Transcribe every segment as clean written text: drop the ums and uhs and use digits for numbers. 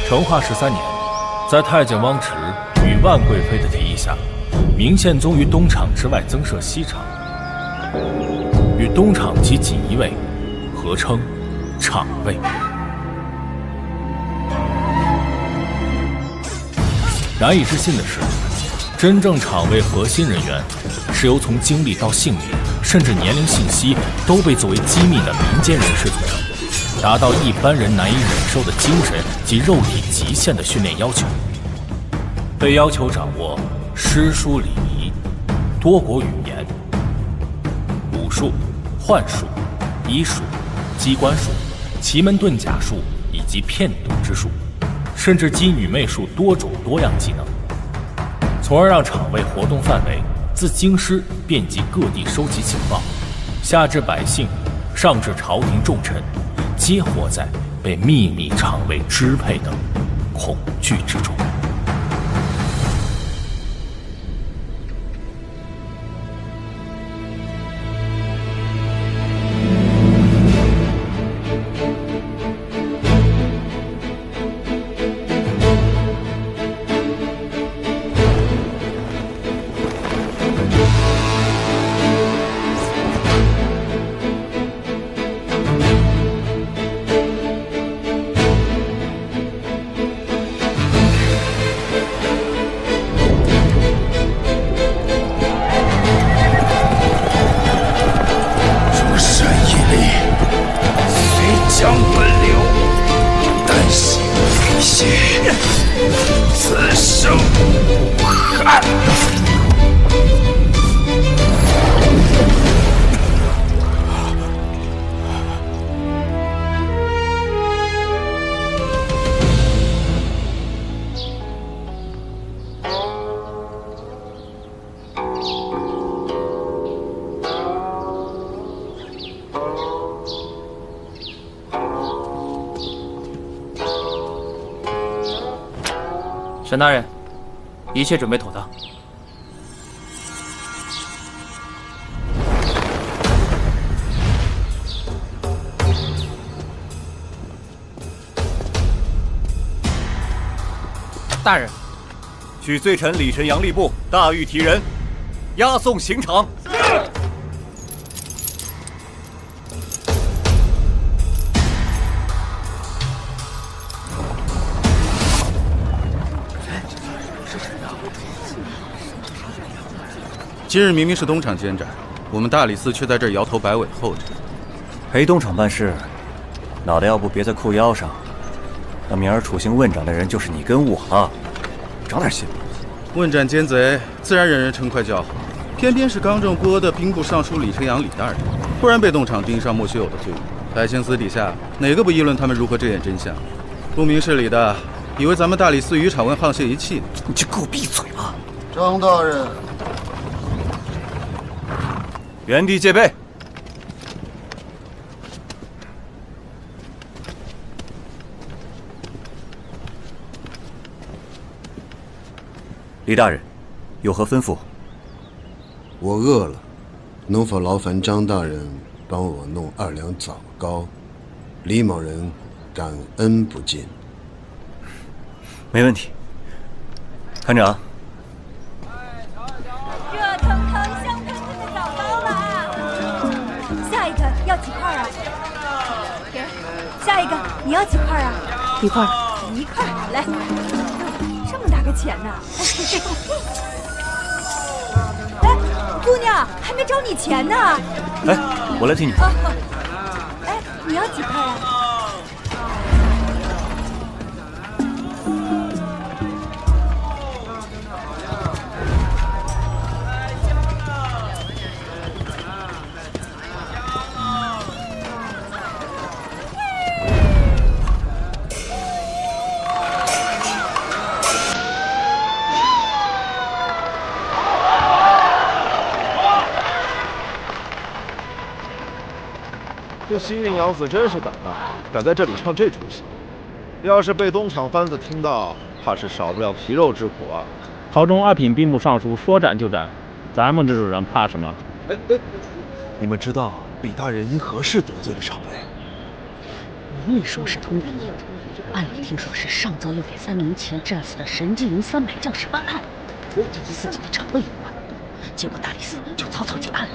成化13年，在太监汪迟与万贵妃的提议下，明宪宗于东厂之外增设西厂，与东厂及锦衣卫合称厂卫。难以置信的是，真正厂卫核心人员是由从经历到性别甚至年龄信息都被作为机密的民间人士组成，达到一般人难以忍受的精神及肉体极限的训练要求，被要求掌握诗书礼仪、多国语言、武术、幻术、医术、机关术、奇门遁甲术以及骗赌之术，甚至姬女媚术多种多样技能，从而让厂卫活动范围自京师遍及各地收集情报，下至百姓，上至朝廷重臣，皆活在被秘密厂卫支配的恐惧之中。沈大人，一切准备妥当。大人，许罪臣李晨阳吏部大狱提人，押送刑场。今日明明是东厂监斩，我们大理寺却在这儿摇头摆尾候着。陪东厂办事，脑袋要不别在裤腰上，那明儿处刑问斩的人就是你跟我了，长点心吧。问斩奸贼，自然人人称快叫好，偏偏是刚正不阿的兵部尚书李晨阳李大人，突然被东厂盯上莫须有的罪名。百姓私底下哪个不议论他们如何遮掩真相？不明事理的，以为咱们大理寺与场问沆瀣一气。你就给我闭嘴吧！张大人。原地戒备。李大人，有何吩咐？我饿了，能否劳烦张大人帮我弄2两枣糕？李某人感恩不尽。没问题。团长。要几块啊？给，下一个你要几块啊？1块，1块，来，这么大个钱呢！哎，姑娘，还没找你钱呢。哎，我来替你。哎，你要几块啊？这西营杨子真是胆大，敢在这里唱这出戏。要是被东厂番子听到，怕是少不了皮肉之苦啊。朝中2品兵部尚书说斩就斩，咱们这种人怕什么？你们知道李大人因何事得罪了常尉？里说是通灵，暗里听说是上奏又给3年前战死的神纪营300将士办案，这跟自己的城有关。结果大理寺就草草结案了。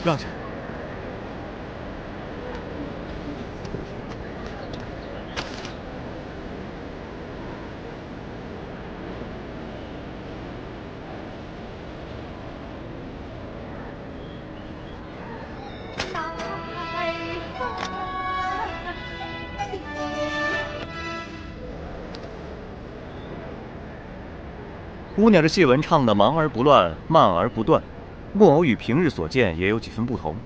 让下。姑娘这戏文唱的忙而不乱，慢而不断，木偶与平日所见也有几分不同，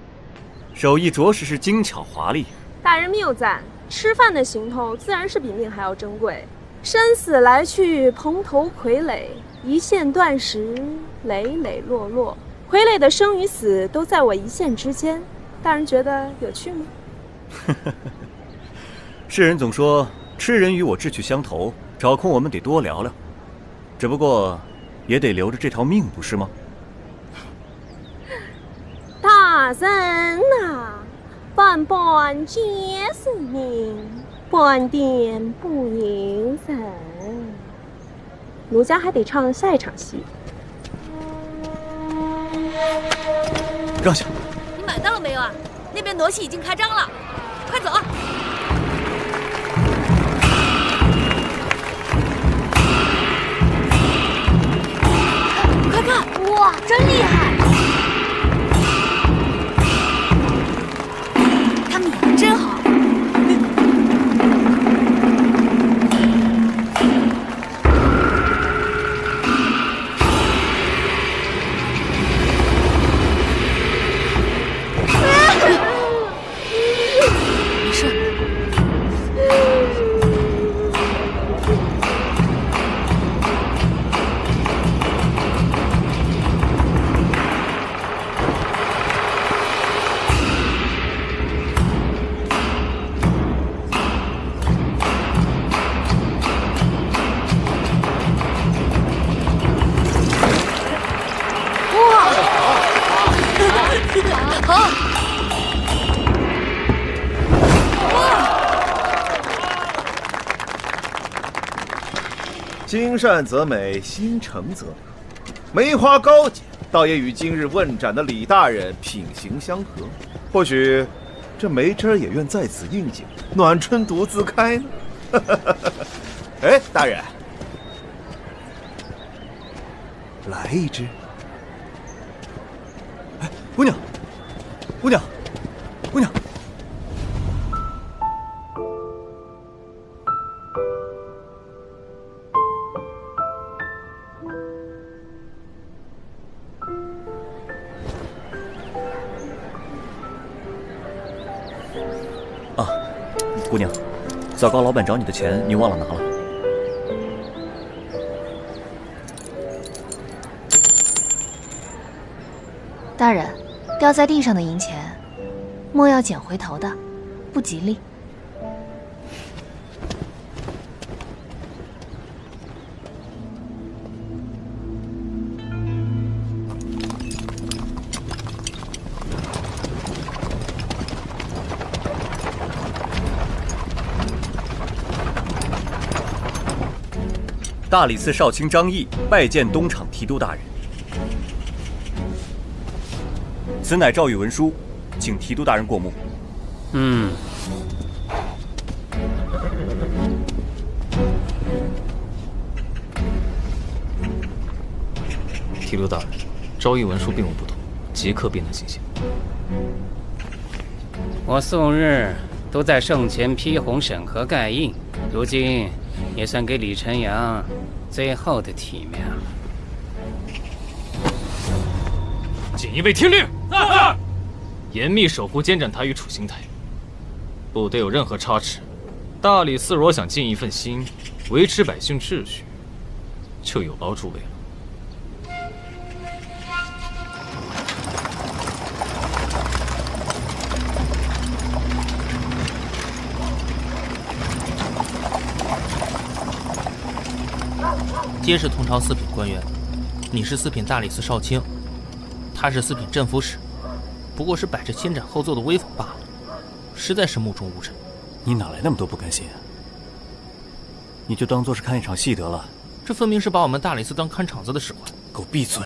手艺着实是精巧华丽。大人谬赞，吃饭的行头自然是比命还要珍贵。生死来去，蓬头傀儡，一线断时，磊磊落落。傀儡的生与死都在我一线之间，大人觉得有趣吗？世人总说痴人与我志趣相投，找空我们得多聊聊。只不过，也得留着这条命，不是吗？大人呐，万般皆是命，半点不由人。奴家还得唱下一场戏。让下。你买到了没有啊？那边傩戏已经开张了，快走啊！快看，哇，真厉害！他们演得真好。没事。好。心善则美，心诚则灵。梅花高洁，倒也与今日问斩的李大人品行相合。或许这梅枝也愿在此应景，暖春独自开呢。哎，大人，来一支。哎，姑娘，姑娘，姑娘。啊，姑娘，枣糕老板找你的钱，你忘了拿了。大人，掉在地上的银钱，莫要捡回头的，不吉利。大理寺少卿张毅拜见东厂提督大人。此乃诏谕文书，请提督大人过目。提督大人，诏谕文书并无不同，即刻便能行刑。我素日都在圣前批红审核盖印，如今也算给李晨阳最后的体面了。锦衣卫听令，严密守护监斩台与楚兴台，不得有任何差池。大理寺若想尽一份心，维持百姓秩序，就有劳诸位了。皆是同朝四品官员，你是四品大理寺少卿，他是四品镇抚使，不过是摆着先斩后奏的威风罢了。实在是目中无人。你哪来那么多不甘心啊？你就当做是看一场戏得了。这分明是把我们大理寺当看场子的使唤。给我闭嘴！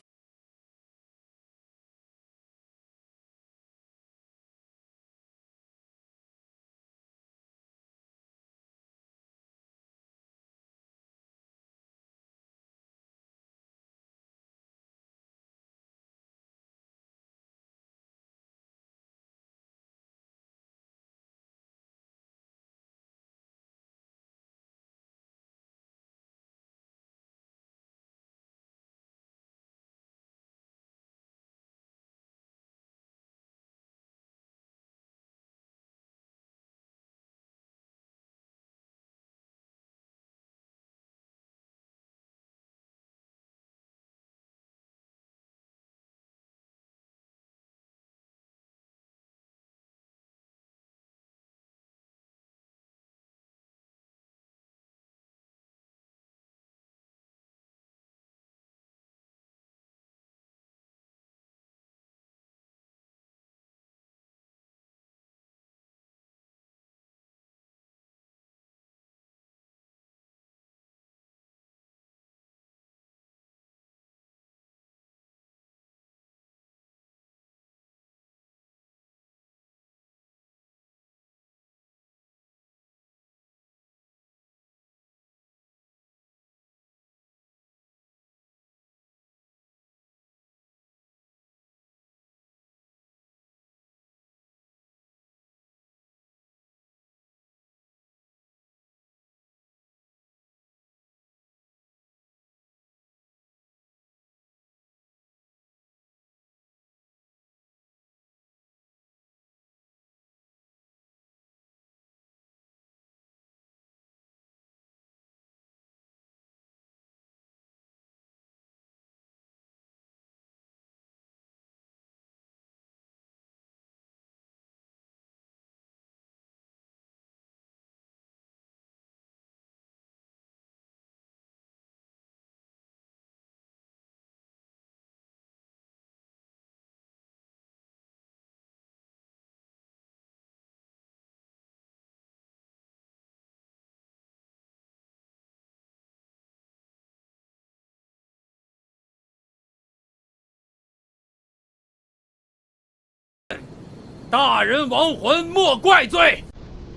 大人亡魂莫怪罪，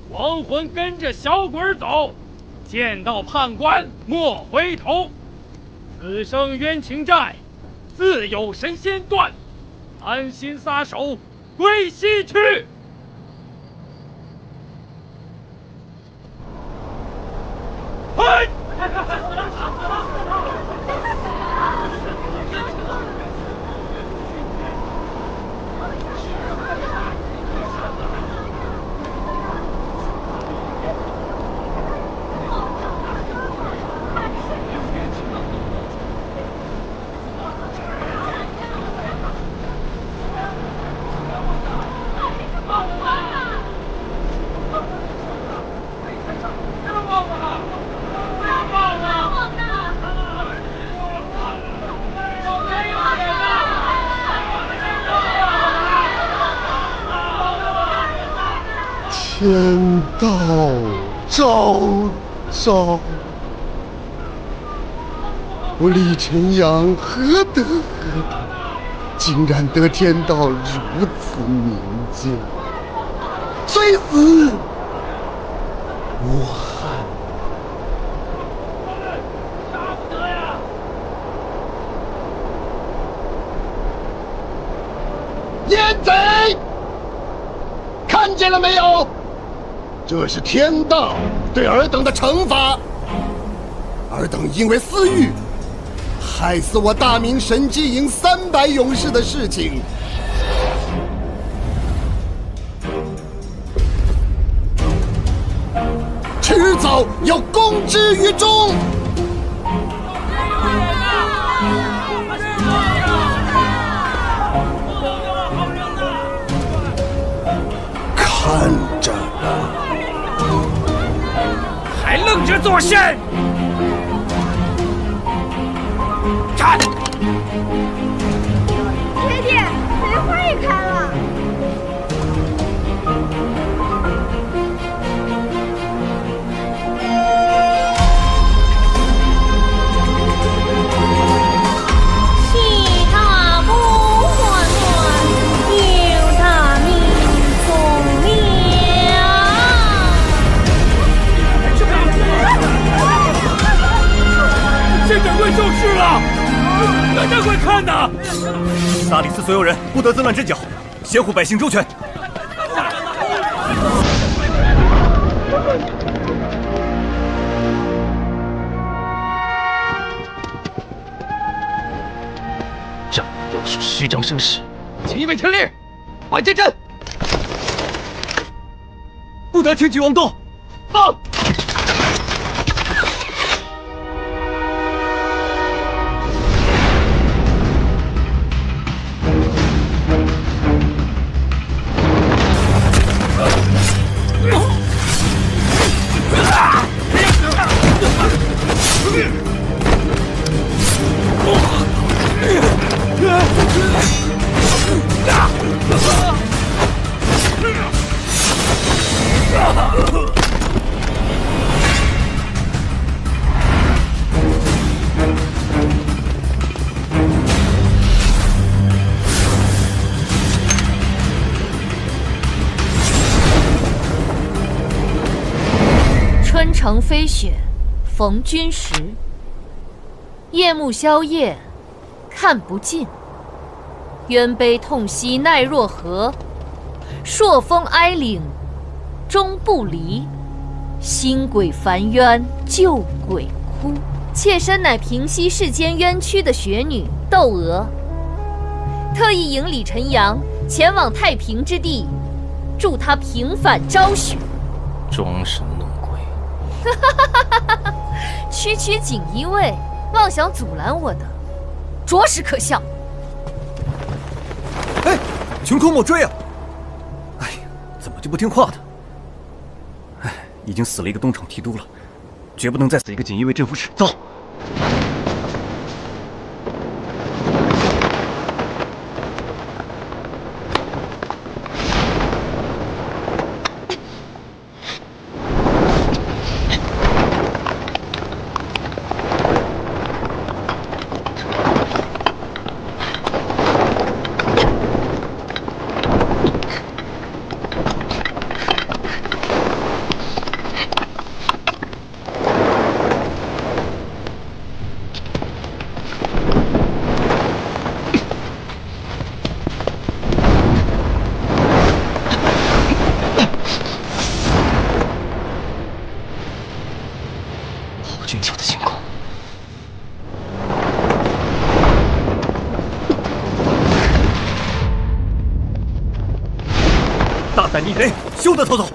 亡魂跟着小鬼走，见到判官莫回头。此生冤情债，自有神仙断，安心撒手归西去。嘿！天道昭昭，我李晨阳何德何能，竟然得天道如此明鉴，虽死无憾。奸贼，看见了没有？这是天道对尔等的惩罚。尔等因为私欲，害死我大明神机营300勇士的事情，迟早要公之于众。看着呢，还愣着作甚？站！爹爹，梅花也开了。大理寺所有人不得自乱阵脚，协护百姓周全。这都是虚张声势。锦衣卫陈立，摆阵阵，不得轻举妄动。放！春城飞雪，逢君时。夜幕宵夜，看不尽。冤悲痛惜奈若何？朔风哀岭，终不离。新鬼烦冤旧鬼哭。妾身乃平息世间冤屈的雪女窦娥，特意迎李晨阳前往太平之地，助他平反昭雪。装神弄鬼。区区锦衣卫，妄想阻拦我的，着实可笑。哎，穷寇莫追啊！哎呀，怎么就不听话呢？哎，已经死了一个东厂提督了，绝不能再死一个锦衣卫镇抚使。走。俊俏的星空，大胆逆贼，休得逃走！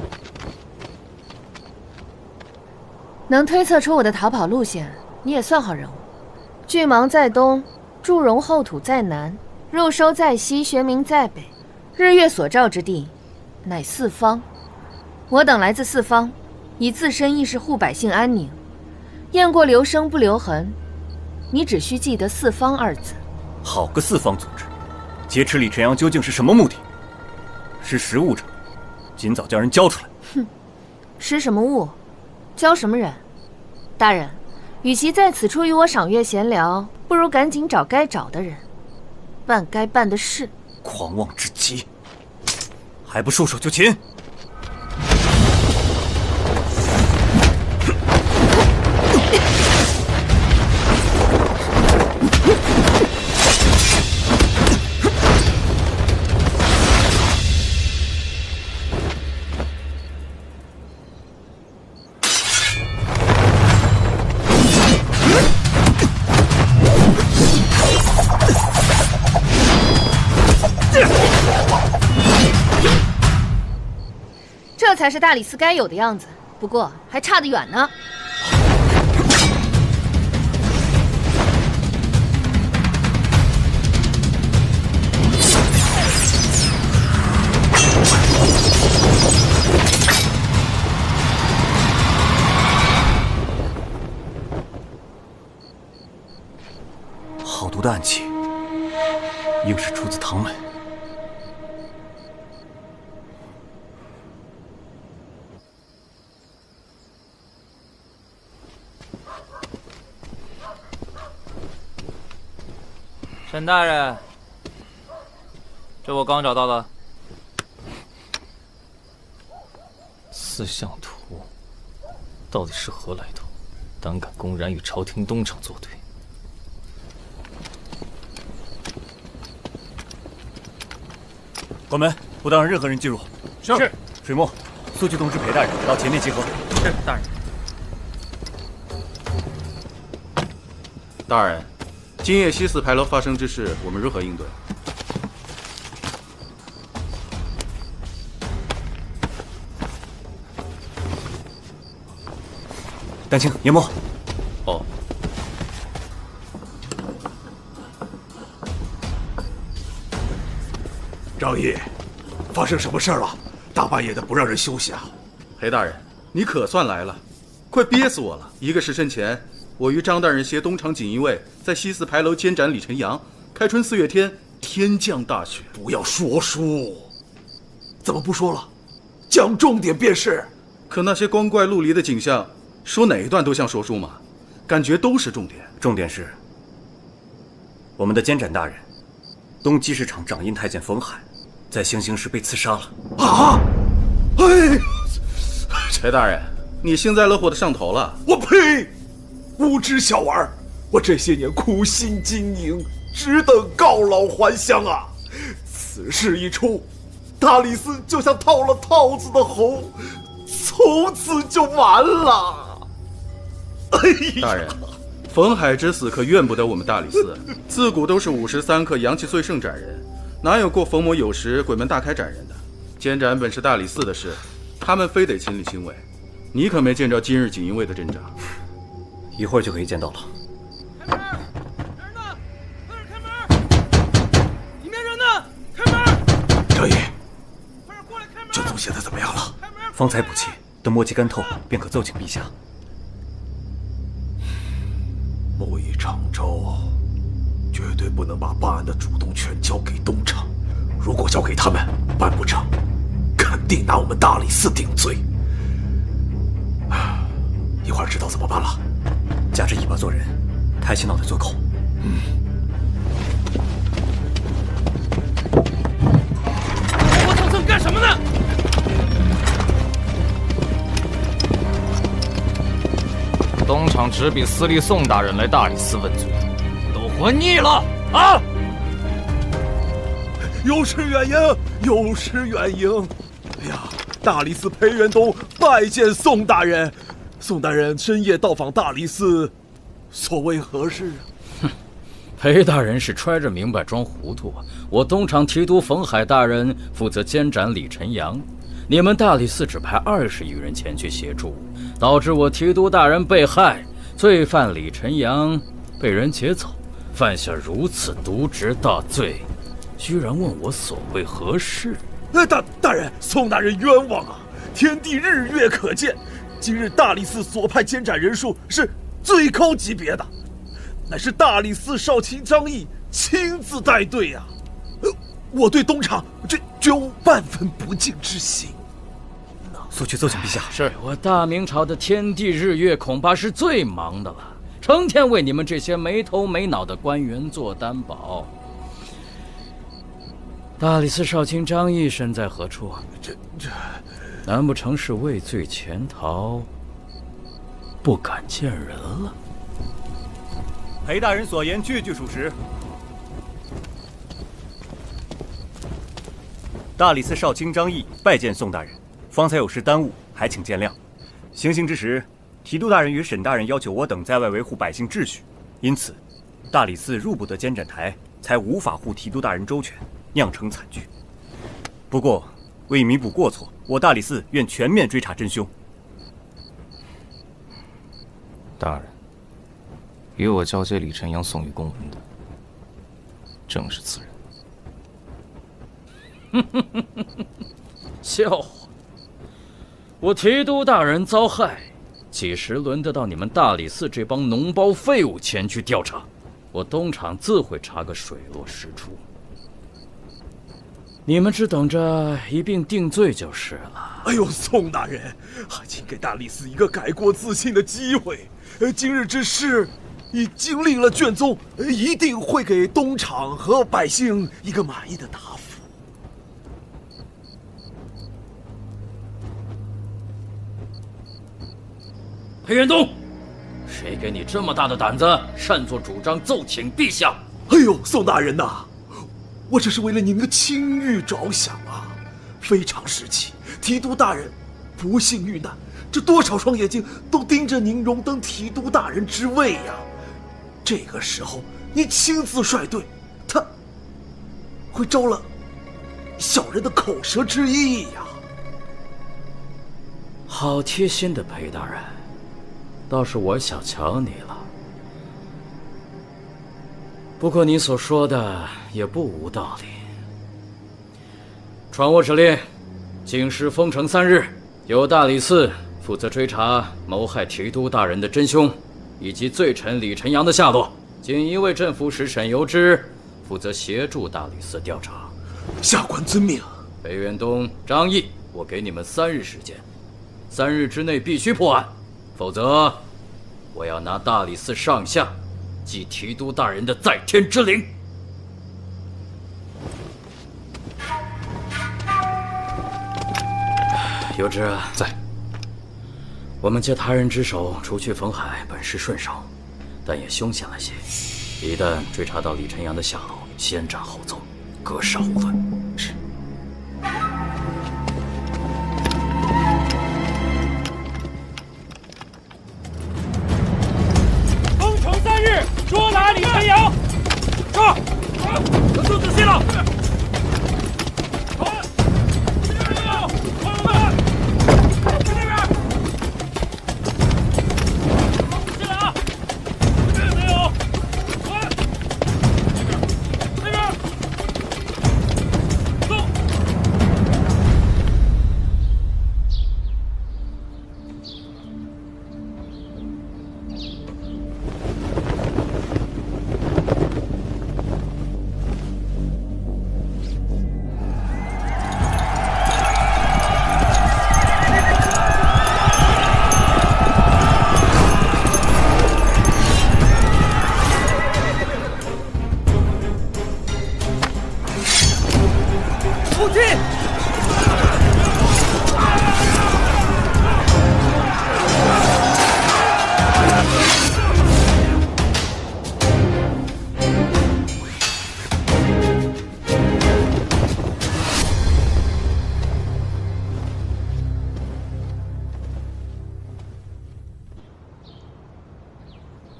能推测出我的逃跑路线，你也算好人物。巨蟒在东，祝融后土在南，入收在西，玄冥在北。日月所照之地，乃四方。我等来自四方，以自身意识护百姓安宁。雁过留声不留痕，你只需记得四方二字。好个四方组织！劫持李晨阳究竟是什么目的？识时务者，尽早将人交出来。哼，识什么物，交什么人？大人，与其在此处与我赏月闲聊，不如赶紧找该找的人，办该办的事。狂妄至极，还不束手就擒！这才是大理寺该有的样子，不过还差得远呢。好毒的暗器，应是出自唐门。沈大人，这我刚找到了。四象图，到底是何来头？胆敢公然与朝廷东厂作对？关门，不得让任何人进入。是。水墨，速去通知裴大人到前面集合。是，大人。大人，今夜西四牌楼发生之事，我们如何应对？丹青、研墨。哦。张毅，发生什么事儿了？大半夜的不让人休息啊！裴大人，你可算来了，快憋死我了！1个时辰前，我与张大人携东厂锦衣卫在西四牌楼监斩李晨阳。开春4月天，天降大雪。不要说书，怎么不说了？讲重点便是。可那些光怪陆离的景象，说哪一段都像说书嘛，感觉都是重点。重点是，我们的监斩大人，东鸡市场掌印太监冯海，在行刑时被刺杀了。啊！哎，裴大人，你幸灾乐祸的上头了。我呸！无知小娃，我这些年苦心经营，只等告老还乡啊！此事一出，大理寺就像套了套子的猴，从此就完了。哎呀，大人，冯海之死可怨不得我们大理寺，自古都是午时3刻阳气最盛斩人，哪有过逢魔有时鬼门大开斩人的？监斩本是大理寺的事，他们非得亲力亲为。你可没见着今日锦衣卫的阵仗，一会儿就可以见到了。开门！人呢？快点开门！里面人呢？开门！张毅，卷宗现在怎么样了？方才补气，等墨气干透，便可奏请陛下。木已成舟，绝对不能把办案的主动权交给东厂。如果交给他们，办不成，肯定拿我们大理寺顶罪。一会儿知道怎么办了。夹着尾巴做人，抬起脑袋做狗。磨蹭蹭干什么呢？东厂只禀司隶宋大人来大理寺问罪，都混腻了啊！有失远迎，有失远迎。哎呀，大理寺裴元东拜见宋大人。宋大人深夜到访大理寺，所为何事啊？哼，裴大人是揣着明白装糊涂啊！我东厂提督冯海大人负责监斩李晨阳，你们大理寺只派20余人前去协助，导致我提督大人被害，罪犯李晨阳被人劫走，犯下如此渎职大罪，居然问我所为何事？大人，宋大人冤枉啊！天地日月可见。今日大理寺所派监斩人数是最高级别的，乃是大理寺少卿张毅亲自带队啊！我对东厂绝无半分不敬之心。速去奏请陛下。是我大明朝的天地日月，恐怕是最忙的了，成天为你们这些没头没脑的官员做担保。大理寺少卿张毅身在何处？难不成是畏罪潜逃，不敢见人了？裴大人所言句句属实。大理寺少卿张毅拜见宋大人，方才有失耽误，还请见谅。行刑之时，提督大人与沈大人要求我等在外维护百姓秩序，因此大理寺入不得监斩台，才无法护提督大人周全，酿成惨剧。不过为弥补过错，我大理寺愿全面追查真凶。大人，与我交接李晨阳送予公文的，正是此人。笑话！我提督大人遭害，几时轮得到你们大理寺这帮脓包废物前去调查？我东厂自会查个水落石出。你们只等着一并定罪就是了。哎呦，宋大人，请给大理寺一个改过自新的机会。今日之事已经领了卷宗，一定会给东厂和百姓一个满意的答复。裴元东，谁给你这么大的胆子，擅作主张奏请陛下？哎呦，宋大人呐！我这是为了您的清誉着想啊！非常时期，提督大人不幸遇难，这多少双眼睛都盯着您荣登提督大人之位呀！这个时候，您亲自率队，他会招了小人的口舌之意呀！好贴心的裴大人，倒是我小瞧你了。不过你所说的也不无道理。传我指令，京师封城3日，由大理寺负责追查谋害提督大人的真凶，以及罪臣李晨阳的下落。锦衣卫镇抚使沈由之负责协助大理寺调查。下官遵命。裴元东、张毅，我给你们3日时间，3日之内必须破案，否则我要拿大理寺上下祭提督大人的在天之灵。有之在。我们借他人之手除去冯海，本是顺手，但也凶险了些。一旦追查到李晨阳的下落，先斩后奏，格杀无论。是。封城3日，捉拿李晨阳。是。可就仔细了。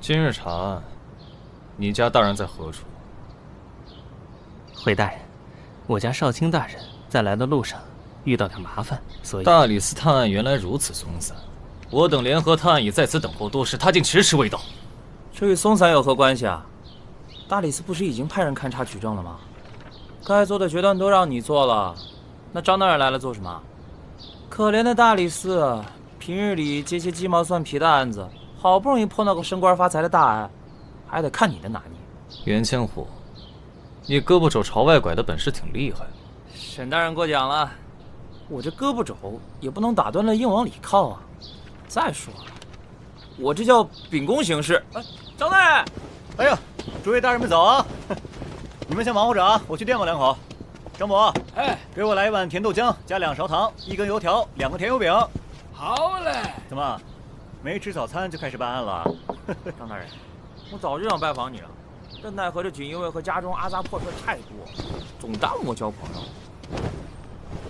今日查案，你家大人在何处？回大人，我家少卿大人在来的路上遇到点麻烦，所以大理寺探案原来如此松散，我等联合探案已在此等候多时，他竟迟迟未到。这与松散有何关系啊？大理寺不是已经派人勘察取证了吗？该做的决断都让你做了，那张大人来了做什么？可怜的大理寺，平日里接些鸡毛蒜皮的案子，好不容易碰到个升官发财的大案，还得看你的拿捏。袁千户，你胳膊肘朝外拐的本事挺厉害。沈大人过奖了，我这胳膊肘也不能打断了硬往里靠啊。再说了，我这叫秉公行事。张大人，哎呀，诸位大人们早啊！你们先忙活着啊，我去垫吧2口。张伯，哎，给我来1碗甜豆浆，加2勺糖，1根油条，2个甜油饼。好嘞。怎么，没吃早餐就开始办案了？张大人，我早就想拜访你了，但奈何这锦衣卫和家中阿杂破事太多，总耽误我交朋友。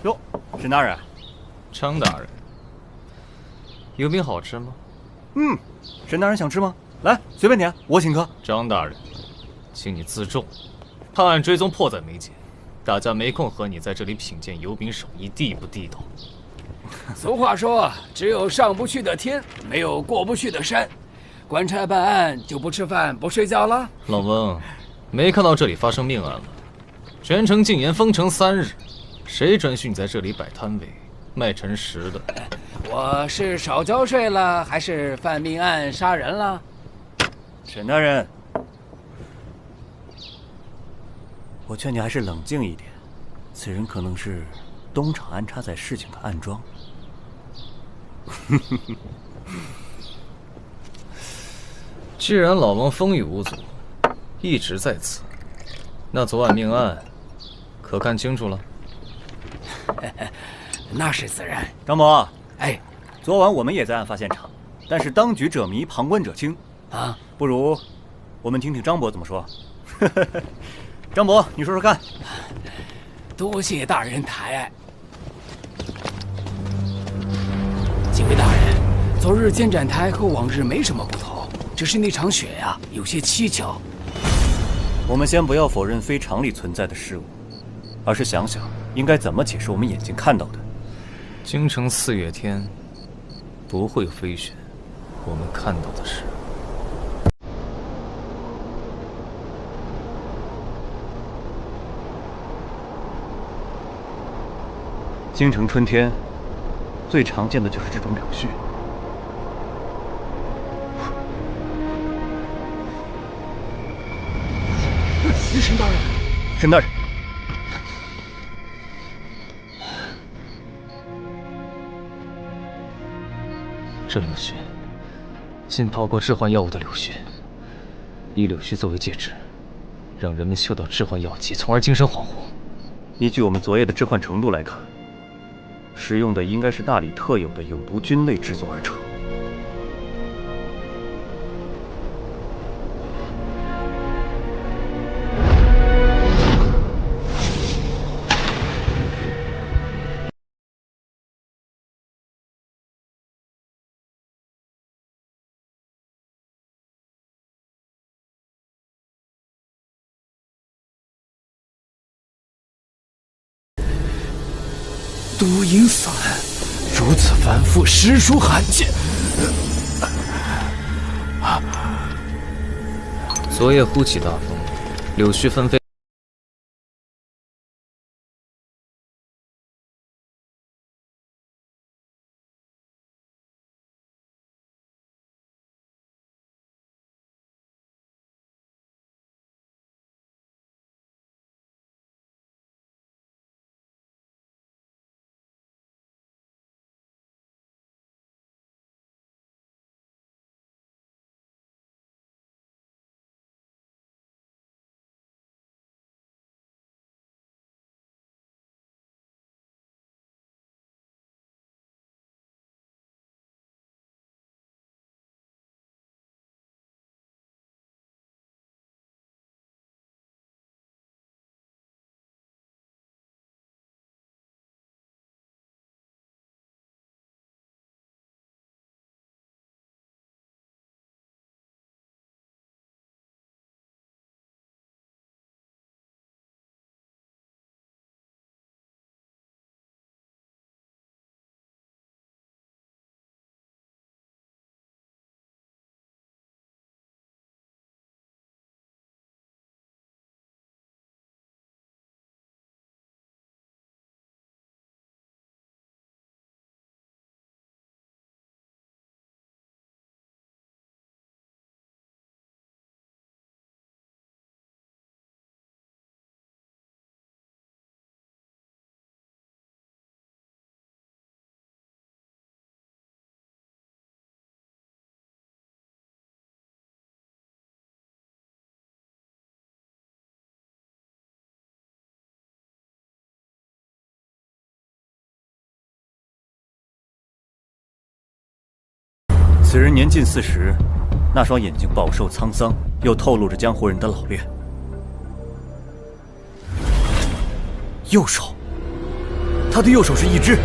哟，沈大人，张大人，油饼好吃吗？沈大人想吃吗？来，随便点，我请客。张大人，请你自重，判案追踪迫在眉睫，大家没空和你在这里品鉴油饼手艺地不地道。俗话说，只有上不去的天，没有过不去的山。官差办案就不吃饭不睡觉了？老翁，没看到这里发生命案了？全城禁言封城3日，谁准许你在这里摆摊位卖陈实的？我是少交税了，还是犯命案杀人了？沈大人，我劝你还是冷静一点，此人可能是东厂安插在事情的暗桩。既然老王风雨无阻，一直在此，那昨晚命案可看清楚了？那是自然。张伯，哎，昨晚我们也在案发现场，但是当局者迷，旁观者清啊。不如我们听听张伯怎么说。张伯，你说说看。多谢大人抬爱。几位大人，昨日监斩台和往日没什么不同，只是那场雪呀，有些蹊跷。我们先不要否认非常理存在的事物，而是想想应该怎么解释我们眼睛看到的。京城4月天不会飞雪，我们看到的是。京城春天最常见的就是这种柳絮。沈大人，沈大人，这柳絮，浸泡过致幻药物的柳絮，以柳絮作为介质，让人们嗅到致幻药剂，从而精神恍惚。依据我们昨夜的致幻程度来看，使用的应该是大理特有的有毒菌类制作而成。毒阴散，如此反复，实属罕见。昨夜忽起大风，柳絮纷飞。此人年近40，那双眼睛饱受沧桑，又透露着江湖人的老练。右手，他的右手是一只。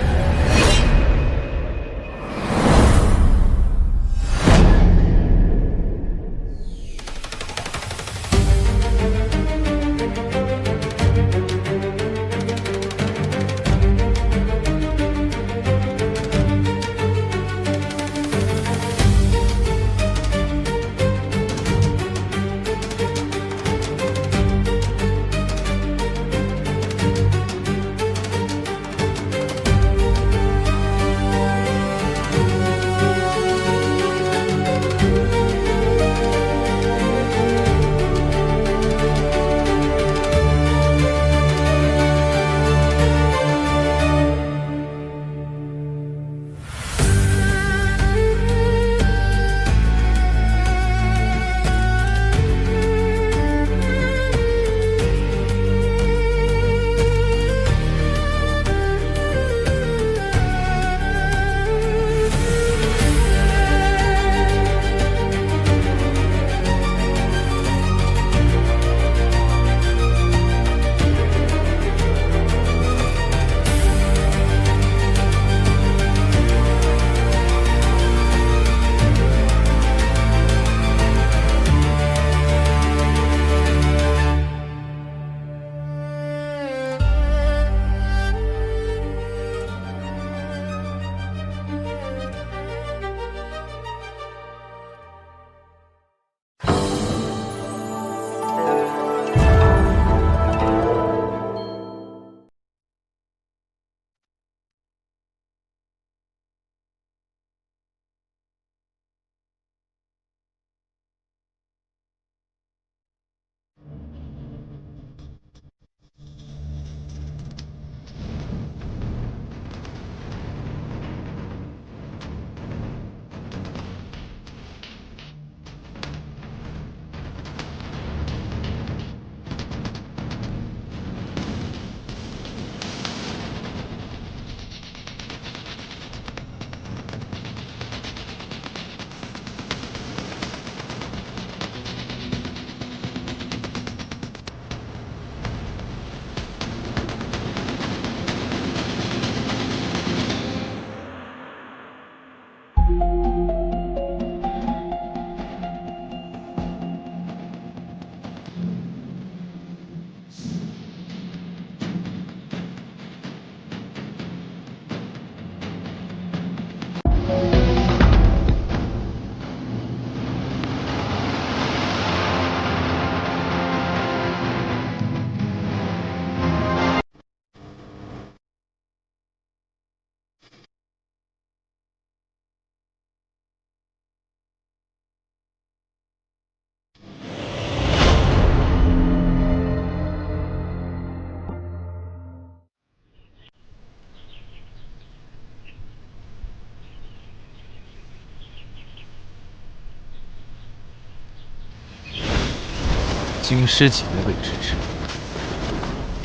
军师锦衣卫之职，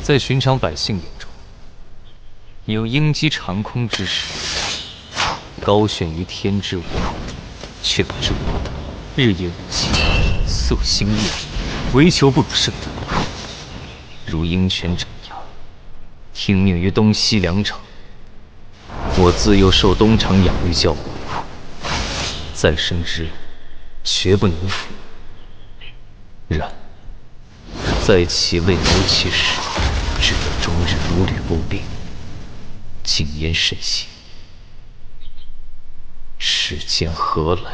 在寻常百姓眼中，有鹰击长空之势，高悬于天之我，却不知我等日夜无间，夙兴烈力，唯求不辱圣德。如鹰犬斩阳，听命于东西两场。我自幼受东厂养育教诲，再深知绝不能服。然在其位谋其时，只得终日如履薄冰，谨言慎行。世间何来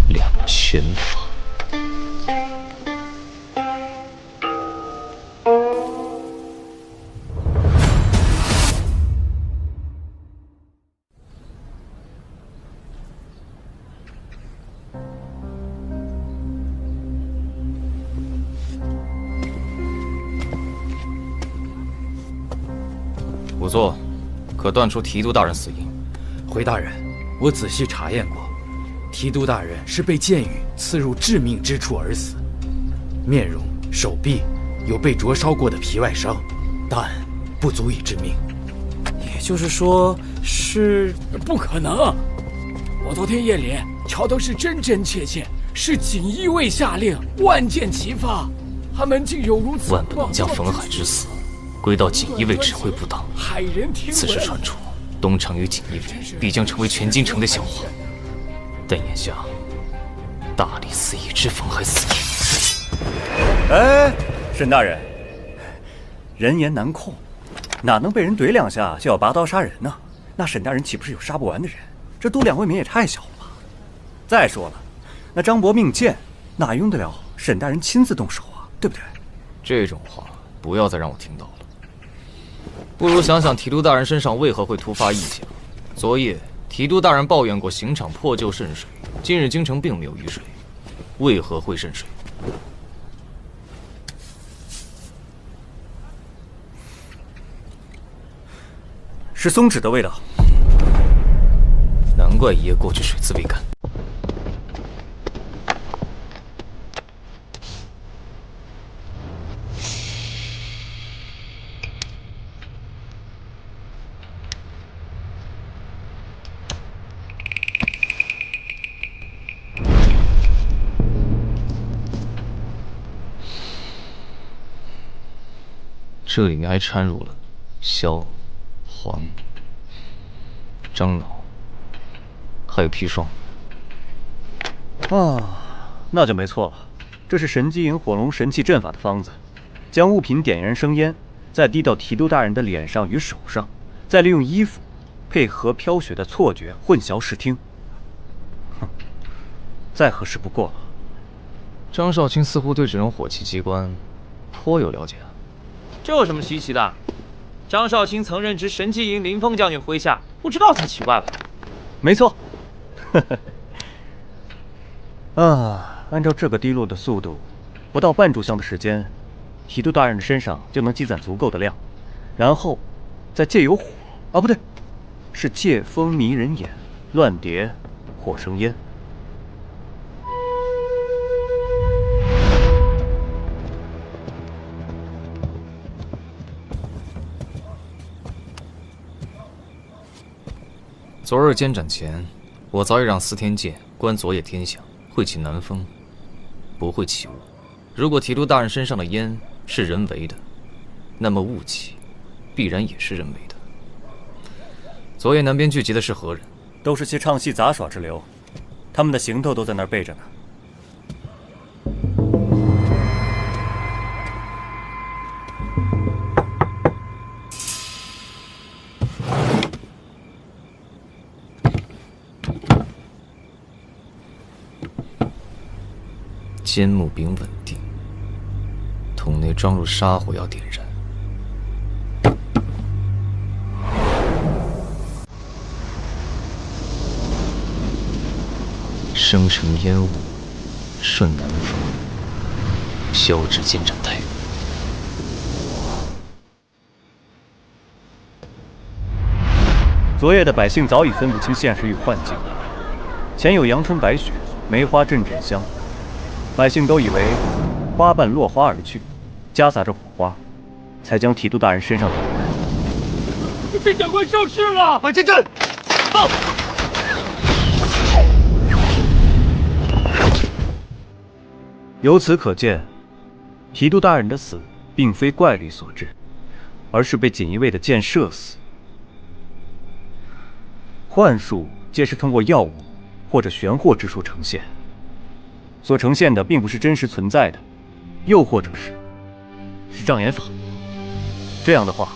两全法？仵作，可断出提督大人死因。回大人，我仔细查验过，提督大人是被箭雨刺入致命之处而死，面容、手臂有被灼烧过的皮外伤，但不足以致命。也就是说，是不可能！我昨天夜里瞧的是真真切切，是锦衣卫下令万箭齐发，他们竟有如此。万不能将冯海之死归到锦衣卫指挥部当。骇人听闻。此事传出，东厂与锦衣卫必将成为全京城的笑话。但眼下，大理寺已知冯海死因。哎，沈大人，人言难控，哪能被人怼两下就要拔刀杀人呢？那沈大人岂不是有杀不完的人？这度量未免也太小了吧！再说了，那张伯命剑哪用得了沈大人亲自动手啊？对不对？这种话不要再让我听到了。不如想想提督大人身上为何会突发异象。昨夜提督大人抱怨过刑场破旧渗水，今日京城并没有雨水，为何会渗水？是松脂的味道。难怪一夜过去水渍未干。这里面还掺入了硝、黄、樟脑，还有砒霜。那就没错了。这是神机引火龙神器阵法的方子，将物品点燃生烟，再滴到提督大人的脸上与手上，再利用衣服配合飘雪的错觉混淆视听。再合适不过了。张少卿似乎对这种火器机关颇有了解啊。这有什么稀奇的？张少卿曾任职神机营林峰将军麾下，不知道才奇怪吧？没错。按照这个滴落的速度，不到半炷香的时间，提督大人的身上就能积攒足够的量，然后再借由火，不对，是借风迷人眼，乱叠火生烟。昨日监斩前，我早已让司天监观昨夜天象，会起南风，不会起雾。如果提督大人身上的烟是人为的，那么雾气必然也是人为的。昨夜南边聚集的是何人？都是些唱戏杂耍之流，他们的行头都在那儿备着呢。坚木柄稳定，桶内装入沙火药点燃。生成烟雾，顺南风，飘至监斩台。昨夜的百姓早已分不清现实与幻境，前有阳春白雪、梅花阵阵香，百姓都以为花瓣落花而去，夹杂着火花，才将提督大人身上的人。被长官上事了！摆阵阵，报！由此可见，提督大人的死并非怪力所致，而是被锦衣卫的箭射死。幻术皆是通过药物或者玄惑之术呈现，所呈现的并不是真实存在的，又或者是障眼法。这样的话，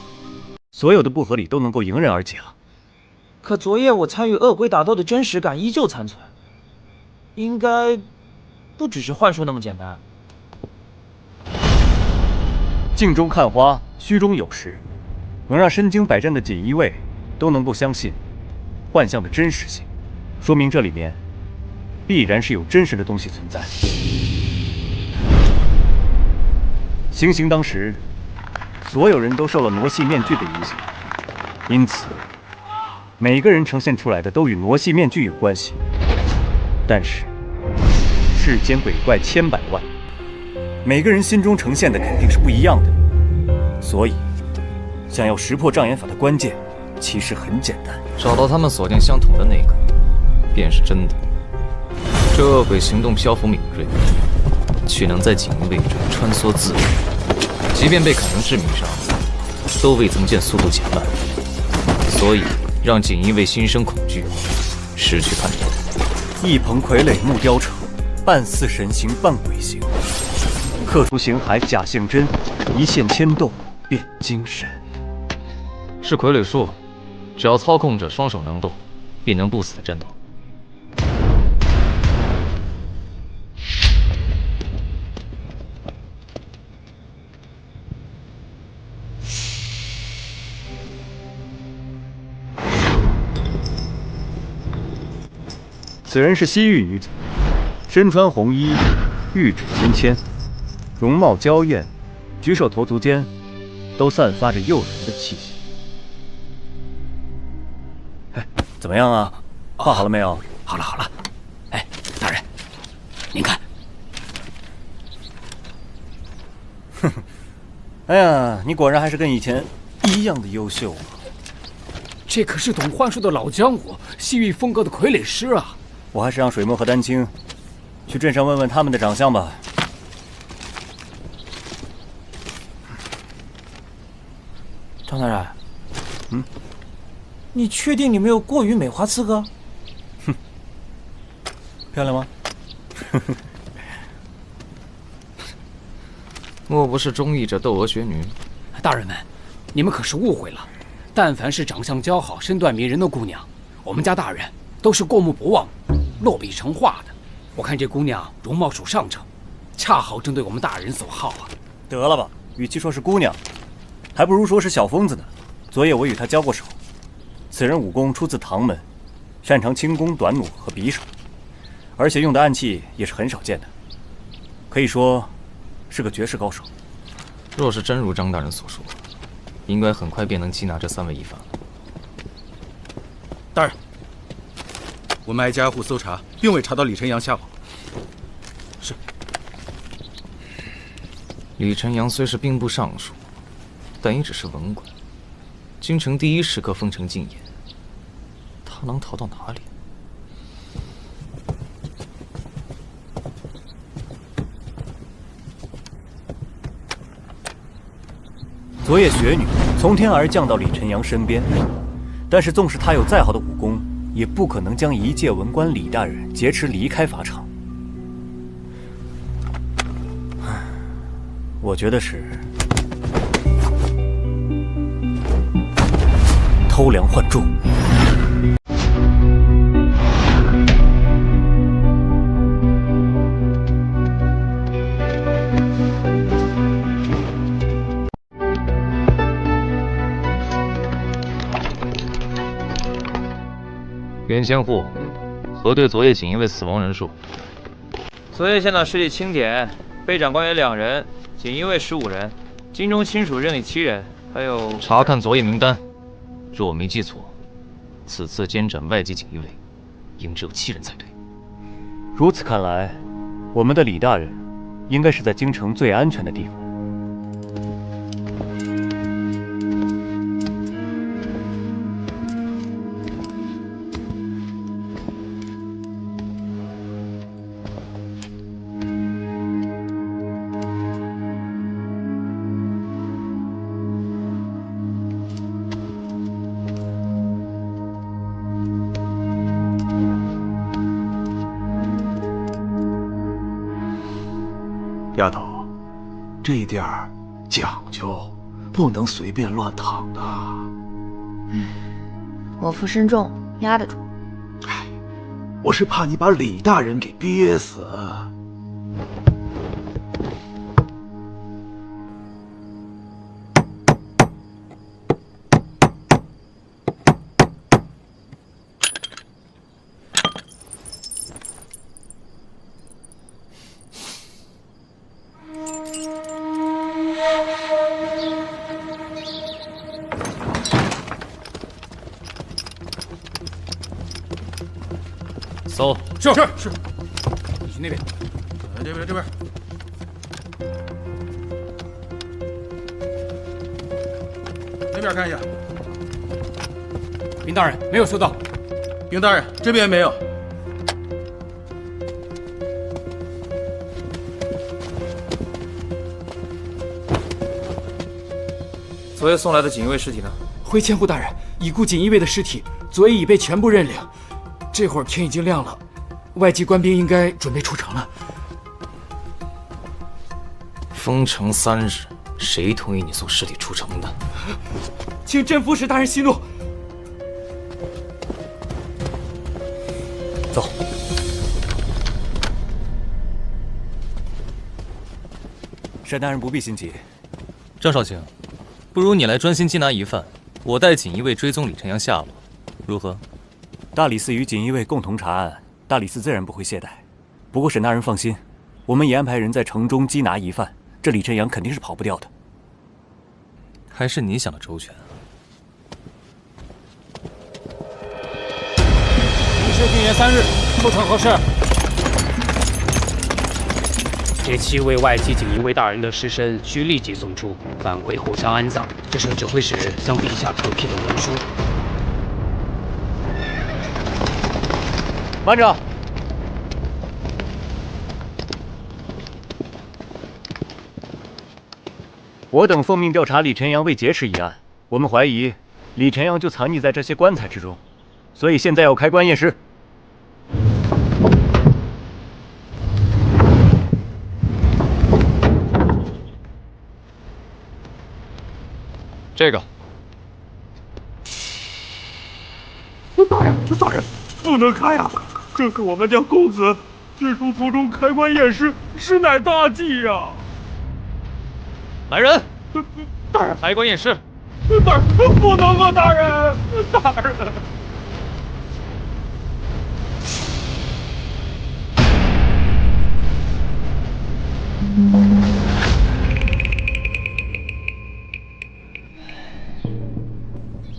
所有的不合理都能够迎刃而解了。可昨夜我参与恶鬼打斗的真实感依旧残存，应该不只是幻术那么简单。镜中看花，虚中有实，能让身经百战的锦衣卫都能够相信幻象的真实性，说明这里面必然是有真实的东西存在。行刑当时，所有人都受了傩戏面具的影响，因此每个人呈现出来的都与傩戏面具有关系。但是世间鬼怪千百万，每个人心中呈现的肯定是不一样的，所以想要识破障眼法的关键其实很简单，找到他们锁定相同的那个，便是真的。这恶鬼行动漂浮敏锐，却能在锦衣卫中穿梭自如，即便被砍成致命伤，都未曾见速度减慢，所以让锦衣卫心生恐惧，失去判断。一棚傀儡木雕成，半似神形半鬼形，刻出形骸假象真，一线牵动变精神。是傀儡术，只要操控者双手能动，便能不死的战斗。此人是西域女子，身穿红衣，玉指纤纤，容貌娇艳，举手投足间都散发着诱人的气息。哎，怎么样啊？画好了没有？好了好了。哎，大人，您看。哼哼，哎呀，你果然还是跟以前一样的优秀啊！这可是懂幻术的老江湖，西域风格的傀儡师啊！我还是让水墨和丹青去镇上问问他们的长相吧。张大人，你确定你没有过于美化刺客？哼，漂亮吗？莫不是中意这窦娥学女？大人们，你们可是误会了。但凡是长相姣好、身段迷人的姑娘，我们家大人都是过目不忘、落笔成画的。我看这姑娘容貌属上乘，恰好正对我们大人所好啊。得了吧，与其说是姑娘，还不如说是小疯子呢。昨夜我与她交过手，此人武功出自唐门，擅长轻功、短弩和匕首，而且用的暗器也是很少见的，可以说是个绝世高手。若是真如张大人所说，应该很快便能缉拿这3位疑犯。大人，我们挨家户搜查，并未查到李晨阳下落。是。李晨阳虽是兵部尚书，但也只是文官。京城第一时刻封城禁言，他能逃到哪里？昨夜雪女从天而降到李晨阳身边，但是纵使他有再好的武功，也不可能将一介文官李大人劫持离开法场。我觉得是偷梁换柱。袁千户，核对昨夜锦衣卫死亡人数。昨夜现场尸体清点，被斩官员2人，锦衣卫15人，京中亲属认领7人，还有查看昨夜名单，若我没记错，此次监斩外籍锦衣卫，应只有7人才对。如此看来，我们的李大人，应该是在京城最安全的地方。丫头，这点儿讲究，不能随便乱躺的。我负身重，压得住。我是怕你把李大人给憋死。搜，是。你去那边，这边。那边看一下。禀大人，没有收到。禀大人，这边也没有。昨夜送来的锦衣卫尸体呢？回千户大人，已故锦衣卫的尸体昨夜已被全部认领。这会儿天已经亮了，外籍官兵应该准备出城了。封城3日，谁同意你送尸体出城的？请镇抚使大人息怒。走。沈大人不必心急。张少卿，不如你来专心缉拿疑犯，我带锦衣卫追踪李晨阳下落，如何？大理寺与锦衣卫共同查案，大理寺自然不会懈怠。不过沈大人放心，我们也安排人在城中缉拿疑犯，这李晨阳肯定是跑不掉的。还是你想的周全啊！明示定元3日，出城核实。这7位外籍锦衣卫大人的尸身需立即送出，返回互相安葬。这是指挥使向陛下特批的文书。慢着！我等奉命调查李晨阳未劫持一案，我们怀疑李晨阳就藏匿在这些棺材之中，所以现在要开棺验尸。这个。大人，不能开啊！这是我们家公子日出途中开棺验尸，实乃大忌呀！来人！大人，开棺验尸！大人，不能啊！大人，大人！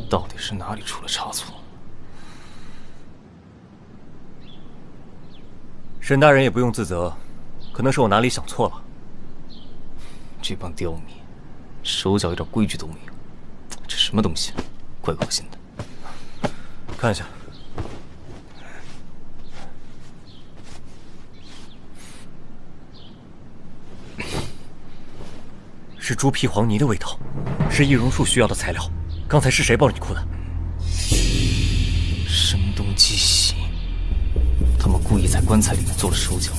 到底是哪里出了差错？沈大人也不用自责，可能是我哪里想错了。这帮刁民，手脚一点规矩都没有，这什么东西？怪恶心的。看一下，是猪皮黄泥的味道，是易容术需要的材料。刚才是谁帮你哭的？声东击西，他们故意在棺材里面做了手脚，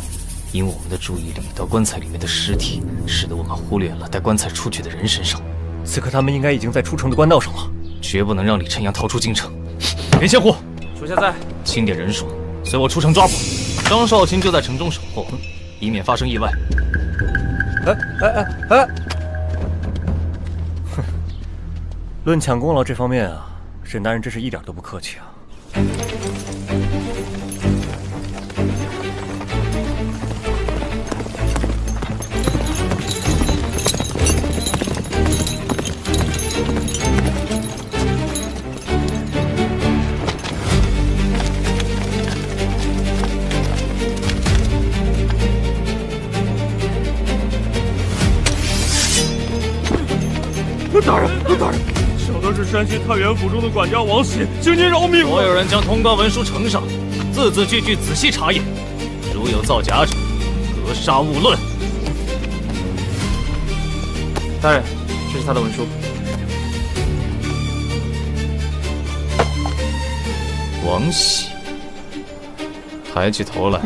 引我们的注意力到棺材里面的尸体，使得我们忽略了带棺材出去的人身上。此刻他们应该已经在出城的官道上了，绝不能让李晨阳逃出京城。连千户，属下在，清点人数，随我出城抓捕。张少卿就在城中守候，以免发生意外。哼，论抢功劳这方面啊，沈大人真是一点都不客气啊。大人，小的是山西太原府中的管家王喜，请您饶命！所有人将通告文书呈上，字字句句仔细查验，如有造假者，格杀勿论。大人，这是他的文书。王喜，抬起头来。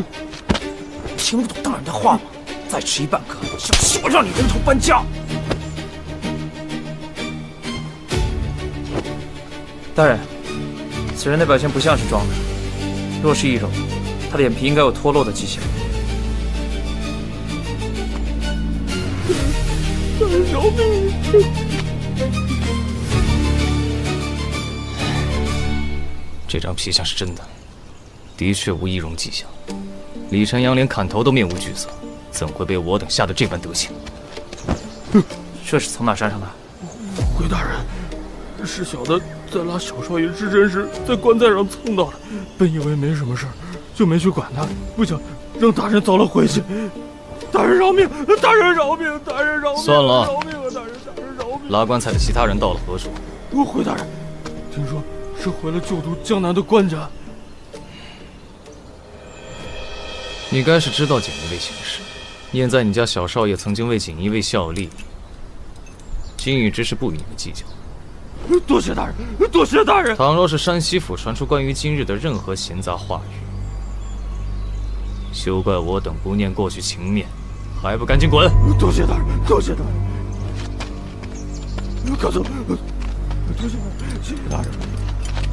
听不懂大人的话吗？再迟疑半刻，小心我让你人头搬家！大人，此人的表现不像是装的，若是易容，他脸皮应该有脱落的迹象。饶命！这张皮相是真的，的确无易容迹象。李晨阳连砍头都面无惧色，怎会被我等吓得这般德行？这是从哪山上的？回大人，是小的在拉小少爷支针时，在棺材上蹭到的。本以为没什么事，就没去管他，不想让大人遭了晦气。大人饶命！大人饶命！大人饶命！算了，饶命啊！大人饶命！拉棺材的其他人到了何处？回大人，听说是回了就读江南的官家。你该是知道锦衣卫行事，念在你家小少爷曾经为锦衣卫效力，金宇之是不与你们计较。多谢大人，多谢大人。倘若是山西府传出关于今日的任何闲杂话语，休怪我等不念过去情面，还不赶紧滚！多谢大人，多谢大人。快走！多谢大人，谢谢大人。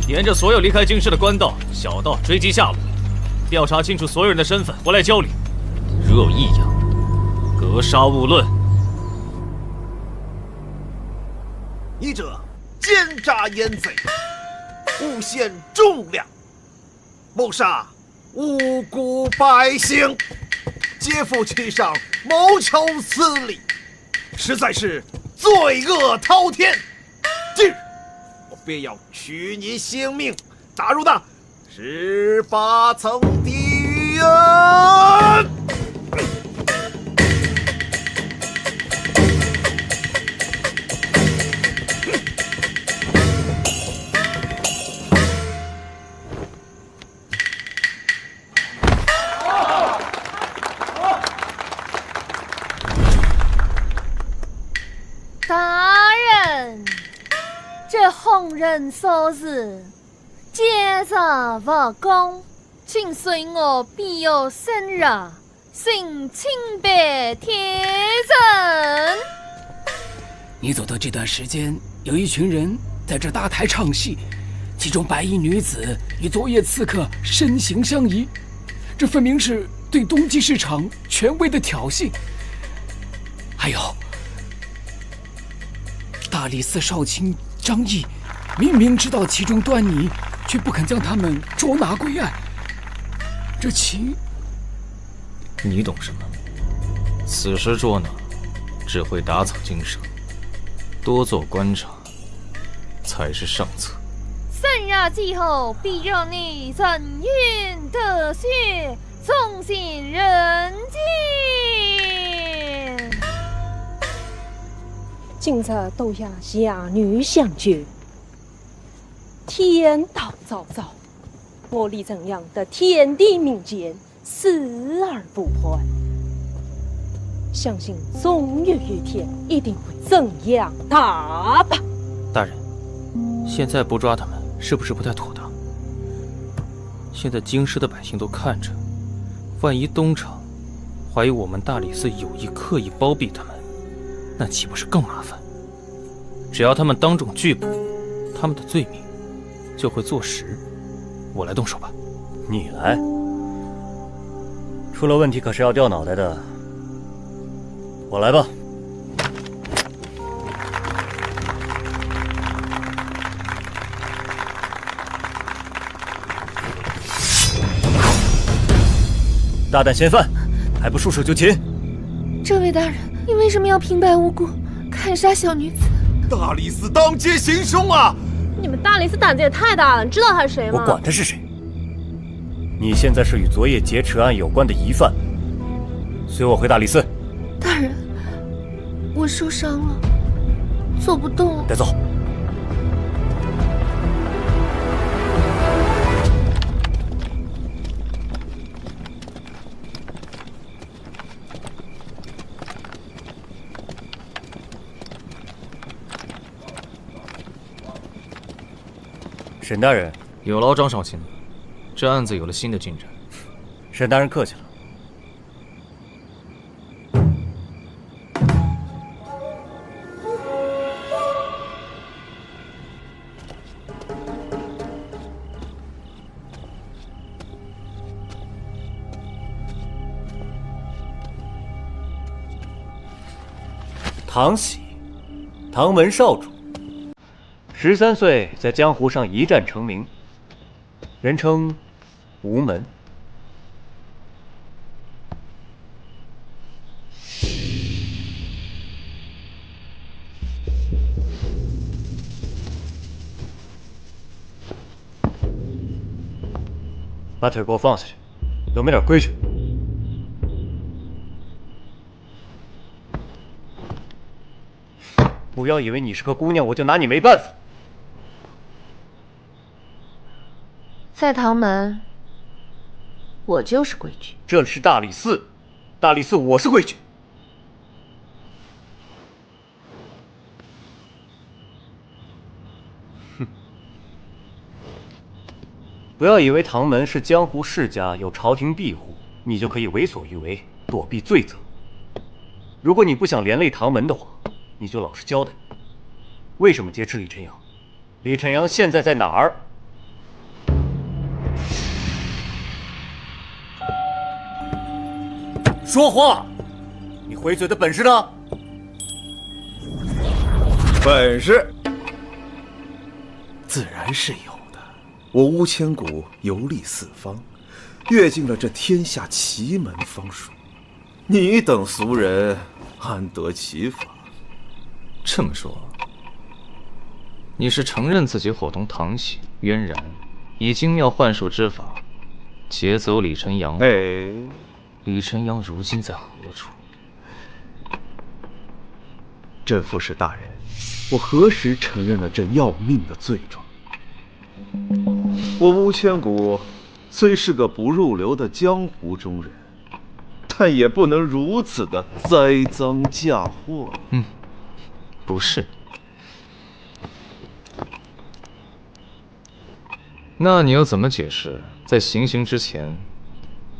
沿着所有离开京师的官道、小道追击下落，调查清楚所有人的身份，回来交理。如有异样，格杀勿论。你这奸诈淫贼，诬陷重量，谋杀无辜百姓，劫富济伤，谋求私利，实在是罪恶滔天。今日我便要取你性命，打入那18层地狱啊！大人，这红人所事，皆查不公，请随我必有深入，寻清白天真。你走的这段时间，有一群人在这大台唱戏，其中白衣女子与昨夜刺客身形相宜，这分明是对冬季市场权威的挑衅。还有大理寺少卿张毅，明明知道其中端倪，却不肯将他们捉拿归案。这其……你懂什么？此时捉拿，只会打草惊蛇，多做观察才是上策。生日之后，必让你沉冤得雪，重现人间。今日都下侠女相决，天道昭昭，我李正阳的天地民间死而不还，相信终有一天一定会正阳大败。大人，现在不抓他们是不是不太妥当？现在京师的百姓都看着，万一东厂怀疑我们大理寺有意刻意包庇他们，那岂不是更麻烦？只要他们当众拒捕，他们的罪名就会坐实。我来动手吧。你来？出了问题可是要掉脑袋的。我来吧。大胆嫌犯，还不束手就擒！这位大人，你为什么要平白无故砍杀小女子？大理寺当街行凶啊！你们大理寺胆子也太大了，你知道他是谁吗？我管他是谁。你现在是与昨夜劫持案有关的疑犯，随我回大理寺。大人，我受伤了。走不动。带走。沈大人，有劳张少卿，这案子有了新的进展。沈大人客气了。唐喜，唐门少主，13岁在江湖上一战成名，人称无门。把腿给我放下去，有没点规矩？不要以为你是个姑娘，我就拿你没办法。在唐门，我就是规矩。这里是大理寺，大理寺我是规矩。哼！不要以为唐门是江湖世家，有朝廷庇护，你就可以为所欲为，躲避罪责。如果你不想连累唐门的话，你就老实交代，为什么劫持李晨阳？李晨阳现在在哪儿？说话！你回嘴的本事呢？本事自然是有的。我乌千骨游历四方，阅尽了这天下奇门方术，你等俗人安得其法？这么说，你是承认自己伙同唐喜、渊然，以精妙幻术之法劫走李晨阳？哎，李晨阳如今在何处？镇副使大人，我何时承认了这要命的罪状？我乌千骨虽是个不入流的江湖中人，但也不能如此的栽赃嫁祸。不是。那你又怎么解释在行刑之前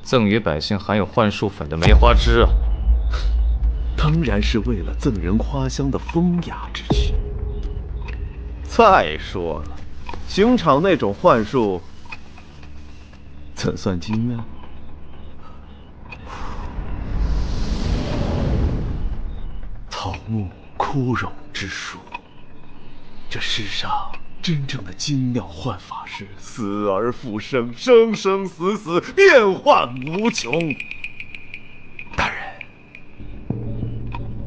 赠予百姓含有幻术粉的梅花枝啊？当然是为了赠人花香的风雅之趣。再说了，刑场那种幻术怎算精妙？草木枯荣之术，这世上真正的精妙幻法是死而复生，生生死死，变幻无穷。大人，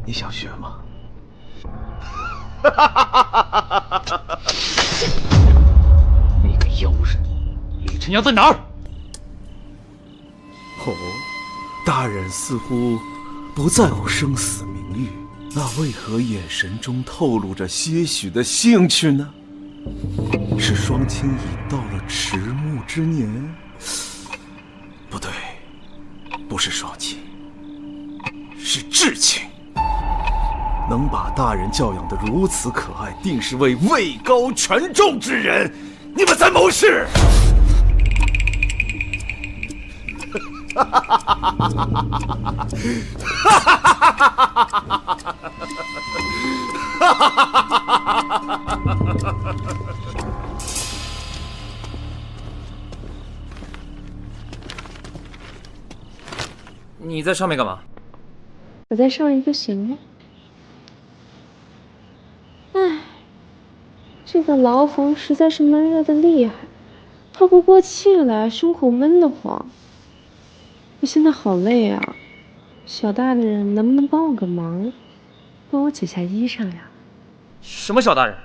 你想学吗？你个妖人，李晨阳在哪儿？哦，大人似乎不在乎生死名誉，那为何眼神中透露着些许的兴趣呢？是双亲已到了迟暮之年？不对，不是双亲，是至亲。能把大人教养得如此可爱，定是位位高权重之人。你们在谋事！你在上面干嘛？我在上一个行吗？唉，这个牢房实在是闷热的厉害，透不过气来，胸口闷得慌。我现在好累啊，小大人能不能帮我个忙，帮我解下衣裳呀？什么小大人？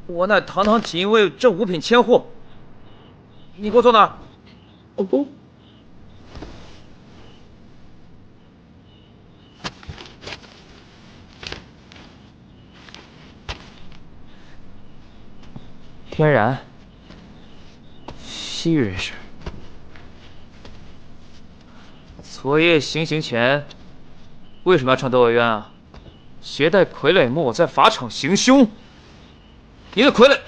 我乃堂堂锦衣卫正五品千户，你给我坐那儿。我不。天然，西域人士。昨夜行刑前，为什么要唱窦娥冤啊？携带傀儡木偶在法场行凶。你的傀儡，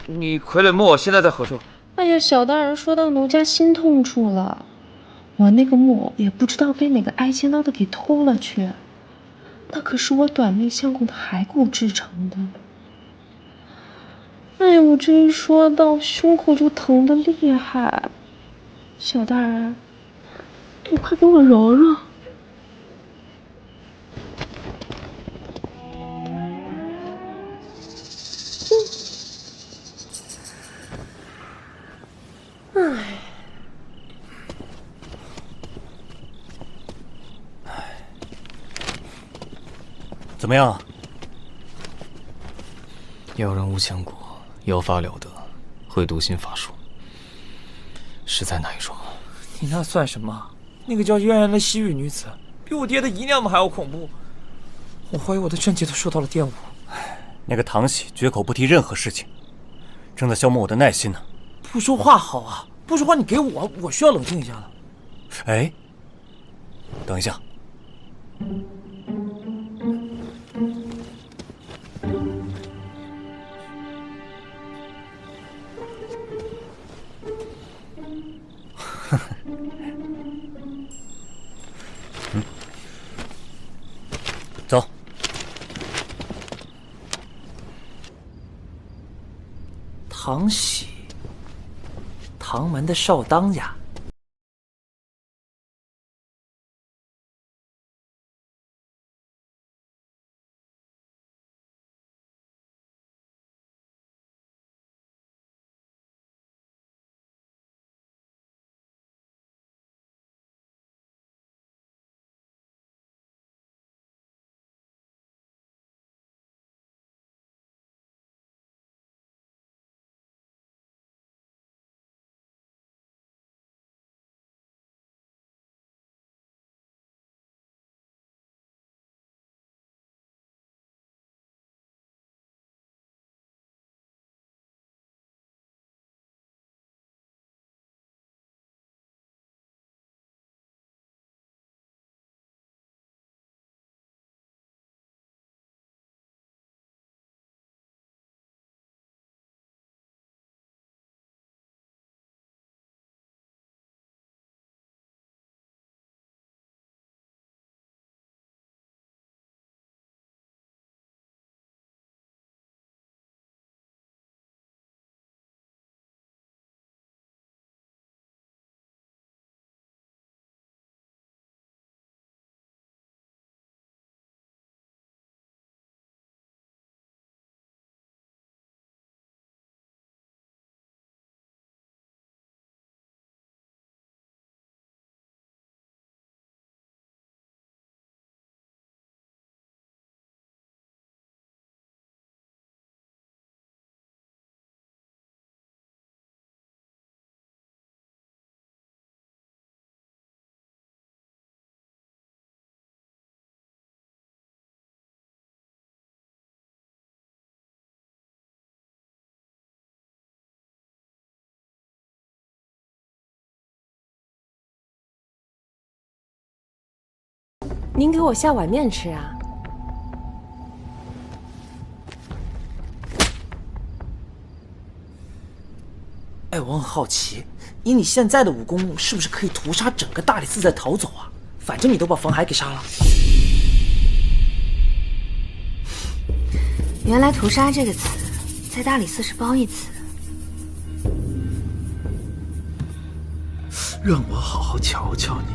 你傀儡木偶现在在何处？哎呀，小大人说到奴家心痛处了。我那个木偶也不知道被哪个挨千刀的给偷了去，那可是我短命相公的骸骨制成的。哎呀，我这一说到胸口就疼得厉害。小大人，你快给我揉揉。怎么样？妖人无强国，妖法了得，会读心法术，实在难以说。你那算什么？那个叫嫣然的西域女子，比我爹的姨娘们还要恐怖。我怀疑我的贞洁都受到了玷污。那个唐喜绝口不提任何事情，正在消磨我的耐心呢。不说话好啊，不说话你给我，我需要冷静一下的。哎，等一下。走。唐喜，唐门的少当家。您给我下碗面吃啊？哎，我很好奇，以你现在的武功，是不是可以屠杀整个大理寺再逃走啊？反正你都把冯海给杀了。原来屠杀这个词，在大理寺是褒义词。让我好好瞧瞧你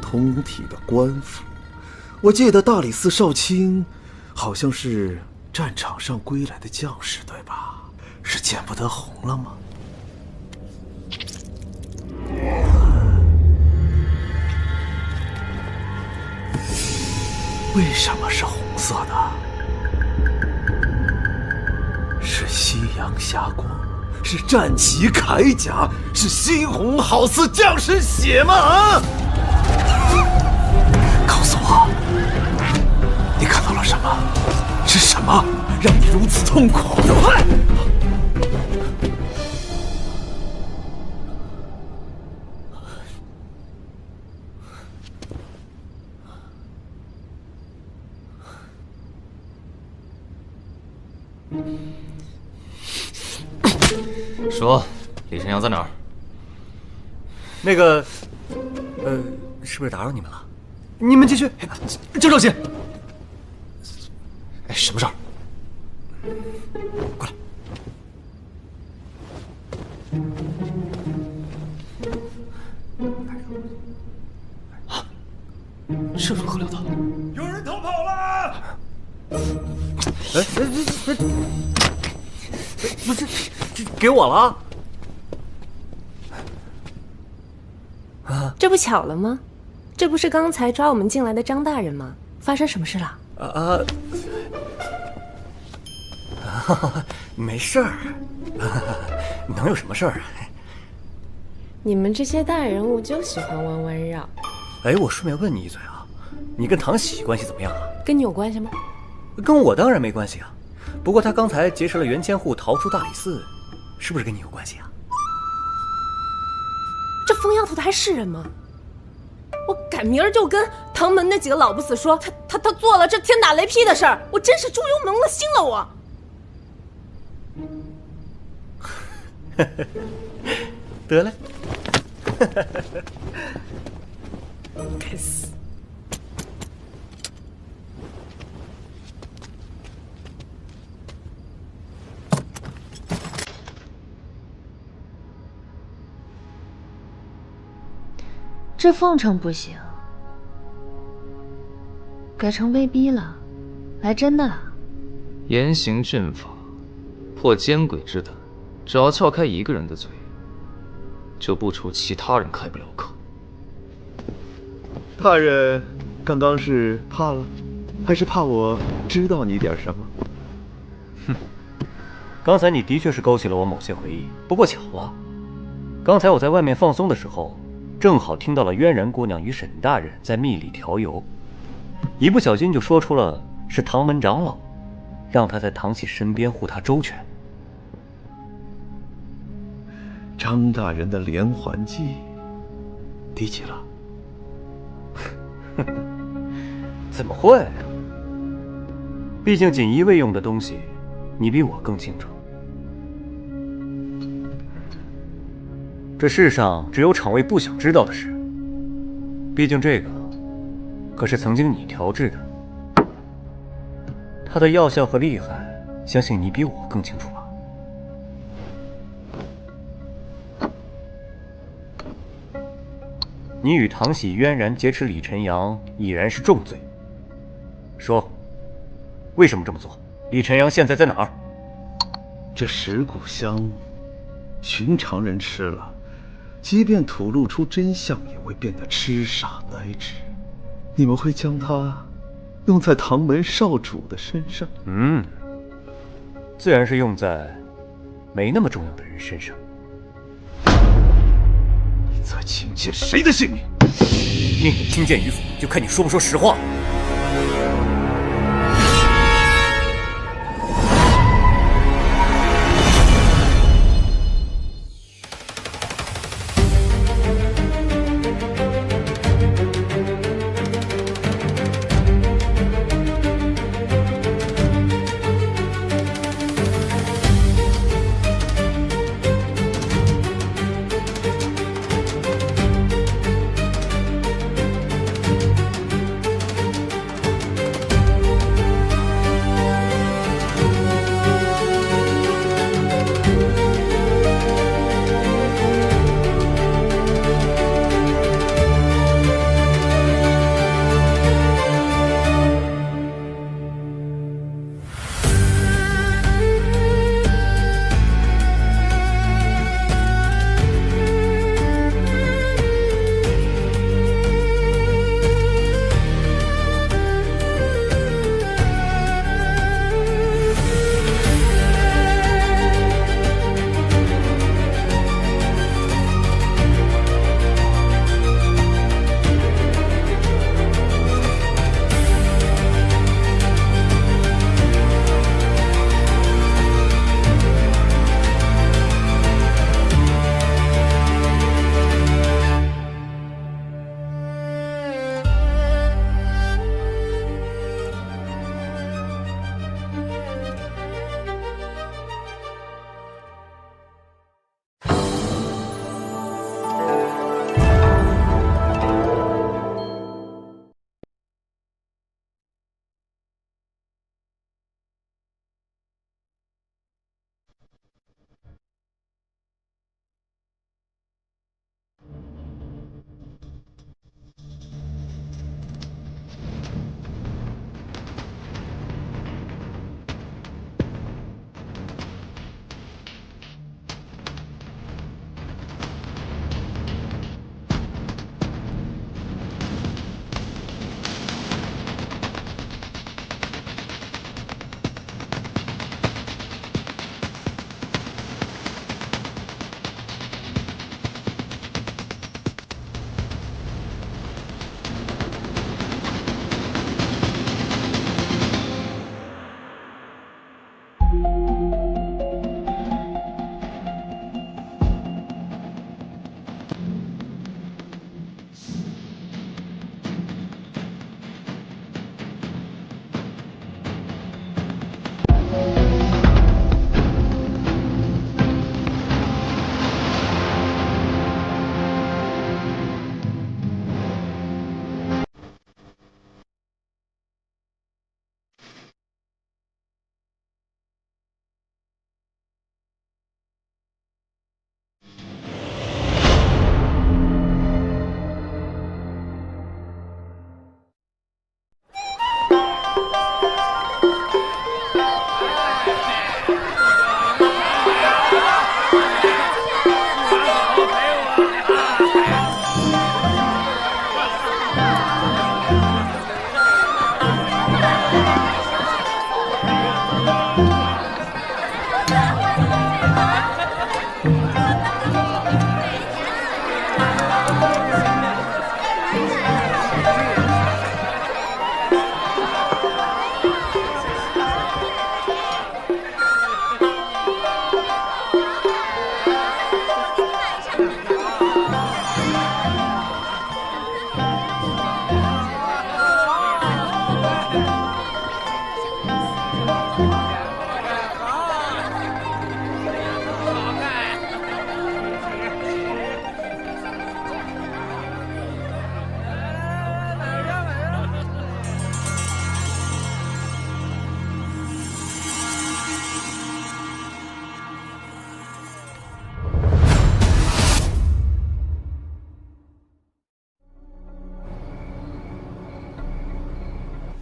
通体的官服。我记得大理寺少卿好像是战场上归来的将士，对吧？是见不得红了吗？为什么是红色的？是夕阳霞光，是战旗铠甲，是猩红好似将士血吗？啊！告诉我，你看到了什么？是什么？么让你如此痛苦？走开！说，李晨阳在哪儿？那个，是不是打扰你们了？你们继续。郑少卿，哎，什么事儿？过来。啊，这如何了得？有人逃跑了！不是，这给我了。这不巧了吗？这不是刚才抓我们进来的张大人吗？发生什么事了？没事儿，能有什么事儿啊？你们这些大人物就喜欢弯弯绕。哎，我顺便问你一嘴啊，你跟唐喜关系怎么样啊？跟你有关系吗？跟我当然没关系啊。不过他刚才劫持了袁千户，逃出大理寺，是不是跟你有关系啊？这疯丫头她还是人吗？我赶明儿就跟唐门那几个老不死说，他做了这天打雷劈的事儿，我真是猪油蒙了心了我。得嘞。该死！这奉承不行，改成威逼了，来真的了。严刑峻法，破奸鬼之胆，只要撬开一个人的嘴，就不出其他人开不了口。大人，刚刚是怕了，还是怕我知道你点什么？哼，刚才你的确是勾起了我某些回忆，不过巧了，刚才我在外面放松的时候，正好听到了渊然姑娘与沈大人在密里调油，一不小心就说出了是唐门长老让他在唐喜身边护他周全。张大人的连环计低级了。怎么会？毕竟锦衣卫用的东西，你比我更清楚。这世上只有场卫不想知道的事，毕竟这个可是曾经你调制的，它的药效和厉害，相信你比我更清楚吧。你与唐喜渊然劫持李晨阳，已然是重罪。说，为什么这么做？李晨阳现在在哪儿？这石骨香，寻常人吃了，即便吐露出真相，也会变得痴傻呆滞。你们会将它用在唐门少主的身上？自然是用在没那么重要的人身上。你在轻贱谁的性命？宁可轻贱与否，就看你说不说实话。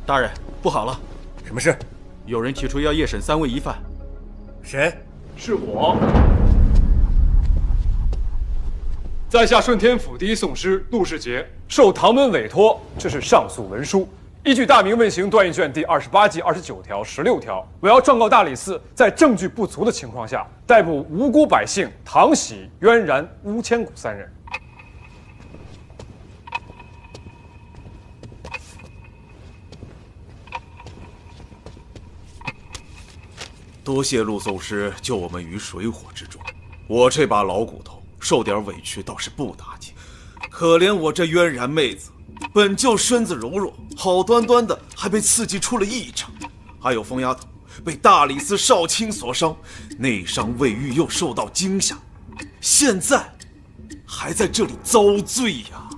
大人，不好了！什么事？有人提出要夜审3位疑犯。谁？是我。在下顺天府第一讼师陆世杰，受唐门委托，这是上诉文书。依据《大明问刑断议卷》第28纪29条、16条，我要状告大理寺在证据不足的情况下，逮捕无辜百姓唐喜、渊然、乌千古3人。多谢陆宗师救我们于水火之中，我这把老骨头受点委屈倒是不打紧，可怜我这渊然妹子，本就身子柔弱，好端端的还被刺激出了异常。还有疯丫头被大理寺少卿所伤，内伤未愈又受到惊吓，现在还在这里遭罪呀！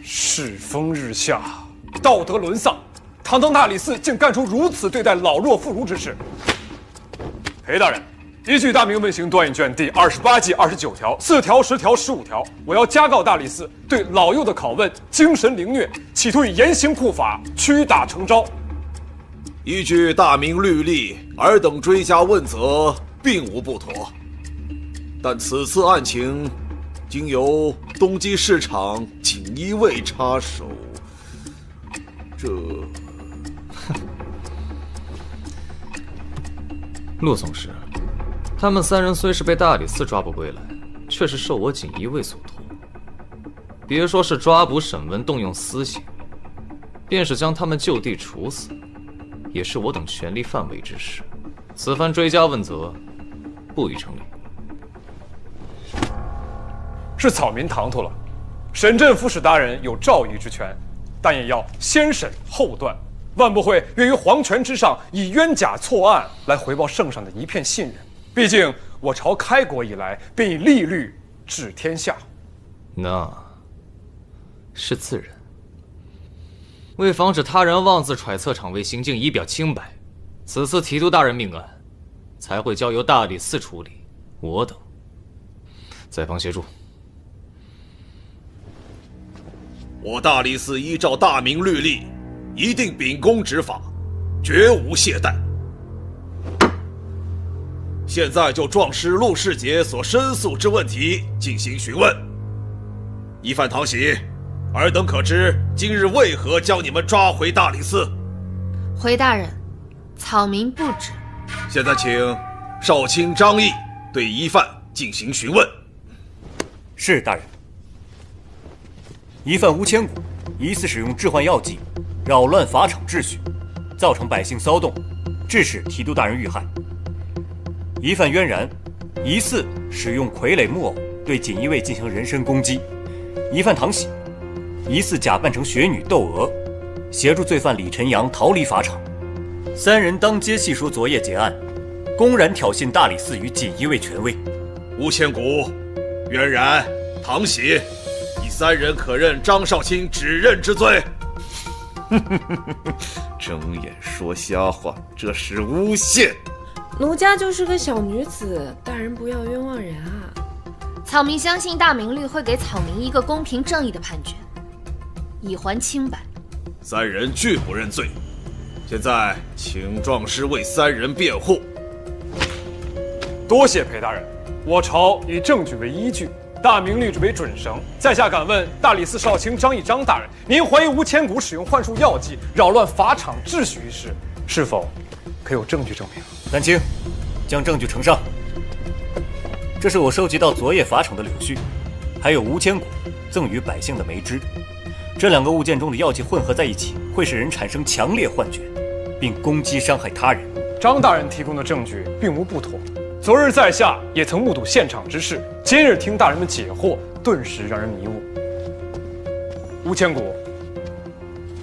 世风日下，道德沦丧，堂堂大理寺竟干出如此对待老弱妇孺之事。裴大人，依据《大明问刑断议卷》第28纪29条、4条、10条、15条，我要加告大理寺对老幼的拷问精神凌虐，企图以严刑酷法屈打成招。依据大明律例，尔等追加问责并无不妥，但此次案情经由东基市场锦衣卫插手，这……陆总师，他们3人虽是被大理寺抓捕归来，却是受我锦衣卫所托。别说是抓捕、审问、动用私刑，便是将他们就地处死，也是我等权力范围之事。此番追加问责，不予成立。是草民唐突了，审镇副使大人有诏谕之权，但也要先审后断。万不会愿于皇权之上以冤假错案来回报圣上的一片信任。毕竟我朝开国以来便以利律治天下。那是自然。为防止他人妄自揣测场卫行径以表清白，此次提督大人命案，才会交由大理寺处理。我等在旁协助。我大理寺依照大明律例，一定秉公执法，绝无懈怠。现在就壮师陆世杰所申诉之问题进行询问。疑犯唐喜，尔等可知今日为何将你们抓回大理寺？回大人，草民不知。现在请少卿张毅对疑犯进行询问。是大人。疑犯乌千古疑似使用致幻药剂，扰乱法场秩序，造成百姓骚动，致使提督大人遇害。疑犯渊然疑似使用傀儡木偶对锦衣卫进行人身攻击。疑犯唐喜疑似假扮成雪女窦娥，协助罪犯李晨阳逃离法场。3人当街细说昨夜结案，公然挑衅大理寺与锦衣卫权威。乌千古、渊然、唐喜，以3人可认张少卿指认之罪。睁眼说瞎话，这是诬陷。奴家就是个小女子，大人不要冤枉人啊！草民相信大明律会给草民一个公平正义的判决，以还清白。 3人拒不认罪，现在请壮师为3人辩护。多谢裴大人，我朝以证据为依据，大明律之为准绳，在下敢问大理寺少卿张义张大人，您怀疑吴千古使用幻术药剂扰乱法场秩序一事，是否可有证据证明？丹青，将证据呈上。这是我收集到昨夜法场的柳絮，还有吴千古赠予百姓的梅枝。这两个物件中的药剂混合在一起，会使人产生强烈幻觉，并攻击伤害他人。张大人提供的证据并无不妥。昨日在下也曾目睹现场之事，今日听大人们解惑，顿时让人迷雾。吴千古，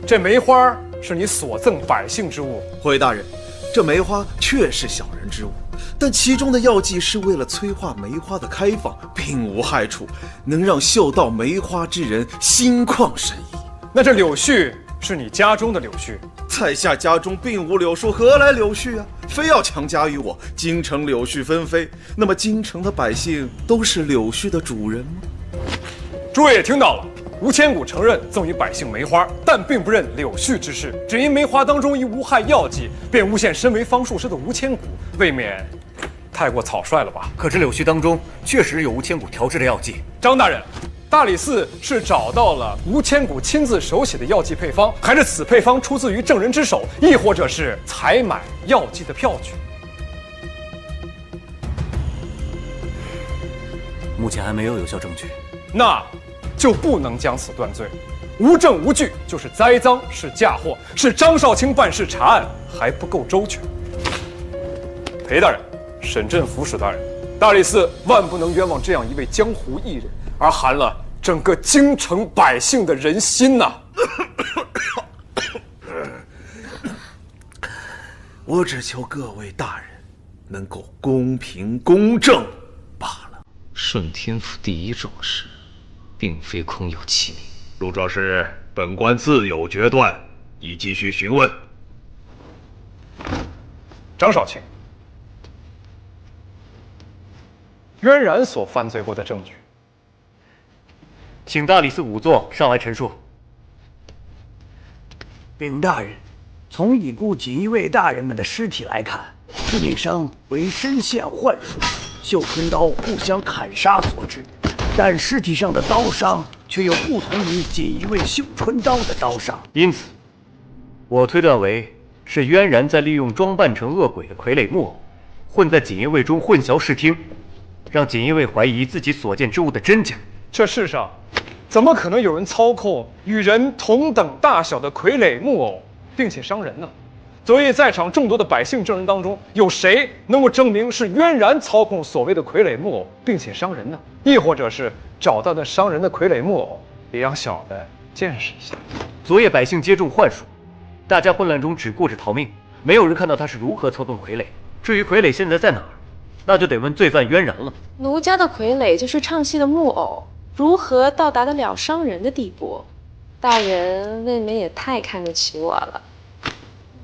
这梅花是你所赠百姓之物。回大人，这梅花确是小人之物，但其中的药剂是为了催化梅花的开放，并无害处，能让嗅到梅花之人心旷神怡。那这柳絮是你家中的柳絮？在下家中并无柳树，何来柳絮啊？非要强加于我，京城柳絮纷飞，那么京城的百姓都是柳絮的主人吗？诸位也听到了，吴千古承认赠予百姓梅花，但并不认柳絮之事，只因梅花当中一无害药剂，便诬陷身为方术师的吴千古，未免太过草率了吧？可是柳絮当中确实有吴千古调制的药剂。张大人，大理寺是找到了吴千古亲自手写的药剂配方，还是此配方出自于证人之手，亦或者是采买药剂的票据？目前还没有有效证据，那就不能将此断罪。无证无据就是栽赃，是嫁祸，是张少卿办事查案还不够周全。裴大人，沈镇抚使大人，大理寺万不能冤枉这样一位江湖艺人，而寒了整个京城百姓的人心呐！我只求各位大人能够公平公正罢了。顺天府第一壮士，并非空有其名。陆壮士，本官自有决断，已继续询问。张少卿，渊然所犯罪过的证据，请大理寺仵作上来陈述。禀大人，从已故锦衣卫大人们的尸体来看，致命伤为身陷幻术，绣春刀互相砍杀所致，但尸体上的刀伤却又不同于锦衣卫绣春刀的刀伤，因此，我推断为是渊然在利用装扮成恶鬼的傀儡木偶，混在锦衣卫中混淆视听，让锦衣卫怀疑自己所见之物的真假。这世上怎么可能有人操控与人同等大小的傀儡木偶，并且伤人呢？昨夜在场众多的百姓证人当中，有谁能够证明是渊然操控所谓的傀儡木偶，并且伤人呢？亦或者是找到那伤人的傀儡木偶，也让小的见识一下。昨夜百姓皆中幻术，大家混乱中只顾着逃命，没有人看到他是如何操纵傀儡。至于傀儡现在在哪儿，那就得问罪犯渊然了。奴家的傀儡就是唱戏的木偶，如何到达得了伤人的地步？大人未免也太看得起我了。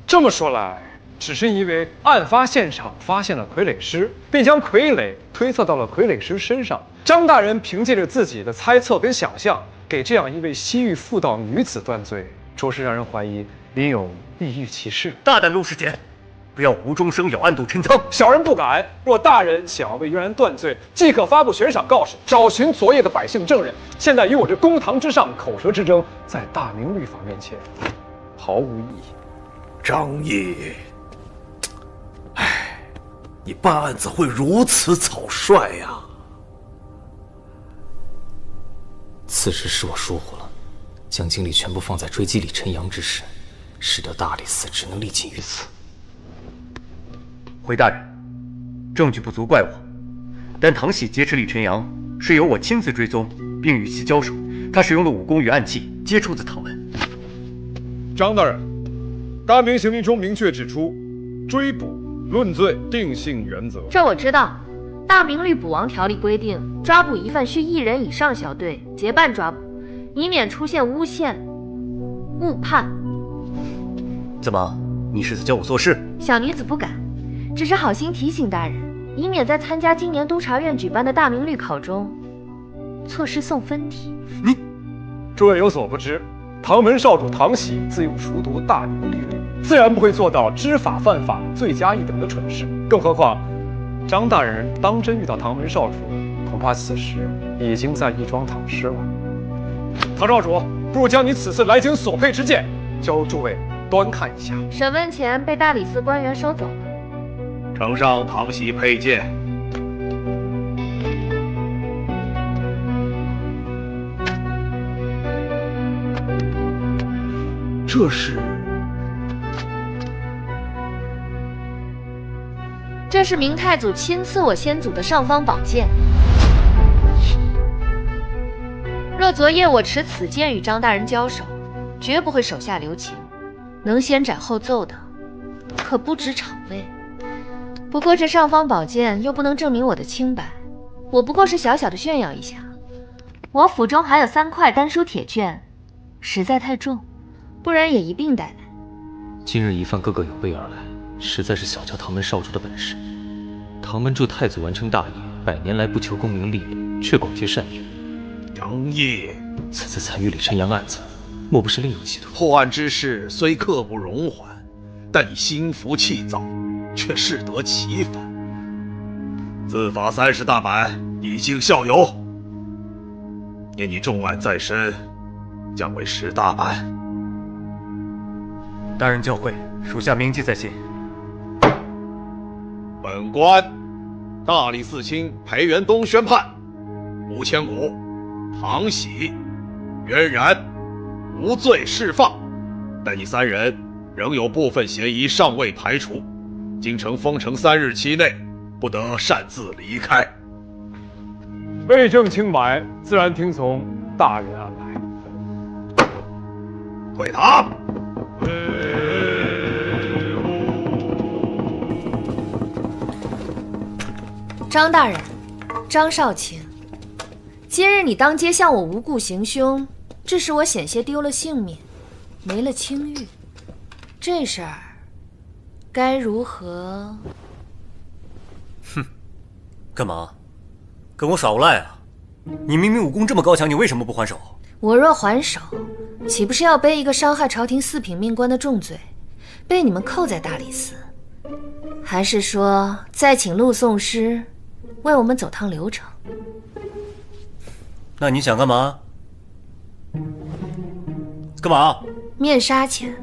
这么说来，只是因为案发现场发现了傀儡尸，并将傀儡推测到了傀儡师身上。张大人凭借着自己的猜测跟想象，给这样一位西域妇道女子断罪，着实让人怀疑林有异域歧视。大胆陆世杰，不要无中生有，暗度陈仓。小人不敢。若大人想要为渊然断罪，即可发布悬赏告示，找寻昨夜的百姓证人。现在与我这公堂之上口舌之争，在大明律法面前毫无意义。张毅，你办案怎会如此草率呀？此时是我疏忽了，将精力全部放在追击李晨阳之事，使得大理寺只能立尽于此。回大人，证据不足怪我，但唐喜劫持李晨阳是由我亲自追踪，并与其交手。他使用的武功与暗器皆出自唐文。张大人，大明刑令中明确指出，追捕论罪定性原则。这我知道，大明律捕王条例规定，抓捕疑犯需1人以上小队结伴抓捕，以免出现诬陷、误判。怎么，你是在教我做事？小女子不敢，只是好心提醒大人，以免在参加今年督察院举办的大明律考中错失送分题。诸位有所不知，唐门少主唐喜自幼熟读大明律例，自然不会做到知法犯法、罪加一等的蠢事。更何况，张大人当真遇到唐门少主，恐怕此时已经在义庄躺尸了。唐少主，不如将你此次来京所佩之剑交诸位端看一下。审问前被大理寺官员收走了。呈上唐玺佩剑。这是。 这是明太祖亲赐我先祖的尚方宝剑。若昨夜我持此剑与张大人交手，绝不会手下留情，能先斩后奏的，可不止场位。不过这尚方宝剑又不能证明我的清白，我不过是小小的炫耀一下。我府中还有3块丹书铁卷，实在太重，不然也一并带来。今日疑犯个个有备而来。 实在是小瞧唐门少主的本事。唐门助太子完成大业，100年来不求功名利禄，却广结善缘。杨毅，此次参与李晨阳案子，莫不是另有企图？破案之事虽刻不容缓，但你心浮气躁，却适得其反。自罚30大板，以儆效尤。念你重案在身，降为10大板。大人教诲，属下铭记在心。 本官大理寺卿裴元东宣判：吴千古、唐玺、渊然无罪释放，但你3人仍有部分嫌疑尚未排除，京城封城3日期内不得擅自离开。为证清白，自然听从大人安排。退堂。 张大人，张少卿，今日你当街向我无故行凶，致使我险些丢了性命，没了清誉，这事儿该如何？哼，干嘛？跟我耍无赖啊？你明明武功这么高强，你为什么不还手？我若还手，岂不是要背一个伤害朝廷4品命官的重罪，被你们扣在大理寺？还是说再请陆颂师？ 为我们走趟流程。那你想干嘛？干嘛？面纱钱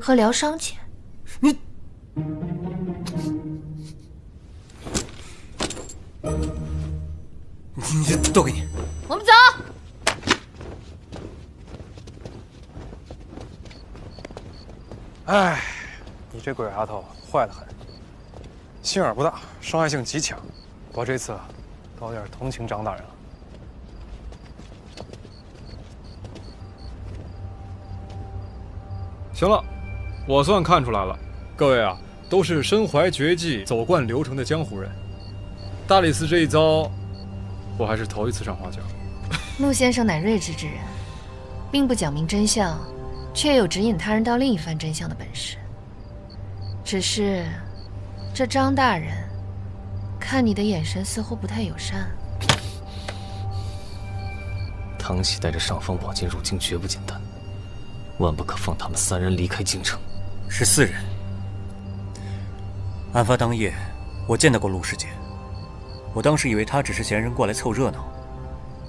和疗伤钱。你都给你。我们走。哎，你这鬼丫头坏得很，心眼不大，伤害性极强。 我这次倒有点同情张大人了。行了，我算看出来了，各位啊，都是身怀绝技、走惯流程的江湖人。大理寺这一遭，我还是头一次上花轿。陆先生乃睿智之人，并不讲明真相，却有指引他人到另一番真相的本事。只是，这张大人。 看你的眼神似乎不太友善。唐玺带着尚方宝剑入京绝不简单，万不可放他们3人离开京城。14人。案发当夜，我见到过陆师姐，我当时以为她只是闲人过来凑热闹，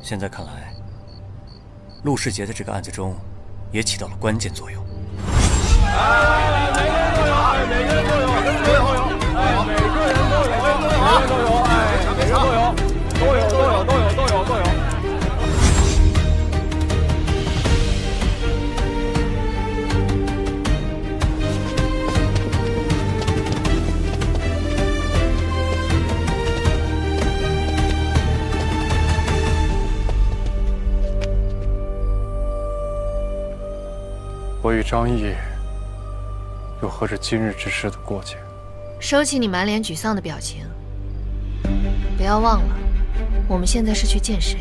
现在看来，陆师姐在这个案子中也起到了关键作用。每个人都有，每个人都有，每个人都有。 都有，哎，每个都有，都有。我与张毅又何止今日之事的过节？收起你满脸沮丧的表情。 不要忘了，我们现在是去见谁？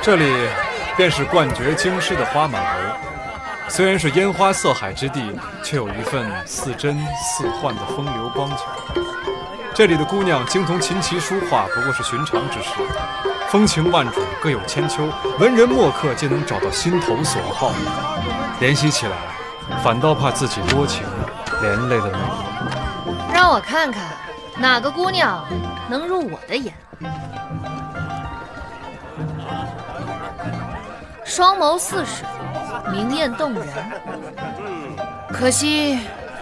这里便是冠绝京师的花满楼，虽然是烟花色海之地，却有一份似真似幻的风流光景。这里的姑娘精通琴棋书画，不过是寻常之事。风情万种，各有千秋，文人墨客皆能找到心头所好。怜惜起来，反倒怕自己多情，连累了你。让我看看哪个姑娘能入我的眼。双眸似水，明艳动人。可惜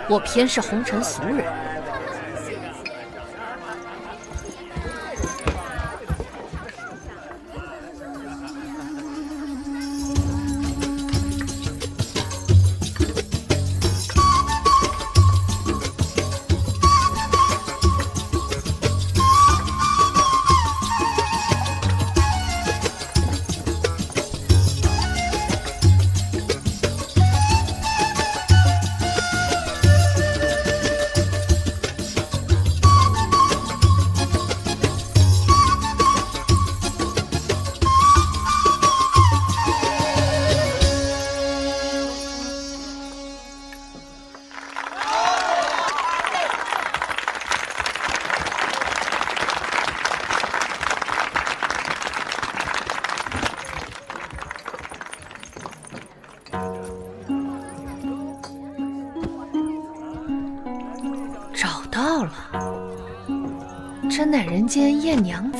我偏是红尘俗人。找到了，真乃人间艳娘子。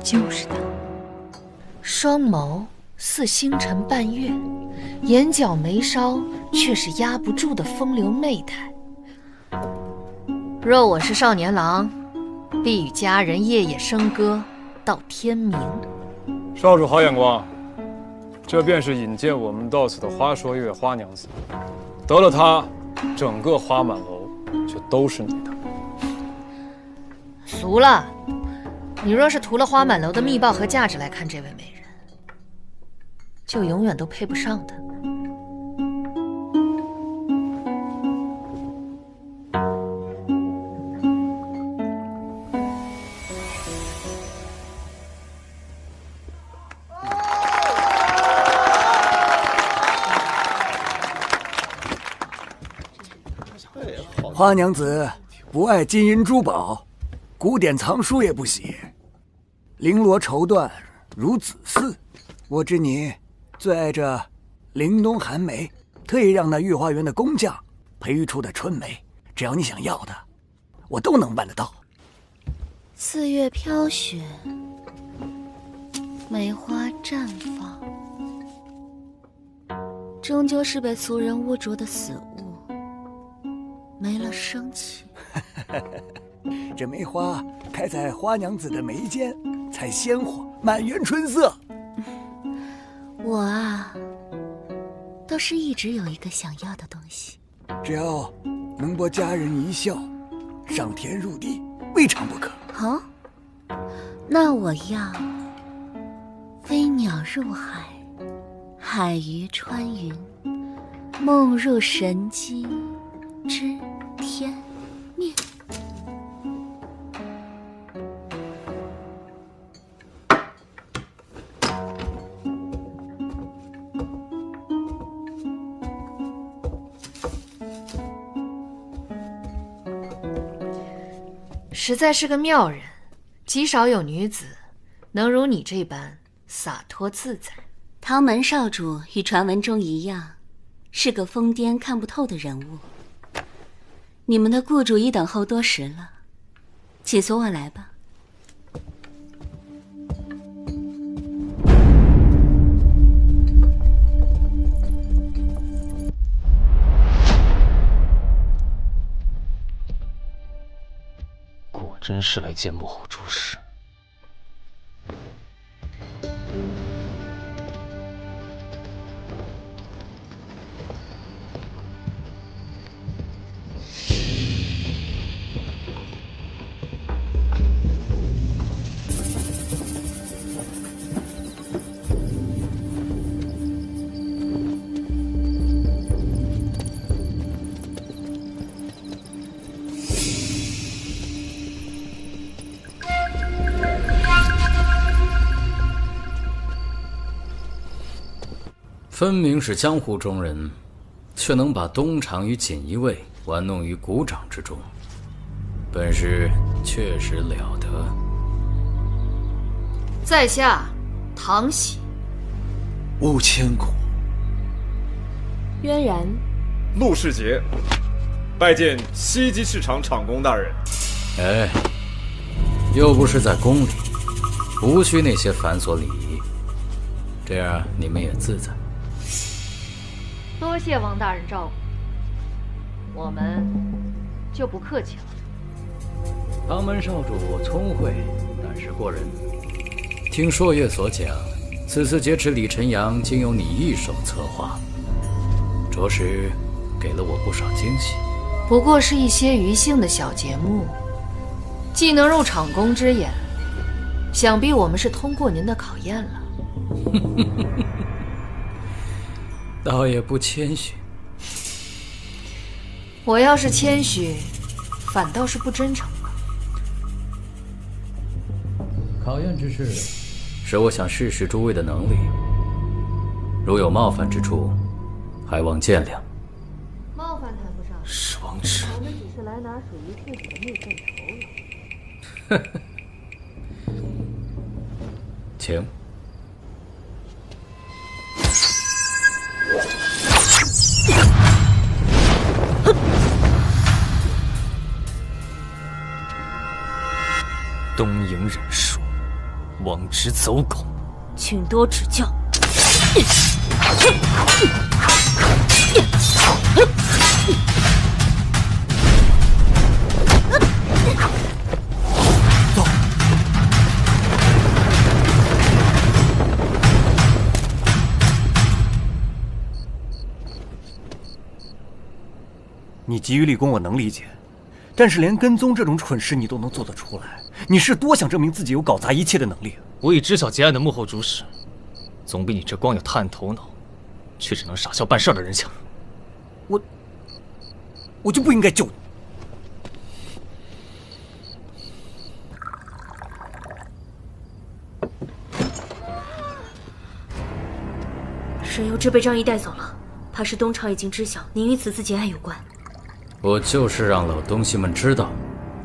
就是他，双眸似星辰半月，眼角眉梢却是压不住的风流媚态。若我是少年郎，必与佳人夜夜笙歌到天明。少主好眼光，这便是引荐我们到此的花说月花娘子。得了她，整个花满楼就都是你的。俗了。你若是图了花满楼的密报和价值来看这位美人，就永远都配不上她。花娘子不爱金银珠宝，古典藏书也不喜，绫罗绸缎如子嗣。我知你最爱这玲珑寒梅，特意让那御花园的工匠培育出的春梅，只要你想要的，我都能办得到。四月飘雪，梅花绽放，终究是被俗人污浊的死物，没了生气。这梅花开在花娘子的眉间，才鲜活，满园春色。我啊，倒是一直有一个想要的东西，只要能博佳人一笑，上天入地，未尝不可。好，那我要飞鸟入海，海鱼穿云，梦入神机知天命。实在是个妙人，极少有女子能如你这般洒脱自在。唐门少主与传闻中一样，是个疯癫看不透的人物。你们的雇主已等候多时了，请随我来吧。真是来见幕后主使。分明是江湖中人，却能把东厂与锦衣卫玩弄于股掌之中，本事确实了得。在下唐喜。5000股。渊然。陆世杰，拜见西极市场厂公大人。哎，又不是在宫里，无需那些繁琐礼仪，这样你们也自在。多谢王大人照顾，我们就不客气了。唐门少主聪慧，胆识过人。听朔月所讲，此次劫持李晨阳竟由你一手策划，着实给了我不少惊喜。不过是一些余兴的小节目，既能入厂公之眼，想必我们是通过您的考验了。倒也不谦虚。我要是谦虚，反倒是不真诚了。考验之事，是我想试试诸位的能力，如有冒犯之处，还望见谅。冒犯谈不上，是王迟，我们只是来拿属于自己的那份酬劳。请。东瀛忍术，往直走狗，请多指教。走。你急于立功，我能理解，但是连跟踪这种蠢事你都能做得出来。你是多想证明自己有搞砸一切的能力？我已知晓结案的幕后主使，总比你这光有探案头脑，却只能傻笑办事的人强。我就不应该救你。沈攸之被张仪带走了，怕是东厂已经知晓您与此次劫案有关。我就是让老东西们知道，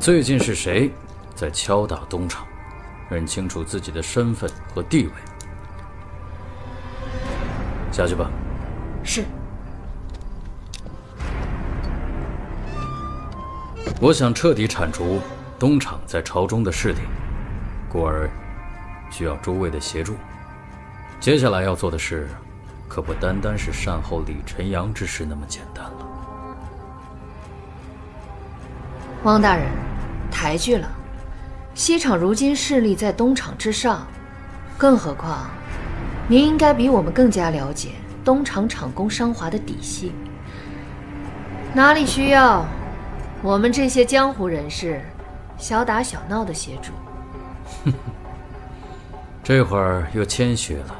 最近是谁在敲打东厂，认清楚自己的身份和地位。下去吧。是。我想彻底铲除东厂在朝中的势力，故而需要诸位的协助。接下来要做的事，可不单单是善后李晨阳之事那么简单了。汪大人，抬举了。西厂如今势力在东厂之上，更何况，您应该比我们更加了解东厂厂工商华的底细。哪里需要，我们这些江湖人士小打小闹的协助。这会儿又谦虚了。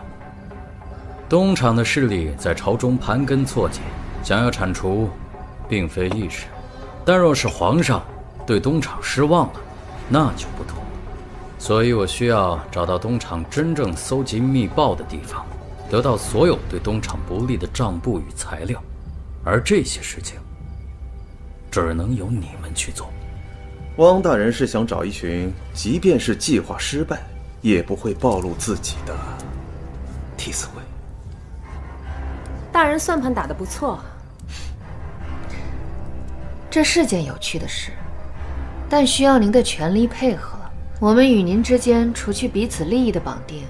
东厂的势力在朝中盘根错节，想要铲除，并非易事。但若是皇上对东厂失望了，那就不同了。所以我需要找到东厂真正搜集密报的地方，得到所有对东厂不利的账簿与材料，而这些事情只能由你们去做。汪大人是想找一群即便是计划失败也不会暴露自己的替死鬼。大人算盘打得不错。这是件有趣的事，但需要您的全力配合。我们与您之间除去彼此利益的绑定，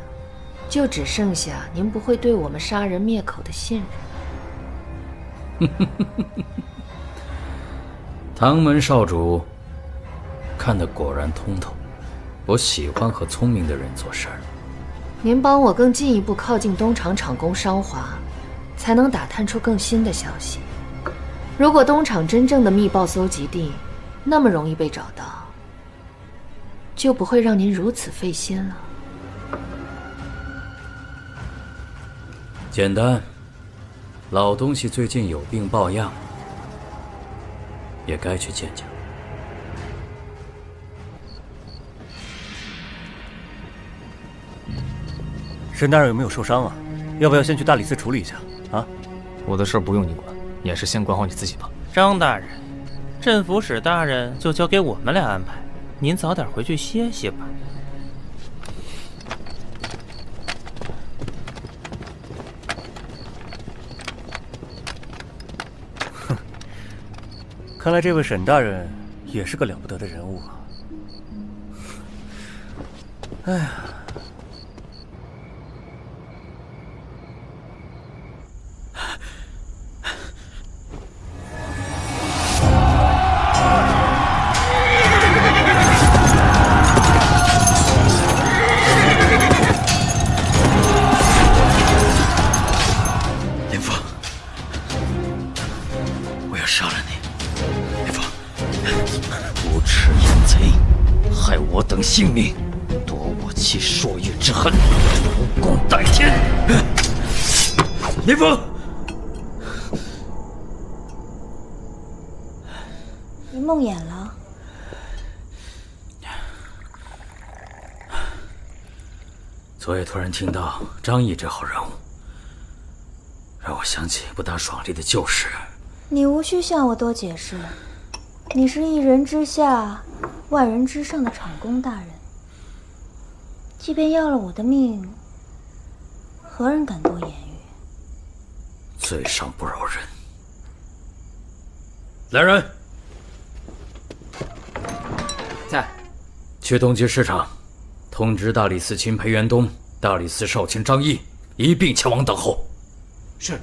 就只剩下您不会对我们杀人灭口的信任。唐门少主看得果然通透，我喜欢和聪明的人做事儿。您帮我更进一步靠近东厂厂工商华，才能打探出更新的消息。如果东厂真正的密报搜集地那么容易被找到，就不会让您如此费心了。简单，老东西最近有病抱恙，也该去见见。沈大人有没有受伤啊？要不要先去大理寺处理一下？啊？我的事不用你管，你还是先管好你自己吧。张大人，镇抚使大人就交给我们来安排，您早点回去歇歇吧。哼，看来这位沈大人也是个了不得的人物啊。哎呀。性命，夺我妻朔月之恨，无共戴天。林峰，你梦魇了？昨夜突然听到张毅这号人物，让我想起不大爽利的旧事。你无需向我多解释，你是一人之下，万人之上的厂公大人，即便要了我的命，何人敢多言语？罪上不饶人。来人，在，去东极市场，通知大理寺卿裴元东、大理寺少卿张毅一并前往等候。是。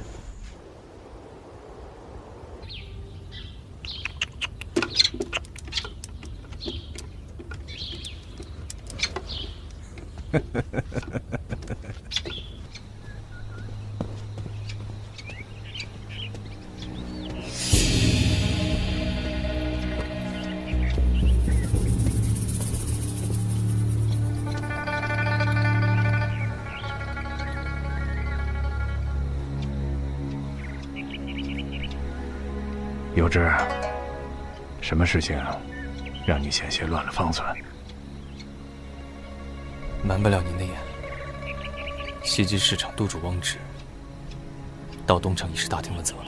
有志，什么事情让你险些乱了方寸？瞒不了您的眼，西极市场督主汪直到东城已是打听了责了。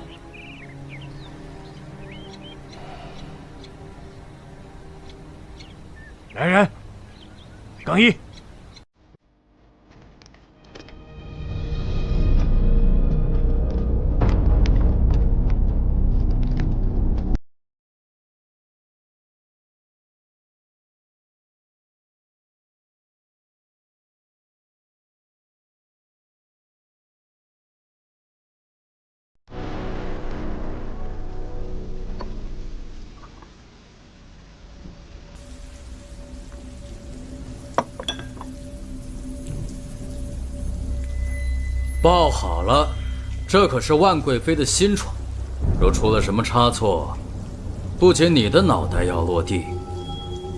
来人，更衣。报好了，这可是万贵妃的新宠，若出了什么差错，不仅你的脑袋要落地，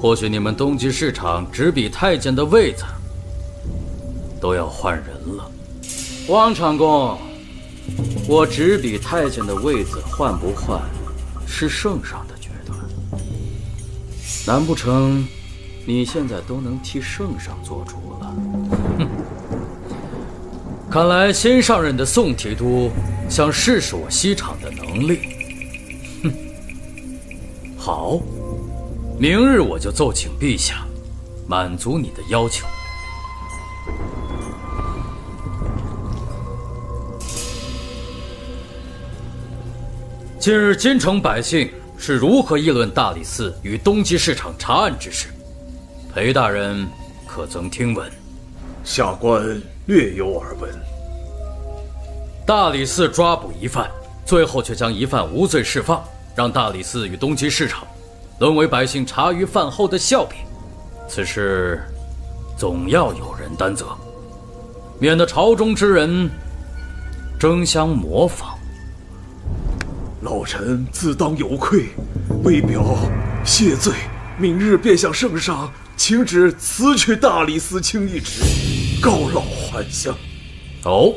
或许你们东极市场执笔太监的位子都要换人了。汪长公，我执笔太监的位子换不换，是圣上的决断。难不成你现在都能替圣上做主了？哼！看来新上任的宋提督想试试我西厂的能力。哼，好，明日我就奏请陛下，满足你的要求。近日京城百姓是如何议论大理寺与东极市场查案之事？裴大人可曾听闻？下官略有耳闻。大理寺抓捕疑犯，最后却将疑犯无罪释放，让大理寺与东极市场沦为百姓茶余饭后的笑柄。此事总要有人担责，免得朝中之人争相模仿。老臣自当有愧，为表谢罪，明日便向圣上请旨辞去大理寺卿一职，告老还乡。哦，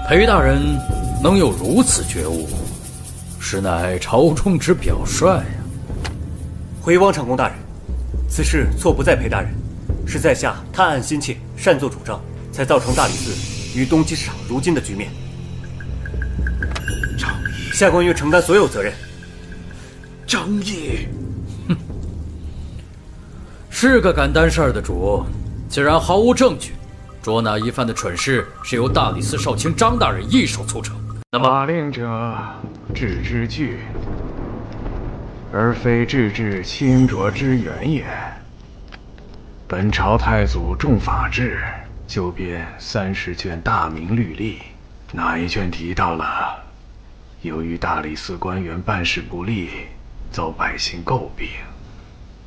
裴大人能有如此觉悟，实乃朝中之表率呀。回汪长公大人，此事错不在裴大人，是在下探案心切，擅作主张，才造成大理寺与东极市场如今的局面。下官愿承担所有责任。张毅，是个敢担事儿的主，既然毫无证据，捉拿疑犯的蠢事是由大理寺少卿张大人一手促成，那么法令者，治之具，而非治之清浊之源也。本朝太祖重法制，就编30卷大明律例，哪一卷提到了由于大理寺官员办事不力，遭百姓诟病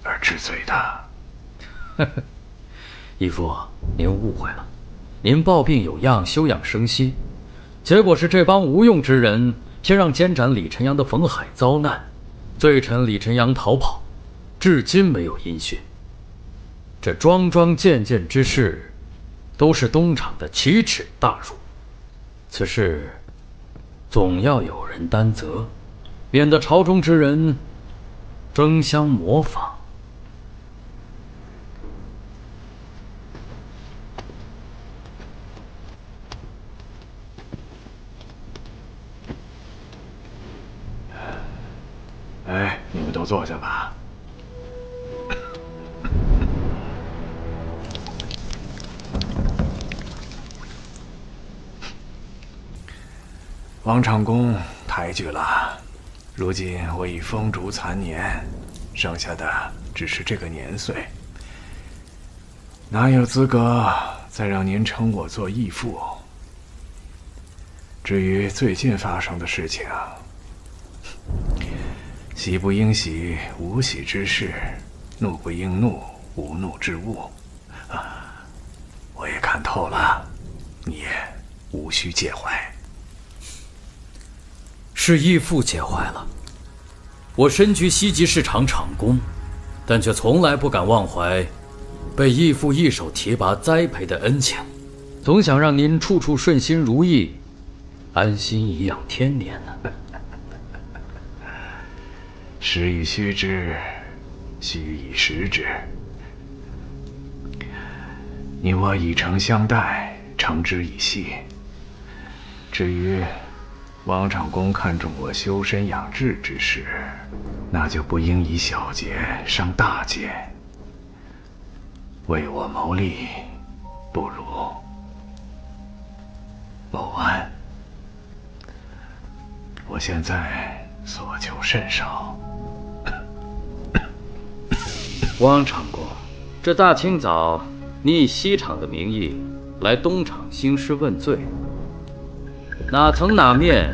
而治罪的？义父，您误会了，您抱病有恙，休养生息，结果是这帮无用之人偏让监斩李晨阳的冯海遭难，罪臣李晨阳逃跑，至今没有音讯。这桩桩件件之事，都是东厂的奇耻大辱。此事总要有人担责，免得朝中之人争相模仿。哎，你们都坐下吧。王长公抬举了，如今我已风烛残年，剩下的只是这个年岁，哪有资格再让您称我做义父？至于最近发生的事情，喜不应喜，无喜之事；怒不应怒，无怒之物。我也看透了，你也无需介怀。是义父介怀了。我身居西极市场场公，但却从来不敢忘怀被义父一手提拔栽培的恩情，总想让您处处顺心如意，安心颐养天年呢。时以虚之，虚以实之。你我以诚相待，诚之以信。至于王长公看重我修身养志之事，那就不应以小节伤大节。为我谋利，不如谋安。我现在所求甚少。汪长公，这大清早，你以西厂的名义来东厂兴师问罪，哪曾哪面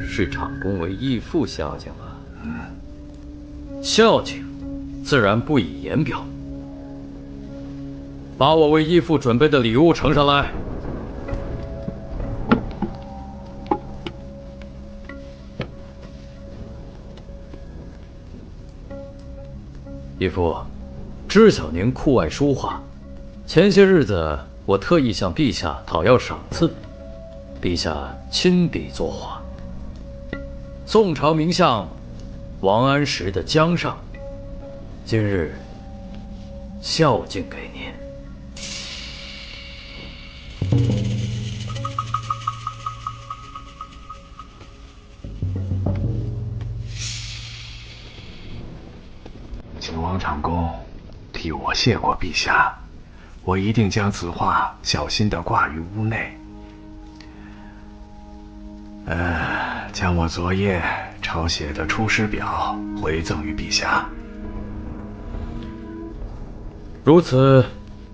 视长公为义父孝敬了？孝敬，自然不以言表。把我为义父准备的礼物呈上来。义父，知晓您酷爱书画，前些日子我特意向陛下讨要赏赐，陛下亲笔作画。宋朝名相王安石的江上，今日孝敬给您。请王长公替我谢过陛下，我一定将此画小心地挂于屋内。将我昨夜抄写的《出师表》回赠于陛下。如此，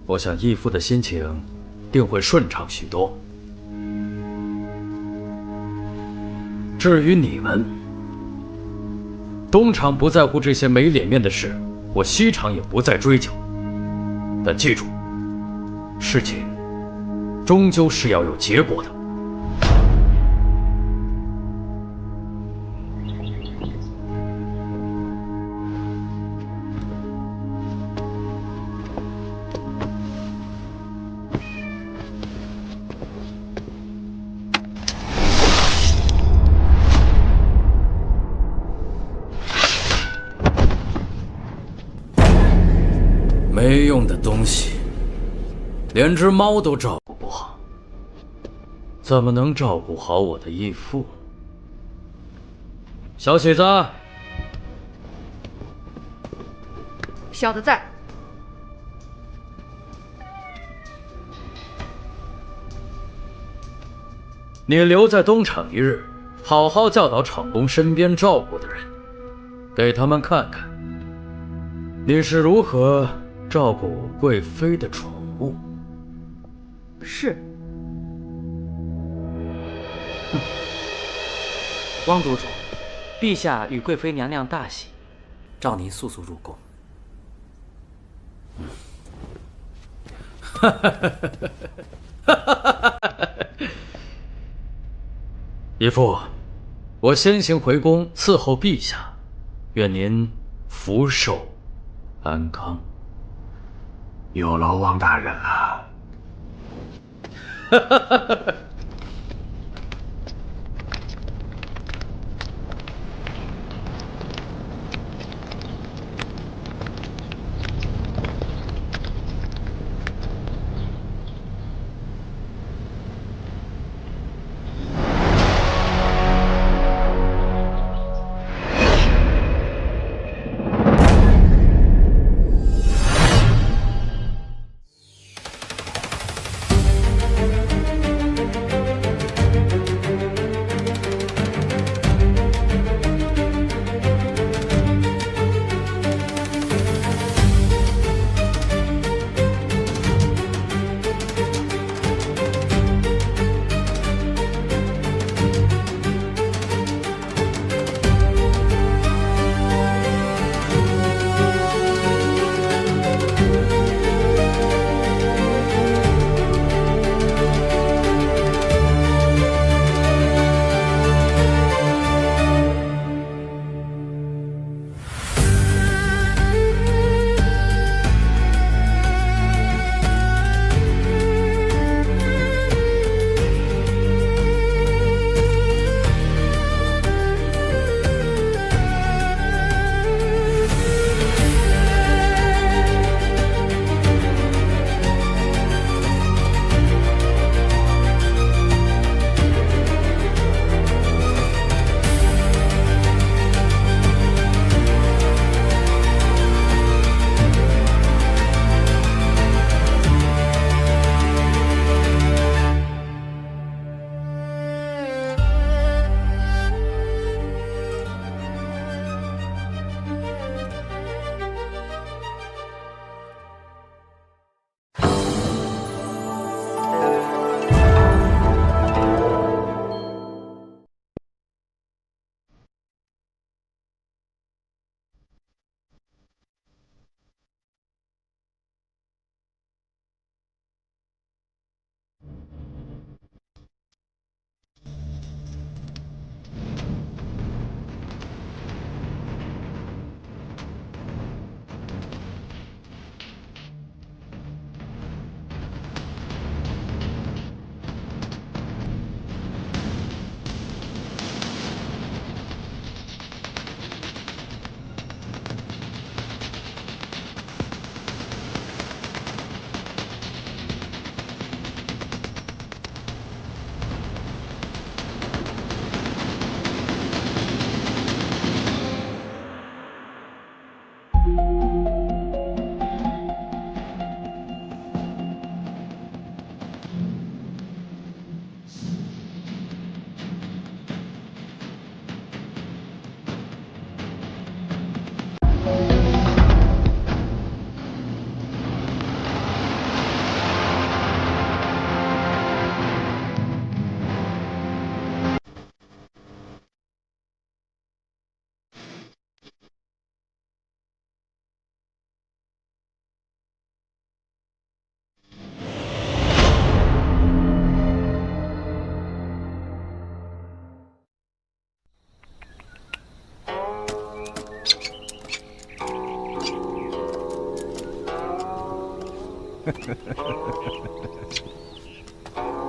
我想义父的心情定会顺畅许多。至于你们，东厂不在乎这些没脸面的事，我西厂也不再追究。但记住，事情终究是要有结果的。没用的东西，连只猫都照顾不好，怎么能照顾好我的义父？小喜子，小的在。你留在东厂一日，好好教导厂公身边照顾的人，给他们看看你是如何照顾贵妃的宠物。是。汪督主，陛下与贵妃娘娘大喜，召您速速入宫。姨父，我先行回宫伺候陛下，愿您福寿安康。有劳汪大人了。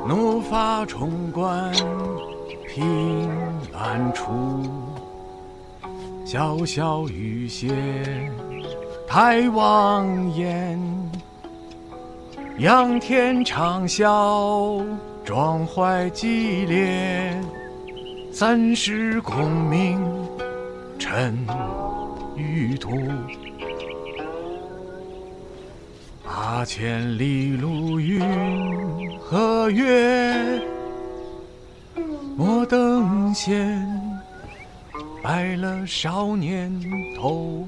怒发冲冠，凭栏处，潇潇雨歇太望眼。仰天长啸，壮怀激烈，三世功名尘与土。8000里路云和月，摩登线白了少年头，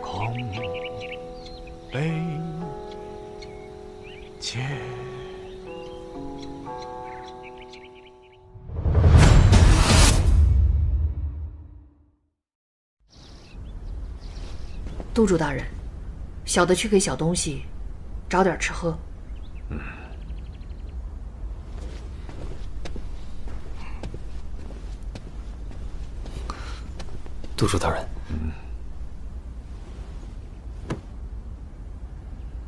空悲切。督主大人，小的去给小东西找点吃喝。督主大人，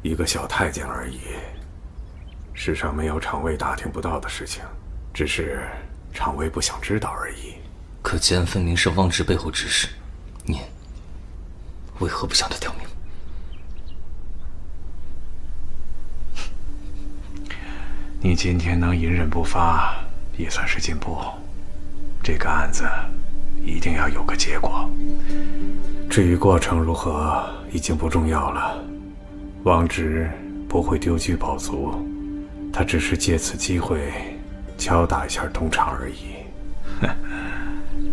一个小太监而已，世上没有厂卫打听不到的事情，只是厂卫不想知道而已。可吉安分明是汪直背后指使，您为何不向他挑明？你今天能隐忍不发，也算是进步。这个案子一定要有个结果。至于过程如何，已经不重要了。汪直不会丢车保足，他只是借此机会敲打一下东厂而已。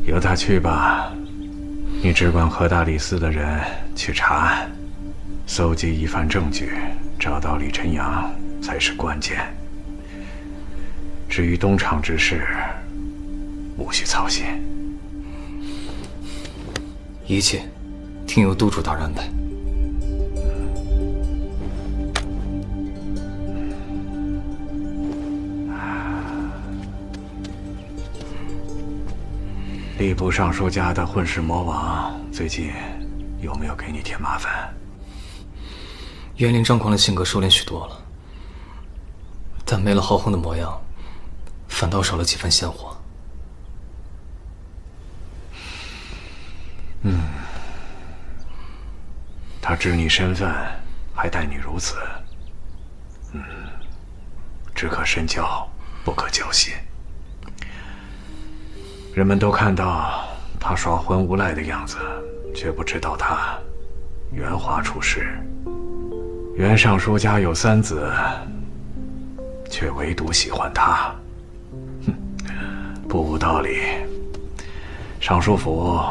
由他去吧。你只管和大理寺的人去查案，搜集一番证据，找到李晨阳才是关键。至于东厂之事，无需操心。一切听由督主大人安排。吏部尚书家的混世魔王最近有没有给你添麻烦？园林张狂的性格收敛许多了，但没了豪横的模样，反倒少了几分鲜活。他知你身份，还待你如此，只可深交，不可交心。人们都看到他耍浑无赖的样子，却不知道他圆滑处事。袁尚书家有3子，却唯独喜欢他，不无道理。尚书府，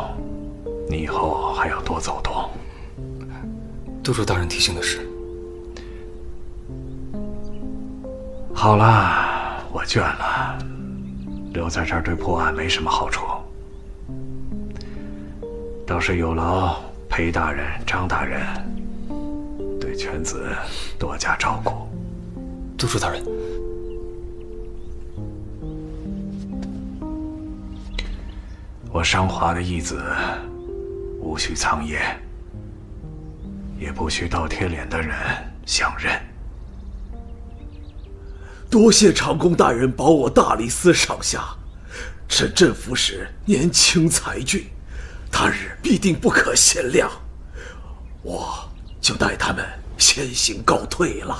你以后还要多走动。督主大人提醒的是。好了，我倦了。留在这儿对破案没什么好处，倒是有劳裴大人、张大人对犬子多加照顾。督主大人，我商华的义子无需藏掖，也不需倒贴脸的人相认。多谢长公大人保我大理寺上下，朕镇抚使年轻才俊，他日必定不可限量，我就代他们先行告退了。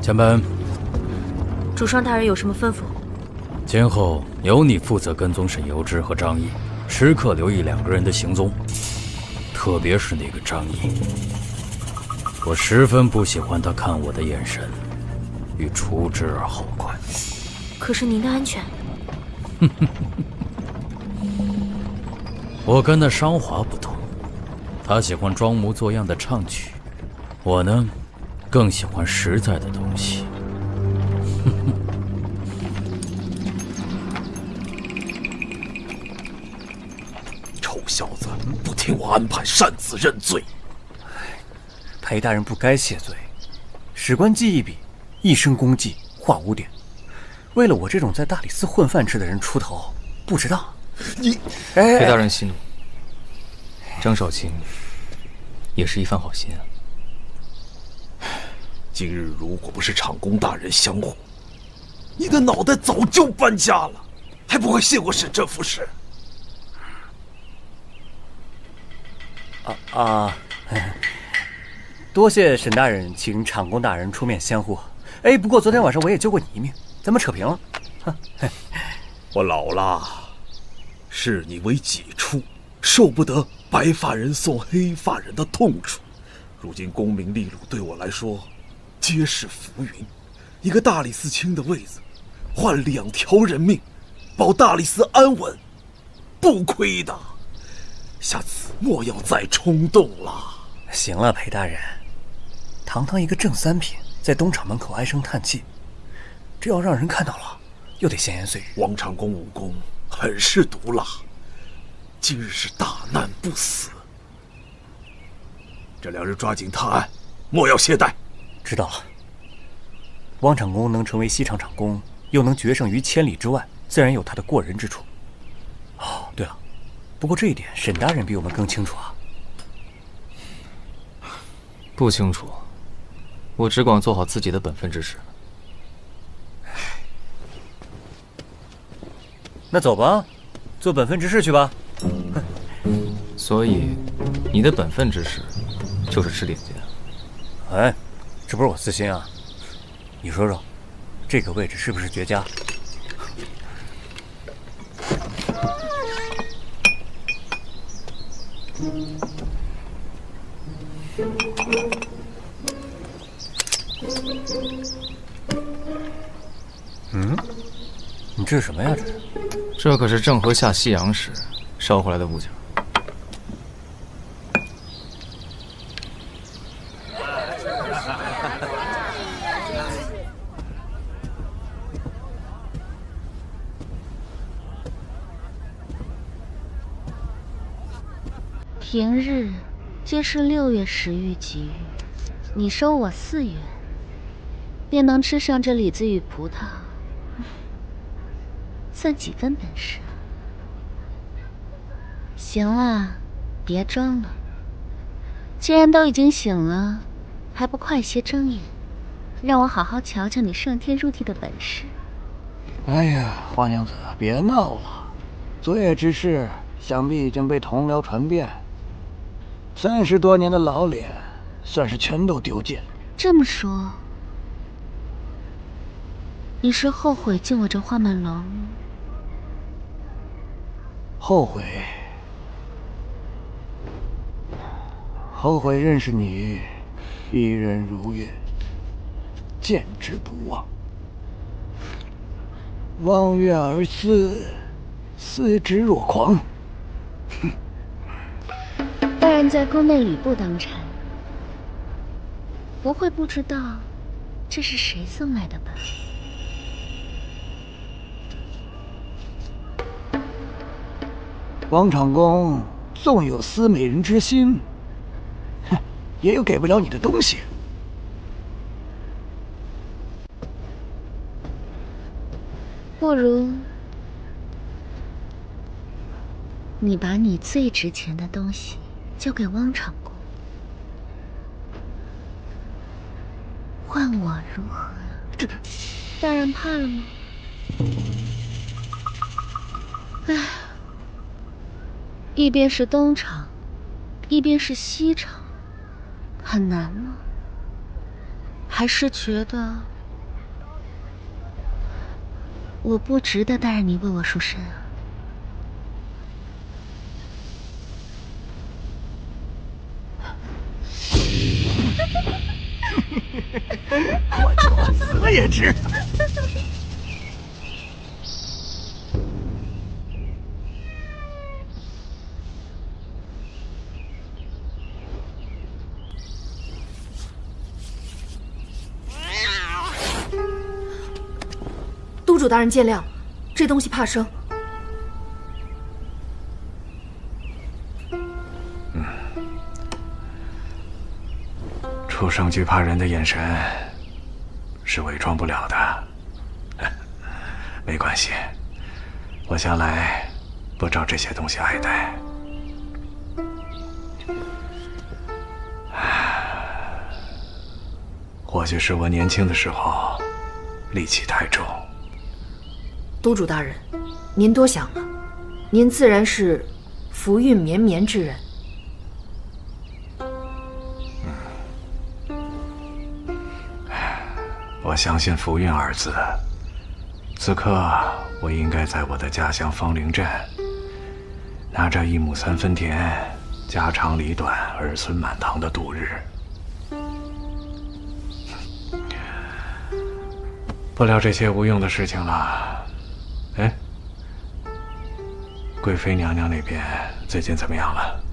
前本，主上大人有什么吩咐？今后由你负责跟踪沈由之和张毅，时刻留意2个人的行踪，特别是那个张毅，我十分不喜欢他看我的眼神，欲除之而后快。可是您的安全？我跟那商华不同，他喜欢装模作样的唱曲，我呢，更喜欢实在的东西。臭小子，不听我安排，擅自认罪。裴大人不该谢罪。史官记一笔，一生功绩画5点。为了我这种在大理寺混饭吃的人出头，不值当。你，裴大人息怒。张少卿也是一番好心啊。今日如果不是长公大人相护，你的脑袋早就搬家了，还不会谢过沈镇抚使？多谢沈大人请场公大人出面相护。哎，不过昨天晚上我也救过你一命，咱们扯平了。我老了，视你为己出，受不得白发人送黑发人的痛楚。如今功名利禄对我来说皆是浮云，一个大理寺卿的位子，换2条人命，保大理寺安稳，不亏的。下次莫要再冲动了。行了，裴大人，堂堂一个正三品，在东厂门口唉声叹气，这要让人看到了，又得闲言碎语。王长公武功很是毒辣，今日是大难不死。这2日抓紧探案，莫要懈怠。知道了。汪长公能成为西厂长公，又能决胜于千里之外，自然有他的过人之处。哦，对了，不过这一点沈大人比我们更清楚啊。不清楚，我只管做好自己的本分之事。那走吧，做本分之事去吧。所以，你的本分之事就是吃点心。哎，这不是我私心啊。你说说，这个位置是不是绝佳？你这是什么呀？这可是郑和下西洋时捎回来的物件。平日皆是6月10日吉日，你收我4元，便能吃上这李子与葡萄，算几分本事？行了，别装了。既然都已经醒了，还不快些睁眼，让我好好瞧瞧你上天入地的本事。哎呀，花娘子，别闹了，昨夜之事想必已经被同僚传遍。30多年的老脸，算是全都丢尽了。这么说，你是后悔进我这花满楼？后悔认识你，一人如月，见之不忘。望月而思，思之若狂。大人在宫内礼部当差，不会不知道这是谁送来的吧？王长公纵有思美人之心，也有给不了你的东西。不如你把你最值钱的东西交给汪长公，换我如何？这大人怕了吗？唉，一边是东厂，一边是西厂，很难吗？还是觉得我不值得大人你为我赎身啊？我死也值。督主大人见谅，这东西怕生。畜生惧怕人的眼神是伪装不了的。没关系，我向来不招这些东西爱戴。或许是我年轻的时候戾气太重，都主大人，您多想了，您自然是福运绵绵之人。我相信福运二字。此刻，我应该在我的家乡芳陵镇，拿着1亩3分田，家长里短，儿孙满堂的度日。不聊这些无用的事情了。哎，贵妃娘娘那边最近怎么样了？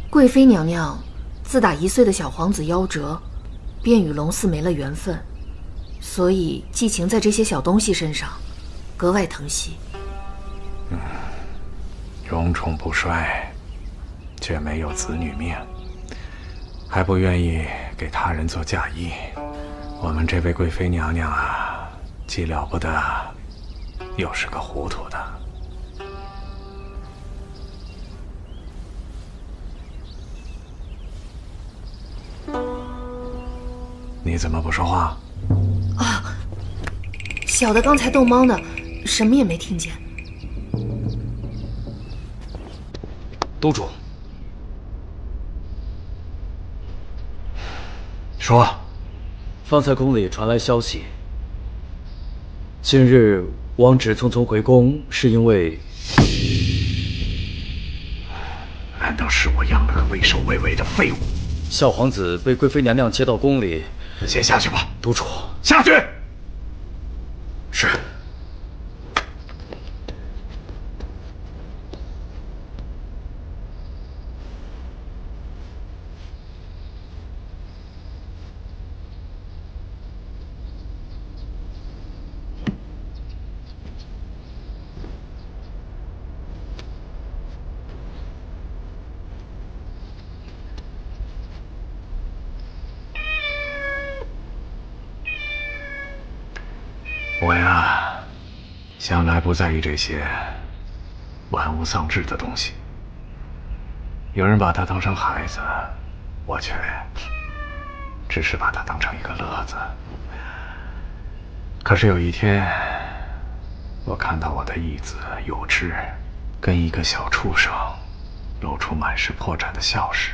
贵妃娘娘自打1岁的小皇子夭折，便与龙嗣没了缘分，所以寄情在这些小东西身上，格外疼惜。荣宠不衰，却没有子女命，还不愿意给他人做嫁衣。我们这位贵妃娘娘啊，既了不得，又是个糊涂的。你怎么不说话？啊，小的刚才逗猫呢，什么也没听见。都主，说。方才宫里传来消息，近日王侄匆匆回宫，是因为……难道是我养了个畏首畏尾的废物？小皇子被贵妃娘娘接到宫里。先下去吧，督主。下去。是。我呀，向来不在意这些玩物丧志的东西。有人把它当成孩子，我却只是把它当成一个乐子。可是有一天，我看到我的义子有志跟一个小畜生露出满是破绽的笑时，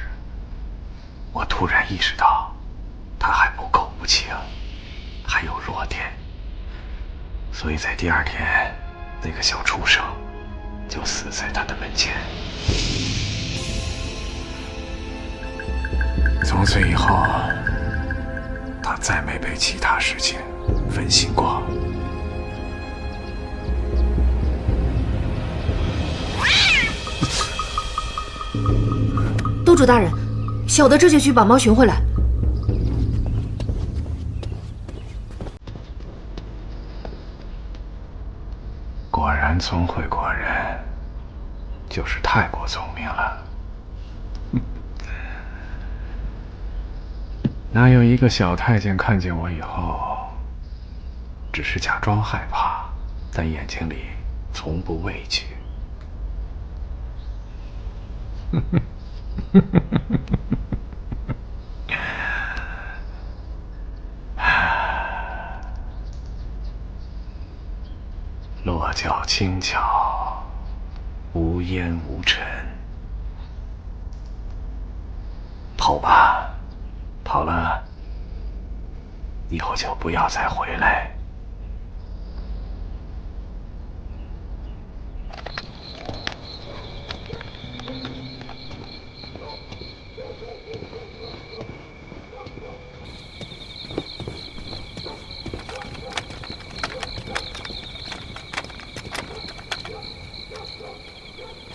我突然意识到，他还不够无情，还有弱点。所以在第2天，那个小畜生就死在他的门前。从此以后，他再没被其他事情分心过。都主大人，小的这就去把猫寻回来。果然聪慧过人，就是太过聪明了。哪有一个小太监看见我以后，只是假装害怕，但眼睛里从不畏惧？落脚轻巧，无烟无尘。跑吧，跑了，以后就不要再回来。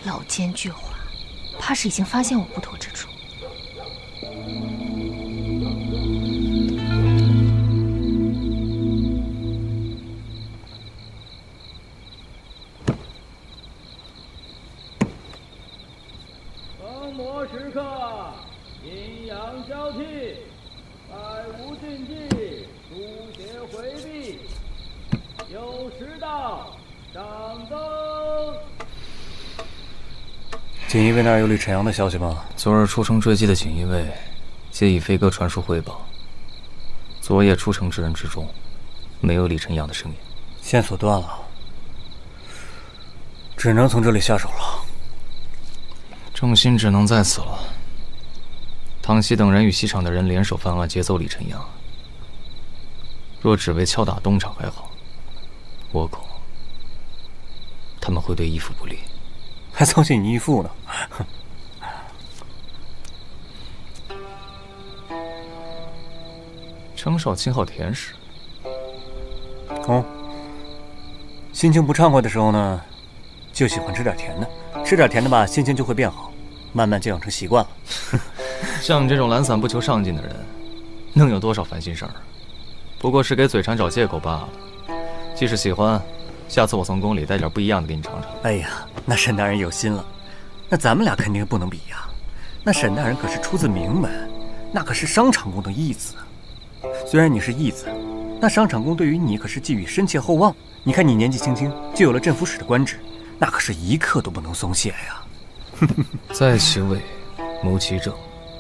老奸巨猾，怕是已经发现我不妥之处。逢魔时刻，阴阳交替，百无禁忌，书写回避。有时到，上灯。锦衣卫那儿有李晨阳的消息吗？昨日出城追击的锦衣卫，皆以飞鸽传书汇报。昨夜出城之人之中，没有李晨阳的身影。线索断了，只能从这里下手了。重心只能在此了。汤熙等人与西厂的人联手犯案，劫走李晨阳。若只为敲打东厂还好，倭寇他们会对义父不利。还操心你义父呢？程少卿好甜食。哦，心情不畅快的时候呢，就喜欢吃点甜的。吃点甜的吧，心情就会变好，慢慢就养成习惯了。像你这种懒散不求上进的人，能有多少烦心事儿？不过是给嘴馋找借口罢了。即使喜欢，下次我从宫里带点不一样的给你尝尝。哎呀，那沈大人有心了，那咱们俩肯定不能比呀。那沈大人可是出自名门，那可是商场宫的义子。虽然你是义子，那商场宫对于你可是寄予深切厚望。你看你年纪轻轻就有了镇抚使的官职，那可是一刻都不能松懈呀。在其位，谋其政，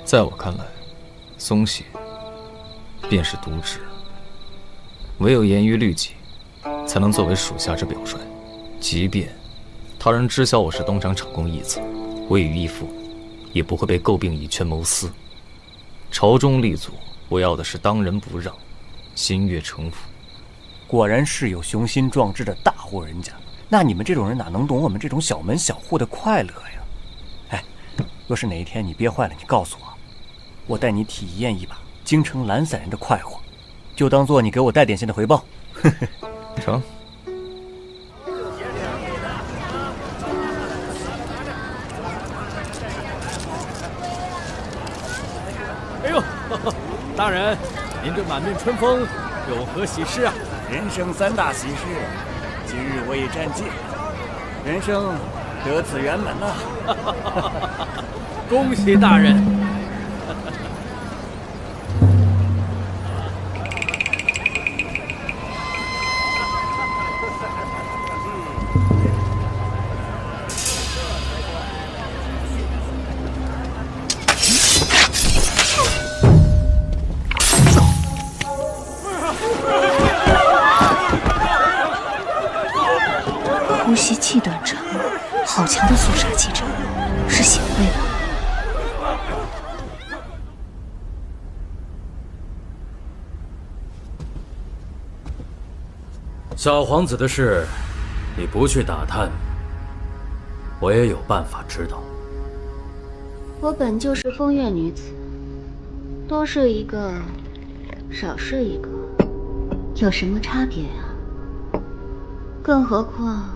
在我看来，松懈便是渎职。唯有严于律己，才能作为属下之表率。即便他人知晓我是东厂厂公义子，我与义父也不会被诟病以权谋私。朝中立足，我要的是当仁不让，心悦诚服。果然是有雄心壮志的大户人家，那你们这种人哪能懂我们这种小门小户的快乐呀？哎，若是哪一天你憋坏了，你告诉我，我带你体验一把京城懒散人的快活，就当做你给我带点心的回报。成。哎呦，大人，您这满面春风，有何喜事啊？人生3大喜事，今日我已占尽，人生得此圆满呐！恭喜大人！呼吸气短长，好强的肃杀气场，是显贵了。小皇子的事，你不去打探，我也有办法知道。我本就是风月女子，多睡一个，少睡一个，有什么差别啊？更何况，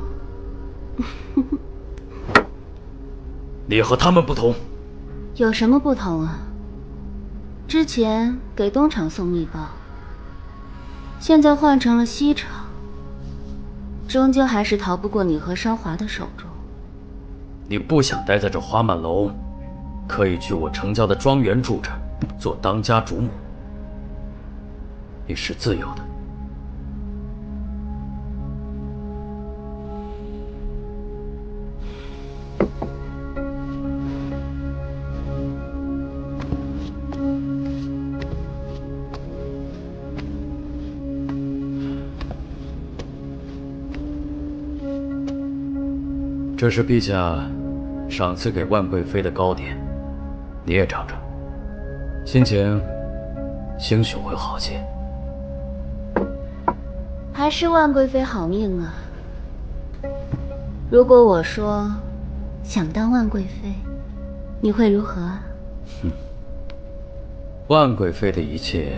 你和他们不同。有什么不同啊？之前给东厂送密报，现在换成了西厂，终究还是逃不过你和商华的手中。你不想待在这花满楼，可以去我城郊的庄园住着，做当家主母。你是自由的。这是陛下赏赐给万贵妃的糕点，你也尝尝，心情兴许会好些。还是万贵妃好命啊！如果我说想当万贵妃，你会如何啊？万贵妃的一切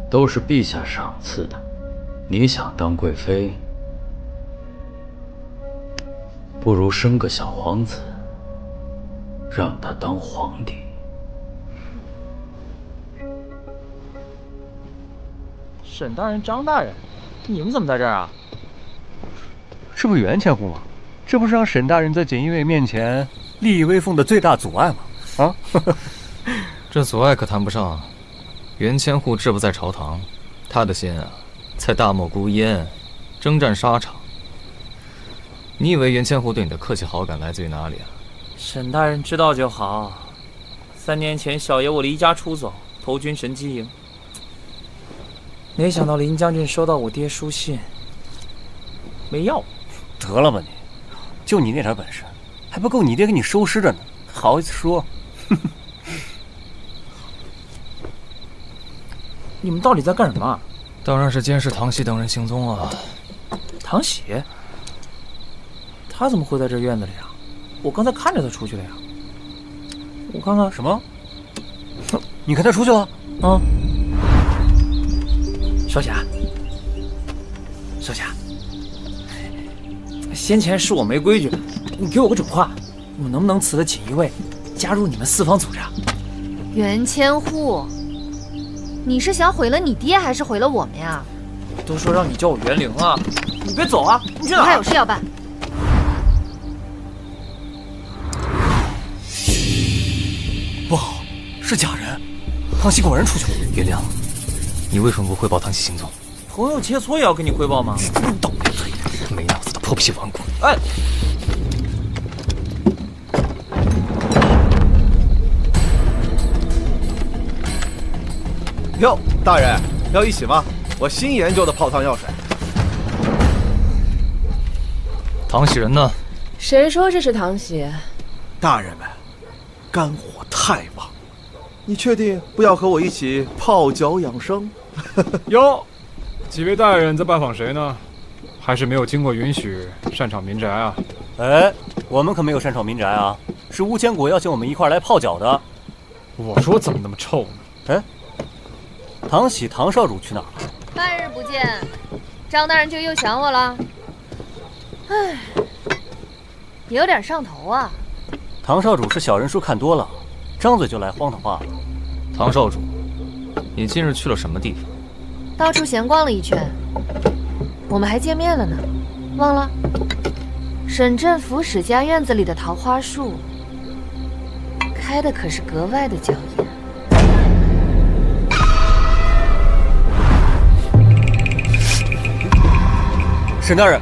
都是陛下赏赐的，你想当贵妃，不如生个小皇子，让他当皇帝。沈大人、张大人，你们怎么在这儿啊？这不袁千户吗？这不是让沈大人在锦衣卫面前立意威风的最大阻碍吗？啊，这阻碍可谈不上。袁千户志不在朝堂，他的心啊，在大漠孤烟，征战沙场。你以为袁千户对你的客气好感来自于哪里啊？沈大人知道就好。3年前，小爷我离家出走，投军神机营。没想到林将军收到我爹书信，没要。得了吧你，就你那点本事，还不够你爹给你收尸着呢，好意思说？你们到底在干什么？当然是监视唐喜等人行踪了。唐喜？他怎么会在这院子里啊？我刚才看着他出去的呀。我看看什么？你看他出去了？啊！少侠，少侠，先前是我没规矩，你给我个准话，我能不能辞了锦衣卫，加入你们四方组织啊？袁千户，你是想毁了你爹，还是毁了我们呀？都说让你叫我袁灵啊，你别走啊！你去哪？我还有事要办。不好，是假人，唐喜果然出去了。袁亮，你为什么不汇报唐喜行踪？朋友切磋也要跟你汇报吗？倒霉催人，没脑子的破皮顽固。哎，哟，大人要一起吗？我新研究的泡汤药水。唐喜人呢？谁说这是唐喜？大人们，肝火太旺，你确定不要和我一起泡脚养生？哟，几位大人在拜访谁呢？还是没有经过允许擅闯民宅啊？哎，我们可没有擅闯民宅啊，是吴千果邀请我们一块来泡脚的。我说怎么那么臭呢？哎，唐喜唐少主去哪儿了？半日不见，张大人就又想我了。唉，有点上头啊。唐少主是小人书看多了，张嘴就来荒唐话。唐少主，你近日去了什么地方？到处闲逛了一圈。我们还见面了呢，忘了？沈镇府史家院子里的桃花树，开的可是格外的娇艳。沈大人，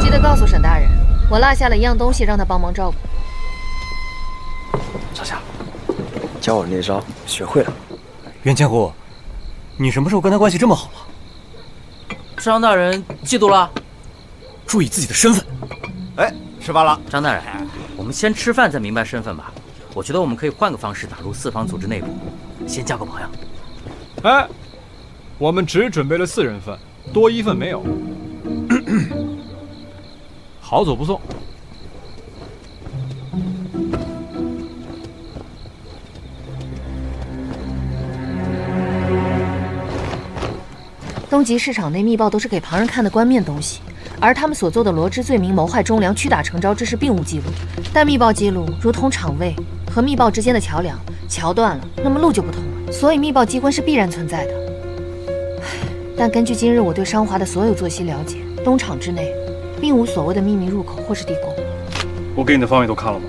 记得告诉沈大人，我落下了一样东西，让他帮忙照顾。少侠，教我那招学会了。袁千户，你什么时候跟他关系这么好了？张大人嫉妒了，注意自己的身份。哎，吃饭了。张大人，我们先吃饭再明白身份吧。我觉得我们可以换个方式打入四方组织内部，先交个朋友。哎，我们只准备了4人份，多一份没有。好走不送。东极市场内密报都是给旁人看的冠面东西，而他们所做的罗织罪名、谋害忠良、屈打成招之事并无记录。但密报记录如同场位和密报之间的桥梁，桥断了，那么路就不通了。所以密报机关是必然存在的。但根据今日我对商华的所有作息了解，东厂之内并无所谓的秘密入口或是地宫。我给你的方位都看了吗？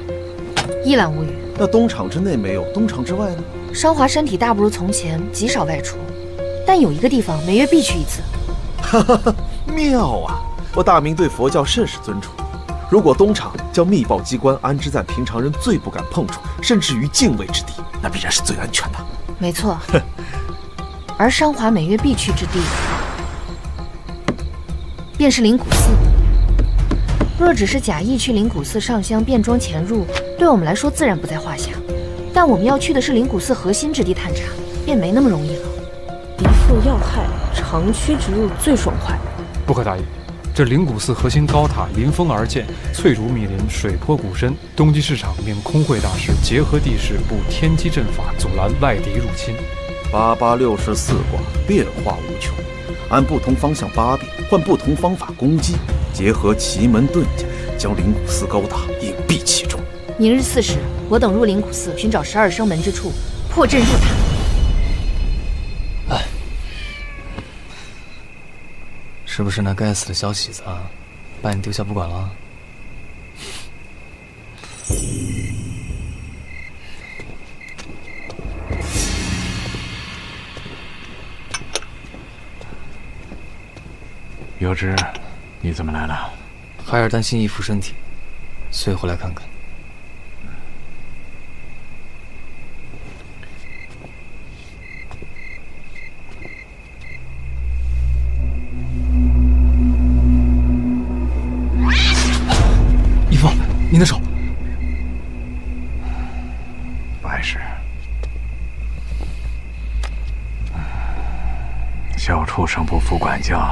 一览无余。那东厂之内没有，东厂之外呢？商华身体大不如从前，极少外出。但有一个地方每月必去一次。哈哈，妙啊！我大明对佛教甚是尊崇。如果东厂将密报机关安置在平常人最不敢碰触，甚至于敬畏之地，那必然是最安全的。没错。而商华每月必去之地，便是灵谷寺。若只是假意去灵谷寺上香、变装潜入，对我们来说自然不在话下。但我们要去的是灵谷寺核心之地探查，便没那么容易了。敌附要害，长驱直入最爽快。不可大意，这灵谷寺核心高塔临风而建，翠竹密林，水坡谷深。东极市场命空会大师结合地势，布天机阵法，阻拦外敌入侵。8864卦变化无穷，按不同方向八变，换不同方法攻击，结合奇门遁甲，将灵谷寺高塔隐蔽其中。明日4时，我等入灵谷寺，寻找12生门之处，破阵入塔。是不是那该死的小喜子把你丢下不管了？有之，你怎么来了？孩儿担心义父身体，所以回来看看。您的手。碍事。小畜生不服管教，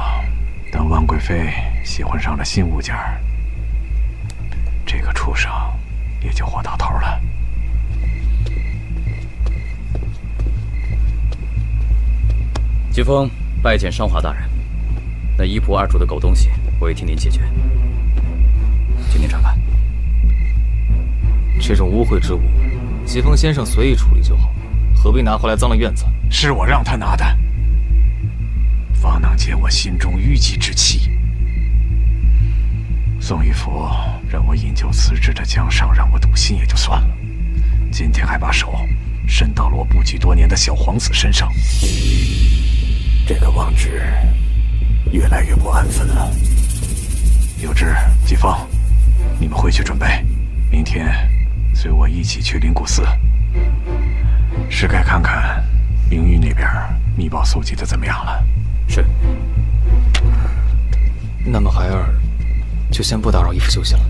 等万贵妃喜欢上了新物件儿，这个畜生也就活到头了。疾风拜见商华大人。那一仆二主的狗东西，我也替您解决，请您查看。这种污秽之物，疾风先生随意处理就好，何必拿回来脏了院子？是我让他拿的，方能解我心中淤积之气。宋玉福让我引咎辞职的江上，让我堵心也就算了，今天还把手伸到了我布局多年的小皇子身上，这个王直越来越不安分了。有志、季风，你们回去准备，明天随我一起去灵谷寺，是该看看明玉那边密报搜集的怎么样了。是。那么孩儿就先不打扰义父休息了。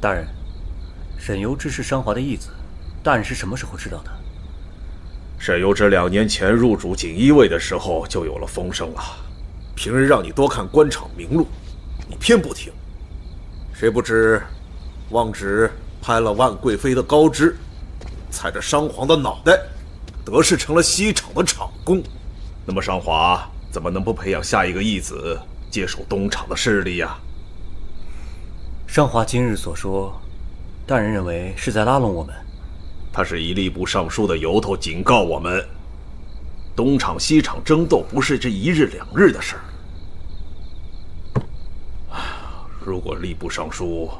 大人，沈由之是商华的义子，大人是什么时候知道的？沈由之2年前入主锦衣卫的时候就有了风声了。平日让你多看官场名录，你偏不听。谁不知，汪直拍了万贵妃的高枝，踩着商皇的脑袋，得势成了西厂的厂工。那么商华怎么能不培养下一个义子接手东厂的势力呀？商华今日所说，大人认为是在拉拢我们。他是以吏部尚书的由头警告我们，东厂西厂争斗不是这1日2日的事儿。如果吏部尚书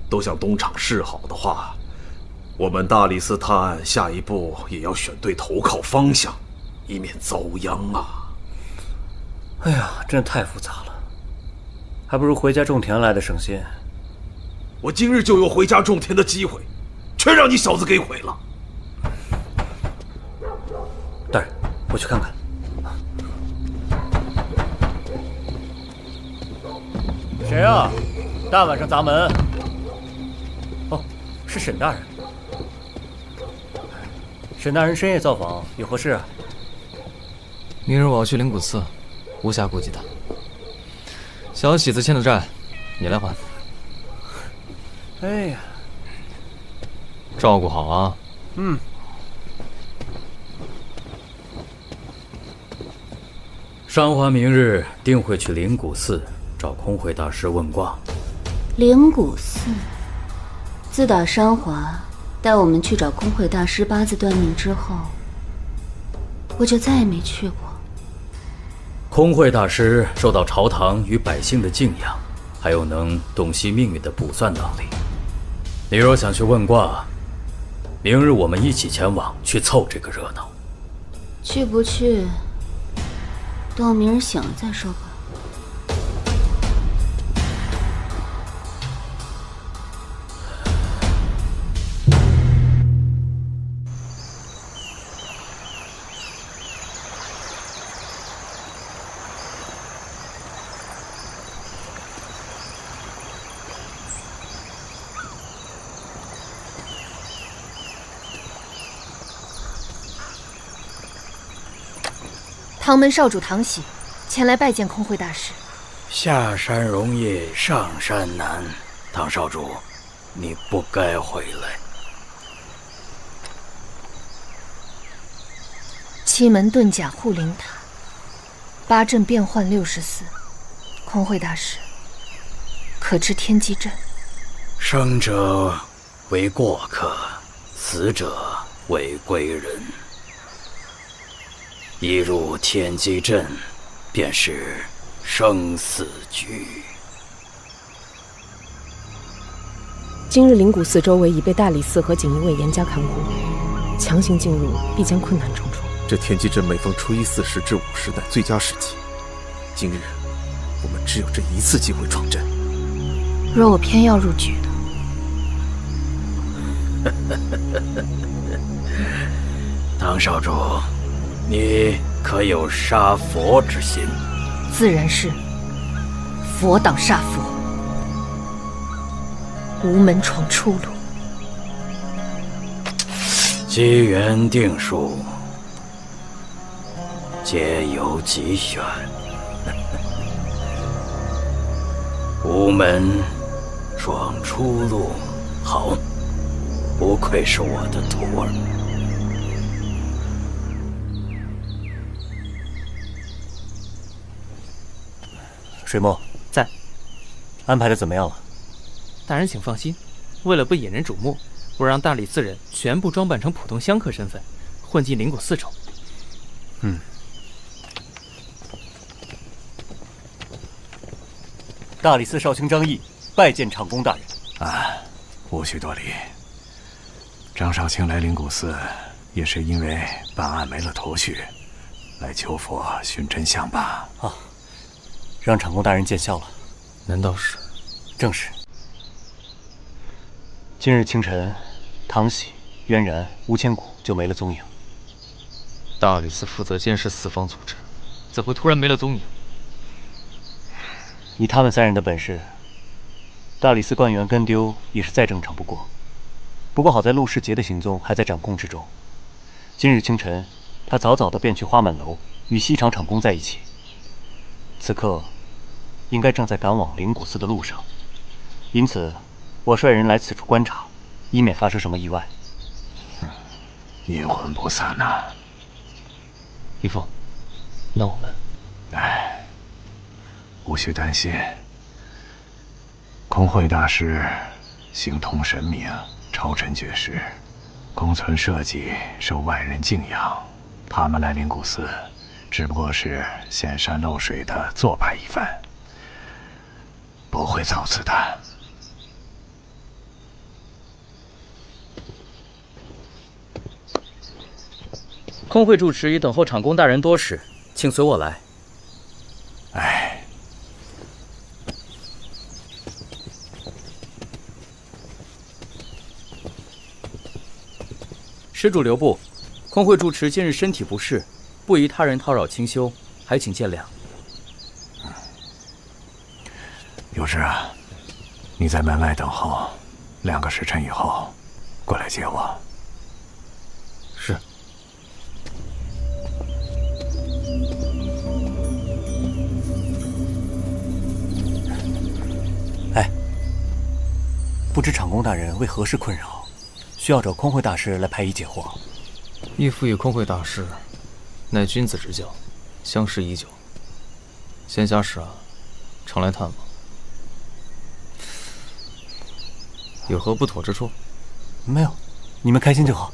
都向东厂示好的话，我们大理寺探案下一步也要选对投靠方向，以免遭殃啊！哎呀，真的太复杂了，还不如回家种田来的省心。我今日就有回家种田的机会，全让你小子给毁了。大人，我去看看。谁啊？大晚上砸门？哦，是沈大人。沈大人深夜造访，有何事啊？明日我要去灵谷寺，无暇顾及他。小喜子欠的债，你来还。哎呀，照顾好啊。嗯。商华明日定会去灵谷寺找空慧大师问卦。灵谷寺，自打商华带我们去找空慧大师八字断命之后，我就再也没去过。空慧大师受到朝堂与百姓的敬仰，还有能洞悉命运的卜算能力。你若想去问卦，明日我们一起前往，去凑这个热闹。去不去，等我明儿醒了再说吧。唐门少主唐喜前来拜见空慧大师。下山容易上山难，唐少主，你不该回来。七门遁甲护灵塔，8阵变换64，空慧大师，可知天机阵？生者为过客，死者为归人。一入天机阵，便是生死局。今日灵谷寺周围已被大理寺和锦衣卫严加看顾，强行进入必将困难重重。这天机阵每逢初一40至50代最佳时机，今日我们只有这一次机会闯阵。若我偏要入局呢？唐少主，你可有杀佛之心？自然是。佛挡杀佛，无门闯出路。机缘定数，皆由己选。无门闯出路，好，不愧是我的徒儿。水墨在，安排的怎么样了？大人请放心，为了不引人瞩目，我让大理寺人全部装扮成普通香客身份，混进灵谷寺中。大理寺少卿张毅拜见长公大人。无需多礼。张少卿来灵谷寺，也是因为办案没了头绪，来求佛寻真相吧？让长公大人见笑了。难道是？正是。今日清晨，唐喜、渊然、吴千古就没了踪影。大理寺负责监视四方组织，怎会突然没了踪影？以他们3人的本事，大理寺官员跟丢也是再正常不过。不过好在陆世杰的行踪还在掌控之中。今日清晨，他早早的便去花满楼与西厂厂工在一起。此刻，应该正在赶往灵谷寺的路上。因此，我率人来此处观察，以免发生什么意外。阴魂不散呐！义父，那我们……无需担心。空慧大师形同神明，超尘绝世，功存社稷，受万人敬仰。他们来灵谷寺，只不过是显山露水的作派一番，不会造次的。空会住持已等候厂公大人多时，请随我来。施主留步，空会住持近日身体不适，不宜他人叨扰清修，还请见谅。有事啊？你在门外等候，2个时辰以后过来接我。是。不知厂公大人为何事困扰，需要找空慧大师来排疑解惑。义父与空慧大师乃君子之交，相识已久。闲暇时常来探望，有何不妥之处？没有，你们开心就好。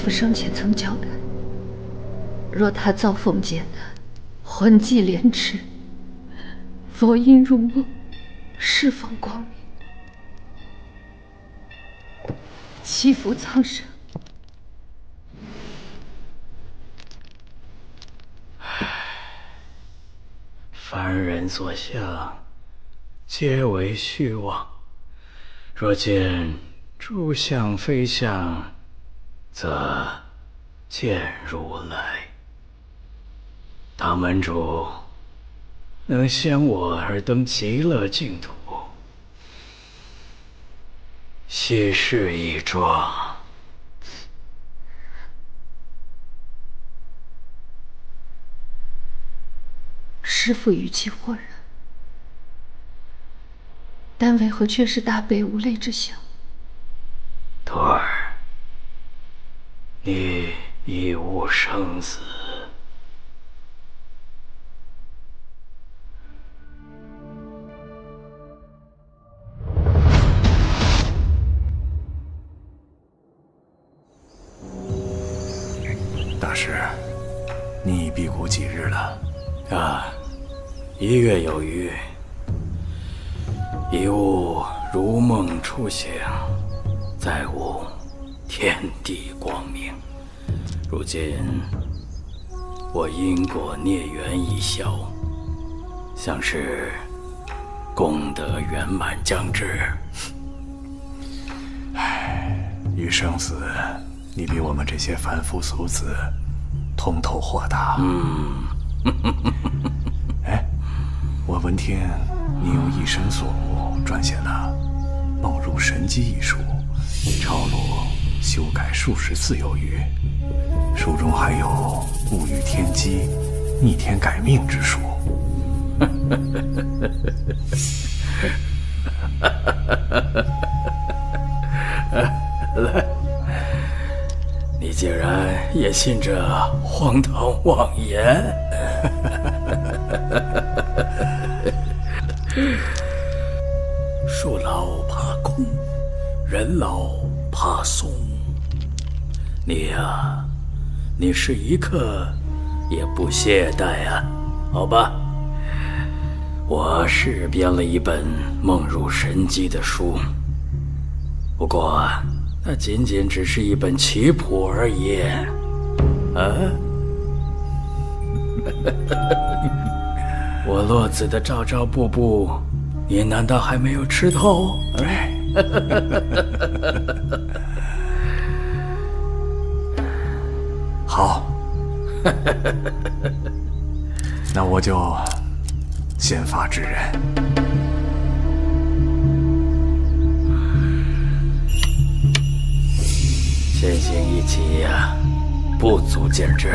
父生前曾交代，若他遭逢劫难，魂迹连迟，佛音入梦，释放光明，祈福苍生。凡人所向，皆为虚妄。若见诸相非相，则见如来。大门主能先我而登极乐净土，喜事一桩。师父语气豁然，但为何却是大悲无泪之相？徒儿，你已无生死。大师，你已辟谷几日了？啊，1月有余。一物如梦初醒，再无天地光明。如今我因果孽缘已消，像是功德圆满将至。于生死，你比我们这些凡夫俗子通透豁达。哎，我闻听你用一生所悟撰写了《梦入神机》一书，抄录修改数十次有余。书中还有物遇天机、逆天改命之术。来，你竟然也信这荒唐妄言！树老怕空，人老怕松。你呀，你是一刻也不懈怠啊。好吧，我是编了一本《梦入神机》的书，不过那仅仅只是一本棋谱而已。我落子的朝朝暮暮，你难道还没有吃透？好，那我就先发制人。先行一棋呀，不足见之。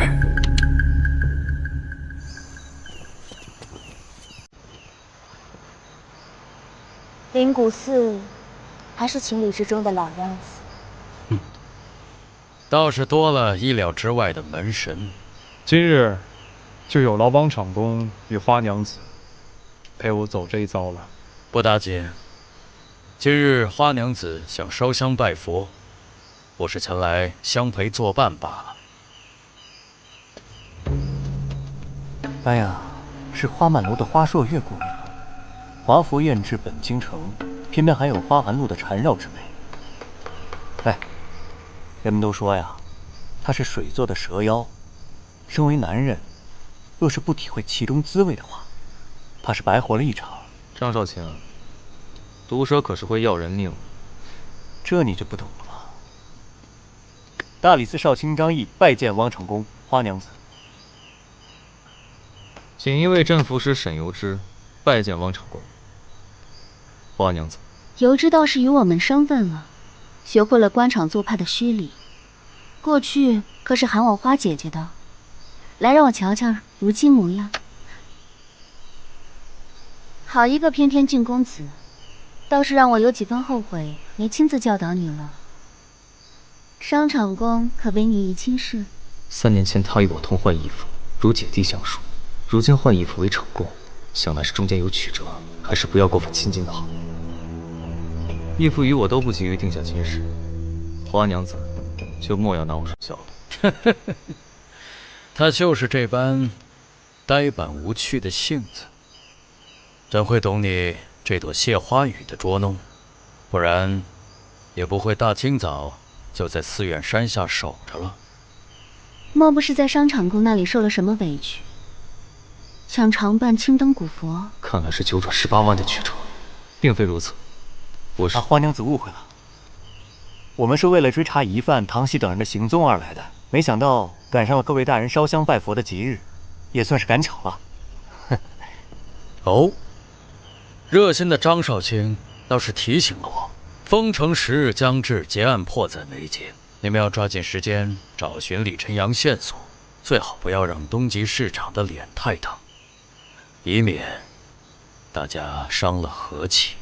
灵谷寺还是情理之中的老样子。倒是多了意料之外的门神。今日就有劳帮场公与花娘子陪我走这一遭了。不打紧，今日花娘子想烧香拜佛，我是前来相陪作伴罢了。哎呀，是花满楼的花朔月过命了。华佛宴至本京城，偏偏还有花寒露的缠绕之美。哎，人们都说呀，他是水做的蛇妖。身为男人，若是不体会其中滋味的话，怕是白活了一场。张少卿，毒蛇可是会要人命，这你就不懂了。大理寺少卿张毅拜见汪长公、花娘子。锦衣卫镇抚使沈由之拜见汪长公、花娘子。由之倒是与我们生分了，学会了官场做派的虚礼。过去可是喊我花姐姐的，来让我瞧瞧如今模样。好一个翩翩郡公子，倒是让我有几分后悔没亲自教导你了。商长公可为你一亲事？3年前他与我同换义父，如姐弟相属。如今换义父为长公，想来是中间有曲折，还是不要过分亲近的好。义父与我都不急于定下亲事，花娘子就莫要拿我说笑了。他就是这般呆板无趣的性子，怎会懂你这朵谢花雨的捉弄？不然，也不会大清早就在寺院山下守着了。莫不是在商场宫那里受了什么委屈，想常伴青灯古佛？看来是9转18弯的曲折，并非如此。我是花娘子误会了，我们是为了追查疑犯唐喜等人的行踪而来的，没想到赶上了各位大人烧香拜佛的吉日，也算是赶巧了。哦，热心的张少卿倒是提醒了我，封城时日将至，结案迫在眉睫。你们要抓紧时间找寻李晨阳线索，最好不要让东极市场的脸太疼，以免大家伤了和气。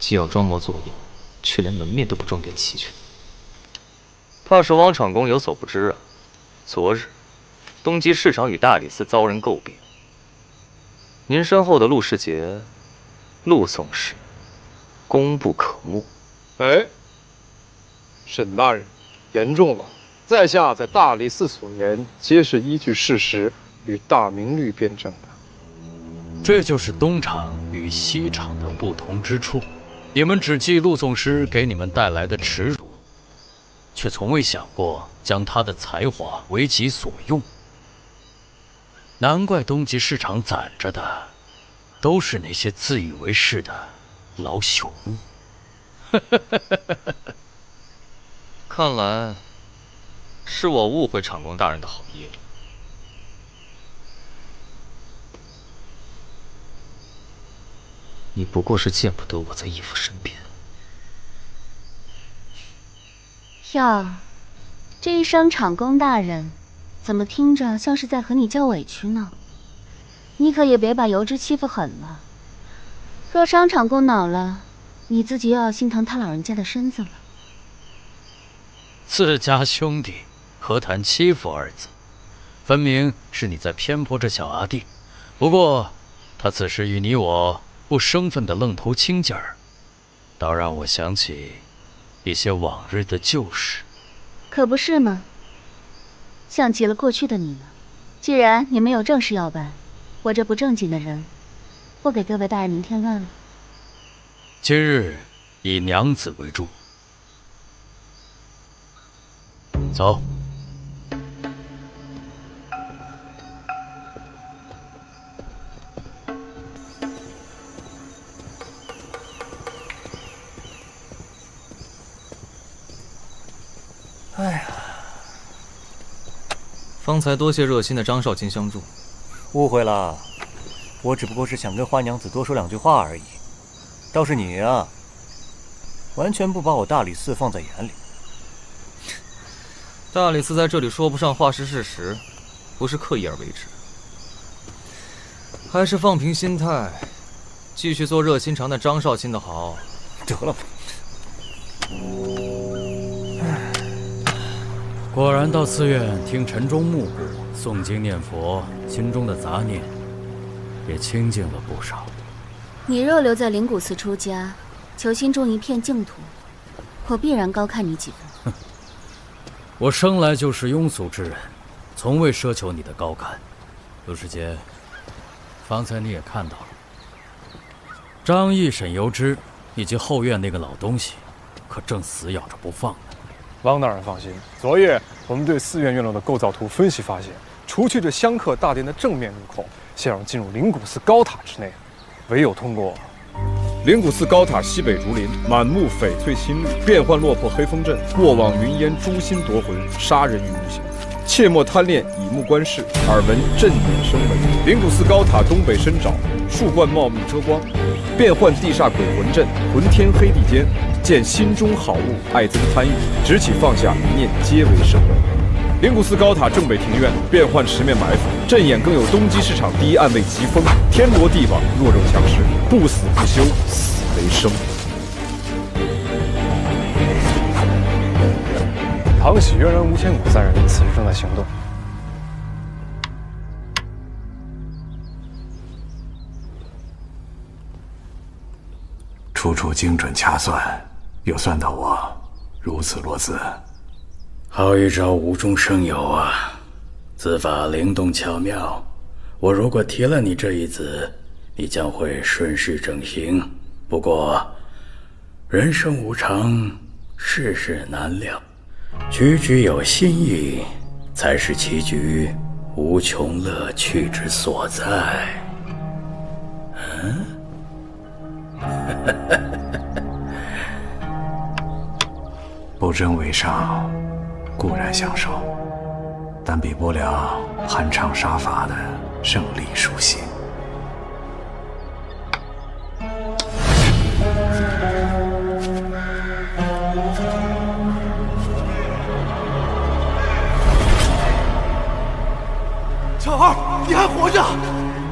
既要装模作样，却连门面都不装点齐全，怕是汪厂公有所不知啊。昨日，东极市场与大理寺遭人诟病，您身后的陆世杰、陆总师，功不可没。哎，沈大人，言重了。在下在大理寺所言，皆是依据事实与大明律辩证的。这就是东厂与西厂的不同之处。你们只记陆总师给你们带来的耻辱，却从未想过将他的才华为己所用。难怪东极市场攒着的都是那些自以为是的老朽物。看来是我误会厂公大人的好意了。你不过是见不得我在义父身边。哟，这一声厂公大人，怎么听着像是在和你叫委屈呢？你可也别把油脂欺负狠了。若商厂公恼了，你自己又要心疼他老人家的身子了。自家兄弟何谈欺负二字？分明是你在偏颇着小阿弟。不过，他此时与你我不生分的愣头青劲儿，倒让我想起一些往日的旧事。可不是吗？像极了过去的你呢。既然你没有正事要办，我这不正经的人，不给各位大人您添乱了。今日以娘子为主，走。哎呀，方才多谢热心的张少卿相助。误会了，我只不过是想跟花娘子多说2句话而已。倒是你啊，完全不把我大理寺放在眼里。大理寺在这里说不上话是事实，不是刻意而为之。还是放平心态，继续做热心肠的张少卿的好。得了吧。果然到寺院听晨钟暮鼓、诵经念佛，心中的杂念也清净了不少。你若留在灵谷寺出家，求心中一片净土，我必然高看你几分。我生来就是庸俗之人，从未奢求你的高看。陆世杰，方才你也看到了，张毅、沈由之以及后院那个老东西，可正死咬着不放呢。汪大人放心，昨夜我们对寺院院落的构造图分析发现，除去这香客大殿的正面入口，想要进入灵谷寺高塔之内，唯有通过灵谷寺高塔西北竹林，满目翡翠新绿，变幻落魄黑风阵，过往云烟诛心夺魂，杀人于无形。切莫贪恋以目观世，耳闻震眼声闻。灵谷寺高塔东北深沼，树冠茂密遮光，变幻地煞鬼魂阵，魂天黑地间，见心中好物，爱憎贪欲，执起放下一念皆为圣。灵谷寺高塔正北庭院，变幻十面埋伏，阵眼更有东极市场第一暗卫疾风，天罗地网，弱肉强食，不死不休，死为生。唐喜、渊然、吴千古3人此时正在行动。处处精准掐算，又算到我如此落子，好一招无中生有啊！此法灵动巧妙，我如果提了你这一子，你将会顺势整形。不过，人生无常，世事难料，局局有新意，才是棋局无穷乐趣之所在。不争为上，固然享受，但比不了酣畅杀伐的胜利舒心。巧儿，你还活着！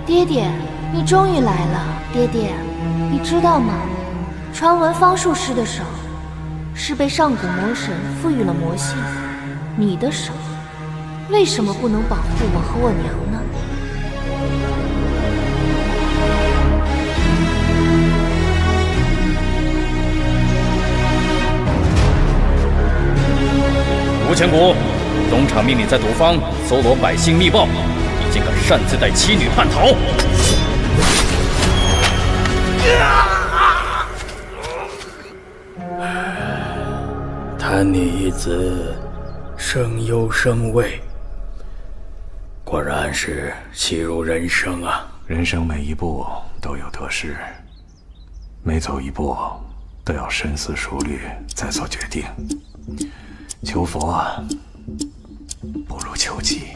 爹爹，你终于来了。爹爹，你知道吗？传闻方术师的手是被上古魔神赋予了魔性，你的手为什么不能保护我和我娘呢？吴千古，东厂命令在赌坊搜罗百姓密报，你竟敢擅自带妻女叛逃！贪你一子，生忧生畏，果然是戏如人生啊！人生每一步都有得失，每走一步都要深思熟虑再做决定。求佛不如求己。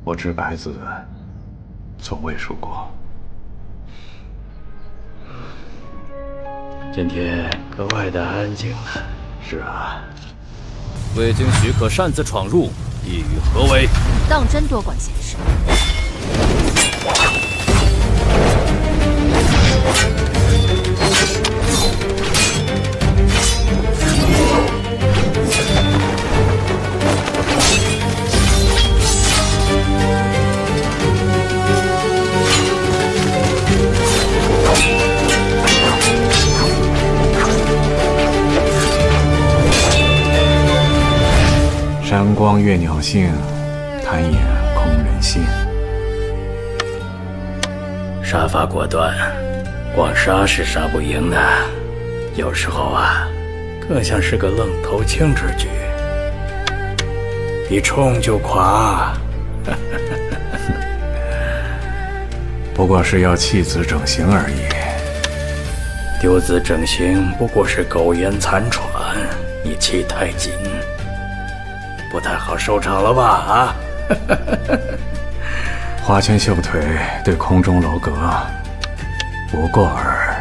我知白子从未输过。今天格外的安静了。是啊，未经许可擅自闯入，意欲何为？你当真多管闲事？山光悦鸟性，弹眼空人心。杀伐果断，光杀是杀不赢的，有时候啊，更像是个愣头青之举，一冲就垮。不过是要弃子整形而已。丢子整形不过是苟延残喘，你气太紧，不太好收场了吧？啊！花拳绣腿对空中楼阁，不过尔。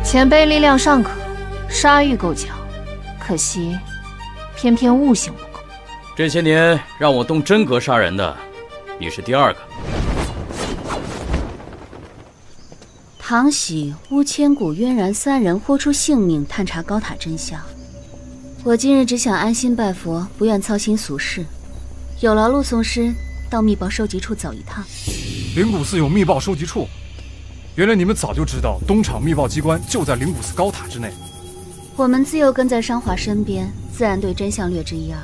前辈力量尚可，杀欲够强，可惜偏偏悟性不够。这些年让我动真格杀人的，你是第二个。唐喜、乌千古、渊然三人豁出性命探查高塔真相，我今日只想安心拜佛，不愿操心俗事。有劳陆颂师到密报收集处走一趟。灵谷寺有密报收集处？原来你们早就知道东厂密报机关就在灵谷寺高塔之内。我们自幼跟在商华身边，自然对真相略知一二。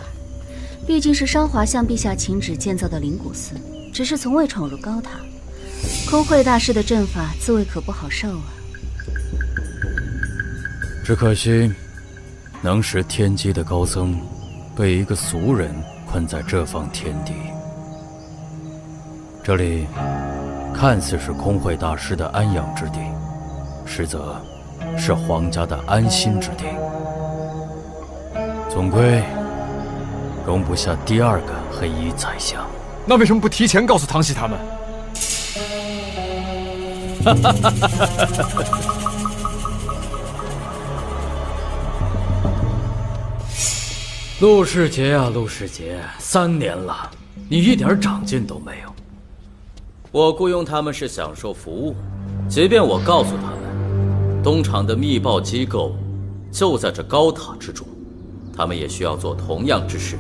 毕竟是商华向陛下请旨建造的灵谷寺，只是从未闯入高塔。空慧大师的阵法滋味可不好受啊。只可惜，能识天机的高僧，被一个俗人困在这方天地。这里看似是空慧大师的安养之地，实则是皇家的安心之地。总归容不下第二个黑衣宰相。那为什么不提前告诉唐喜他们？陆世杰啊，陆世杰，3年了，你一点长进都没有。我雇佣他们是享受服务，即便我告诉他们，东厂的密报机构就在这高塔之中，他们也需要做同样之事，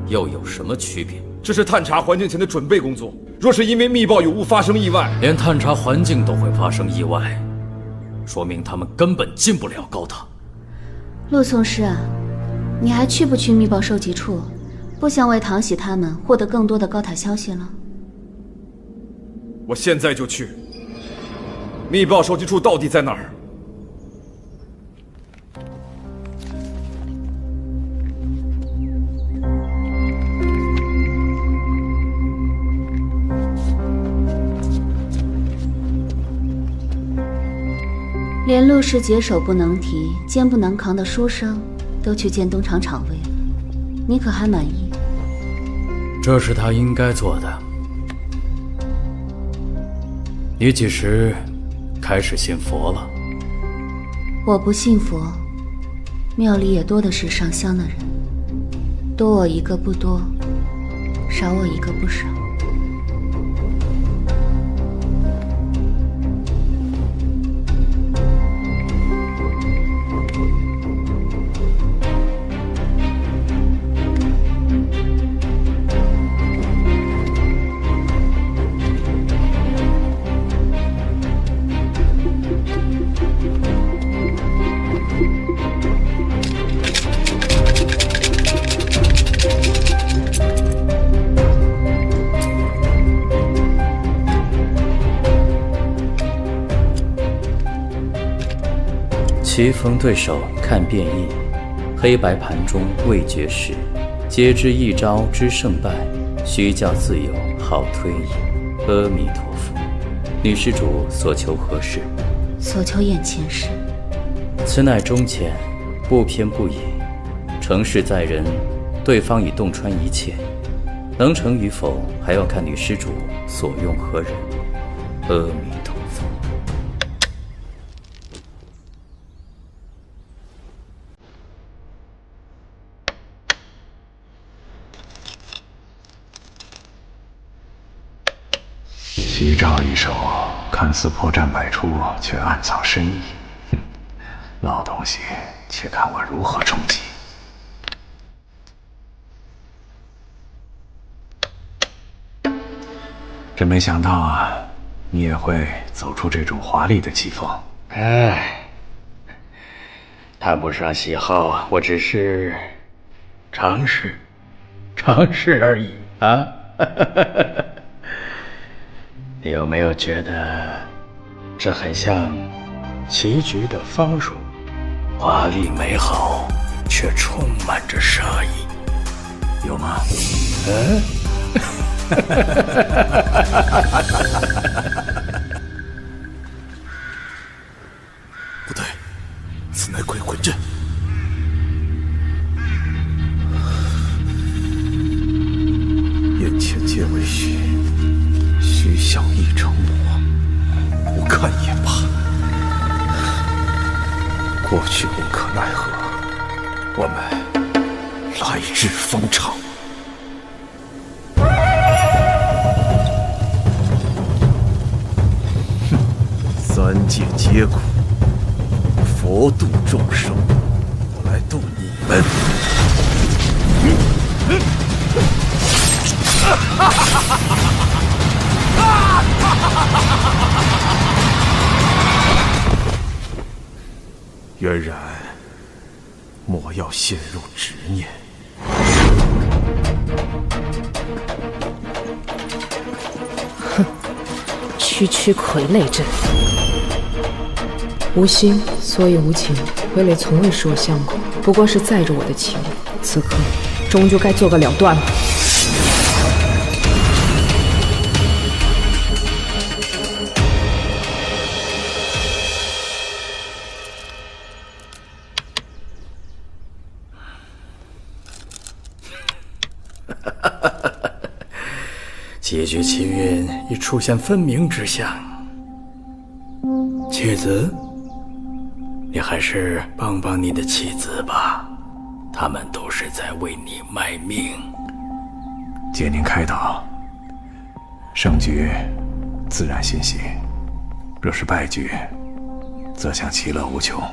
又有什么区别？这是探查环境前的准备工作。若是因为密报有误发生意外，连探查环境都会发生意外，说明他们根本进不了高塔。陆颂师啊，你还去不去密报收集处？不想为唐喜他们获得更多的高塔消息了？我现在就去。密报收集处到底在哪儿？连陆氏杰手不能提、肩不能扛的书生都去见东厂厂卫了，你可还满意？这是他应该做的。你几时开始信佛了？我不信佛，庙里也多的是上香的人，多我一个不多，少我一个不少。棋逢对手看变异，黑白盘中未决时，皆知一招知胜败，虚教自有好推移。阿弥陀佛，女施主所求何事？所求眼前事。此乃忠犬，不偏不倚，成事在人，对方已洞穿一切，能成与否，还要看女施主所用何人。阿弥陀佛。夕照一手，看似破绽百出，却暗藏深意。老东西，且看我如何冲击！真没想到啊，你也会走出这种华丽的棋风。哎，谈不上喜好，我只是尝试而已啊。你有没有觉得这很像棋局的方术？华丽美好，却充满着杀意，有吗？嗯？不对，此乃鬼魂阵。眼前皆为虚，虚想亦成魔，不看也罢。过去无可奈何，我们来日方长。三界皆苦，佛度众生，我来度你。们。渊然，莫要陷入执念。哼，区区傀儡阵，无心所以无情。傀儡从未使我相过，不过是载着我的情。此刻，终究该做个了断吧。结局奇缘已出现分明之象，妻子，你还是帮帮你的妻子吧，他们都是在为你卖命。借您开导，胜局自然欣喜，若是败局，则将其乐无穷。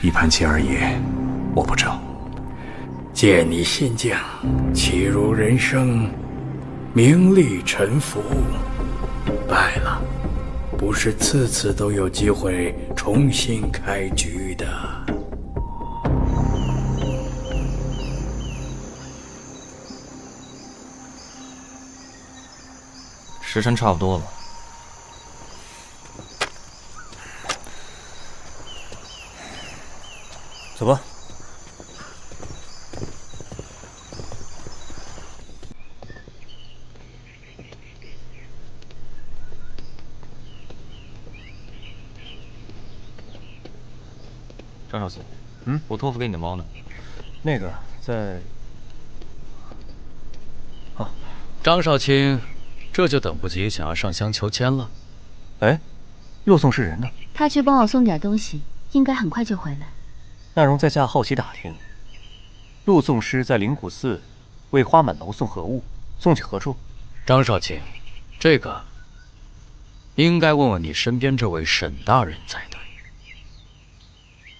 一盘棋而已，我不争。见你心境，棋如人生，名利沉浮，败了，不是次次都有机会重新开局的。时辰差不多了，走吧。张少奇，我托付给你的猫呢？那个在……啊，张少卿，这就等不及想要上香求签了。哎，陆宋是人呢？他去帮我送点东西，应该很快就回来。那容在下好奇打听，陆宋师在灵谷寺为花满楼送何物？送去何处？张少卿，这个应该问问你身边这位沈大人才对。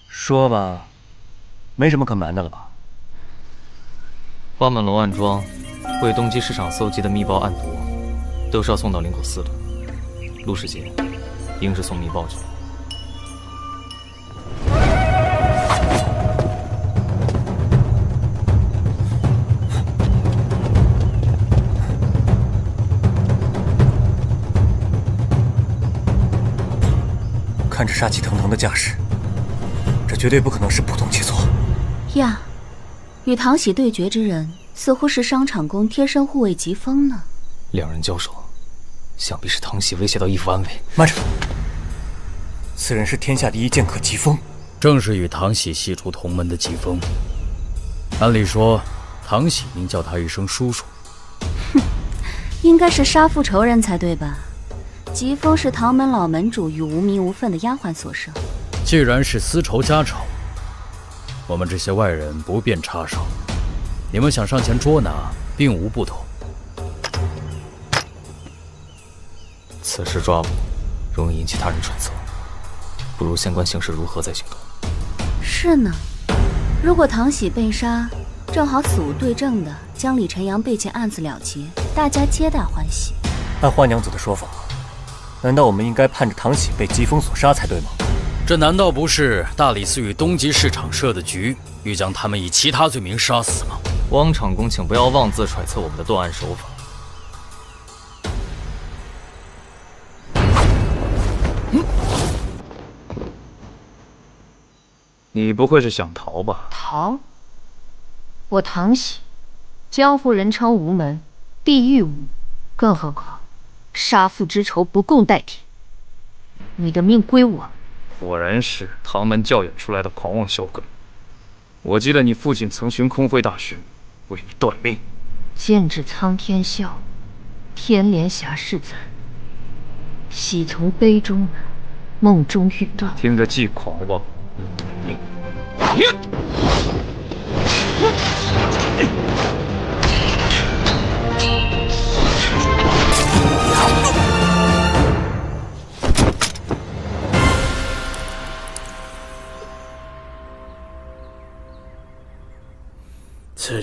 说吧，没什么可瞒的了吧？花满楼暗桩为东极市场搜集的密报暗牍，都是要送到灵谷寺的。陆师姐应是送密报去。看着杀气腾腾的架势，这绝对不可能是普通棋错呀！与唐喜对决之人，似乎是商场宫贴身护卫疾风呢。两人交手，想必是唐喜威胁到义父安危。慢着，此人是天下第一剑客疾风，正是与唐喜系出同门的疾风。按理说，唐喜应叫他一声叔叔。哼，应该是杀父仇人才对吧？疾风是唐门老门主与无名无分的丫鬟所生。既然是私仇家仇，我们这些外人不便插手。你们想上前捉拿，并无不妥。此时抓捕，容易引起他人揣测，不如先观形势如何再行动。是呢，如果唐喜被杀，正好死无对证的将李晨阳被劫案子了结，大家皆大欢喜。按花娘子的说法，难道我们应该盼着唐喜被疾风所杀才对吗？这难道不是大理寺与东极市场设的局，欲将他们以其他罪名杀死吗？汪长公，请不要妄自揣测我们的断案手法。你不会是想逃吧？逃？我唐喜，江湖人称无门，地狱无，更何况杀父之仇不共戴天。你的命归我。果然是唐门教养出来的狂妄小狗。我记得你父亲曾寻空慧大师，为你断命。剑指苍天笑，天莲霞是子。喜从杯中来，梦中欲断。听着既狂妄。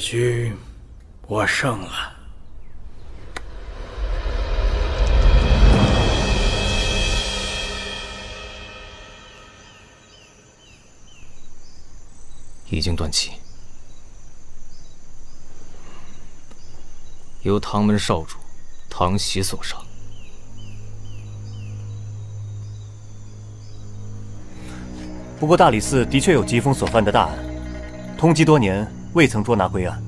局我胜了。已经断气，由唐门少主唐喜所杀。不过大理寺的确有疾风所犯的大案，通缉多年未曾捉拿归案，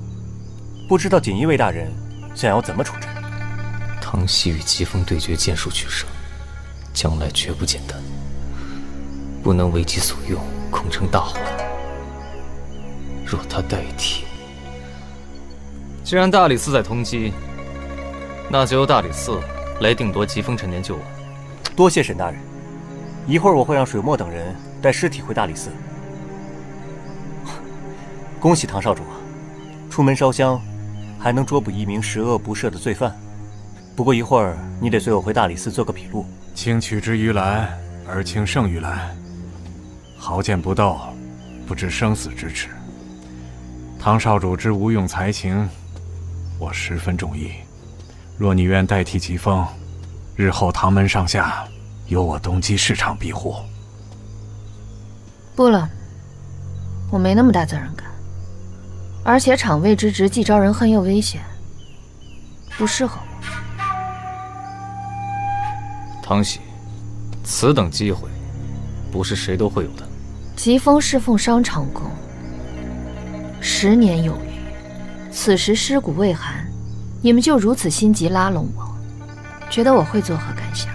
不知道锦衣卫大人想要怎么处置？唐喜与疾风对决，剑术取胜，将来绝不简单，不能为己所用，恐成大患。若他代替，既然大理寺在通缉，那就由大理寺来定夺疾风陈年旧案。多谢沈大人，一会儿我会让水墨等人带尸体回大理寺。恭喜唐少主啊，出门烧香，还能捉捕一名十恶不赦的罪犯。不过一会儿你得随我回大理寺做个笔录。卿取之于蓝，而卿胜于蓝。豪剑不斗，不知生死之耻。唐少主之无用才情，我十分中意。若你愿代替疾风，日后唐门上下由我东基市场庇护。不了，我没那么大责任感，而且场卫之职既招人恨又危险，不适合我。唐喜，此等机会，不是谁都会有的。疾风侍奉商场宫10年有余，此时尸骨未寒，你们就如此心急拉拢我，觉得我会作何感想？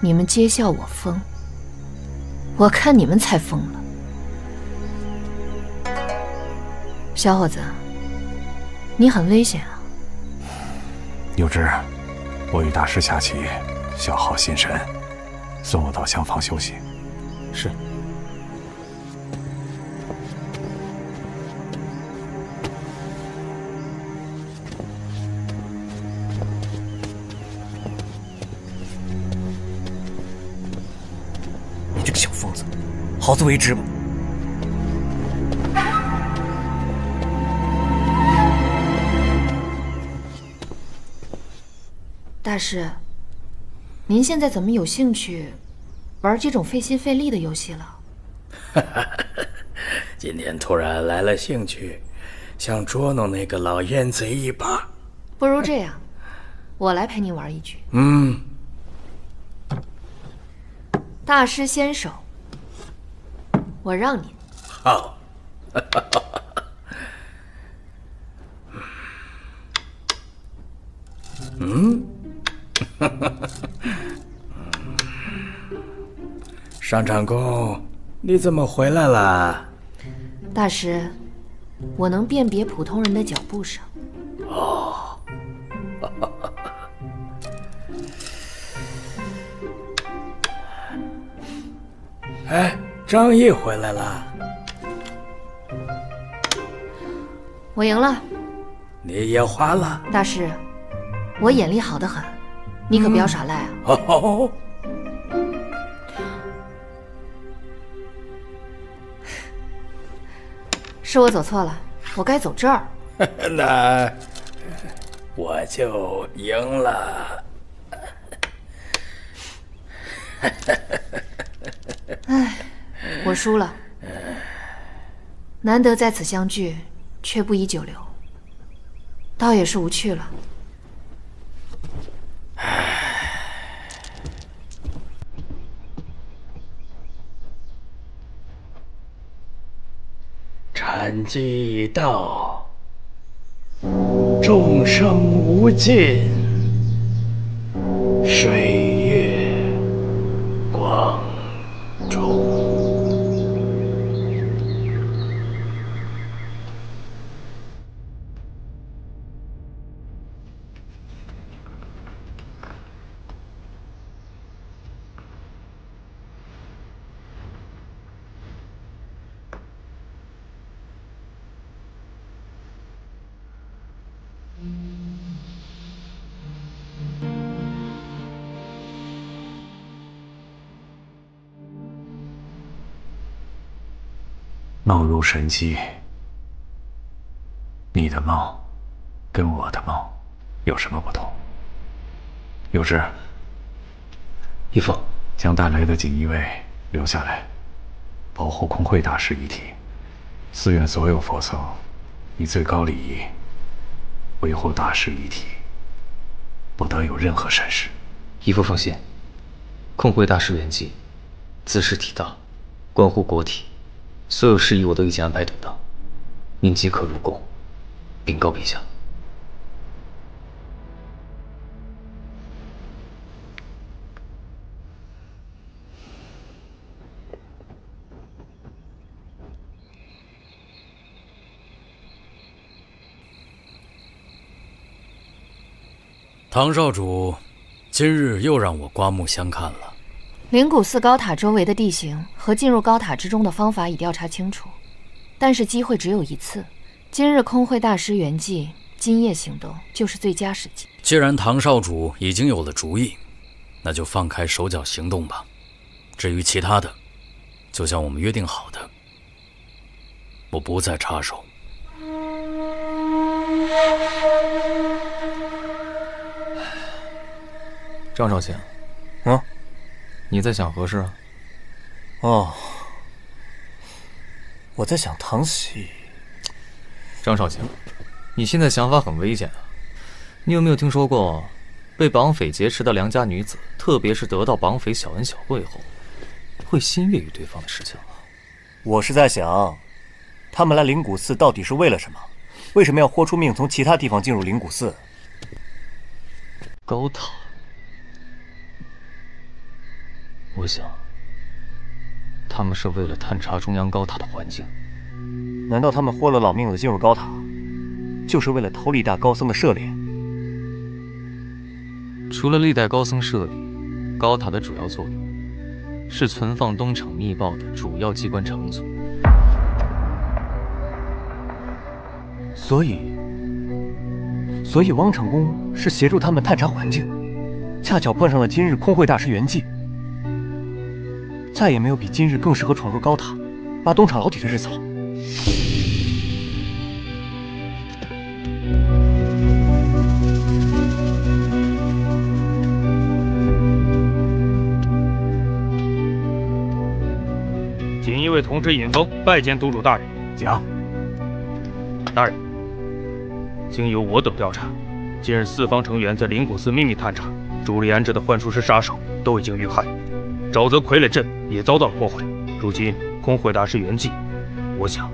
你们皆笑我疯，我看你们才疯了。小伙子，你很危险啊！有之，我与大师下棋，消耗心神，送我到厢房休息。是。你这个小疯子，好自为之吧。大师，您现在怎么有兴趣玩这种费心费力的游戏了？今天突然来了兴趣，想捉弄那个老烟贼一把。不如这样，我来陪您玩一局。大师先手，我让您。好。商场公，你怎么回来了？大师，我能辨别普通人的脚步声。哦。哎，张毅回来了。我赢了。你也花了。大师，我眼力好得很，你可不要耍赖啊。哦。是我走错了，我该走这儿。那我就赢了。唉，我输了。难得在此相聚，却不宜久留，倒也是无趣了。禅机已到，众生无尽，水月光中。梦如神机，的梦跟我的梦有什么不同？有志，义父，将大雷的锦衣卫留下来，保护空慧大师遗体。寺院所有佛僧以最高礼仪维护大师遗体，不得有任何闪失。义父放心，空慧大师圆寂，兹事体大，关乎国体，所有事宜我都已经安排妥当。您即可入宫，禀告陛下。唐少主，今日又让我刮目相看了。灵谷寺高塔周围的地形和进入高塔之中的方法已调查清楚，但是机会只有一次。今日空慧大师圆寂，今夜行动就是最佳时机。既然唐少主已经有了主意，那就放开手脚行动吧。至于其他的，就像我们约定好的，我不再插手。张少卿，你在想何事啊？哦，我在想唐喜。张少卿，你现在想法很危险啊！你有没有听说过，被绑匪劫持的良家女子，特别是得到绑匪小恩小惠后，会心悦于对方的事情？我是在想，他们来灵谷寺到底是为了什么？为什么要豁出命从其他地方进入灵谷寺？高塔。我想，他们是为了探查中央高塔的环境。难道他们豁了老命的进入高塔，就是为了偷历代高僧的舍利？除了历代高僧舍利，高塔的主要作用是存放东厂密报的主要机关场所。所以汪厂公是协助他们探查环境，恰巧碰上了今日空慧大师圆寂。再也没有比今日更适合闯入高塔，挖东厂老底的日子了。锦衣卫同知尹峰拜见督主大人。讲。大人，经由我等调查，今日四方成员在灵谷寺秘密探查，朱利安这的幻术师杀手都已经遇害。沼泽傀儡阵也遭到了破坏。如今空慧大师圆寂，我想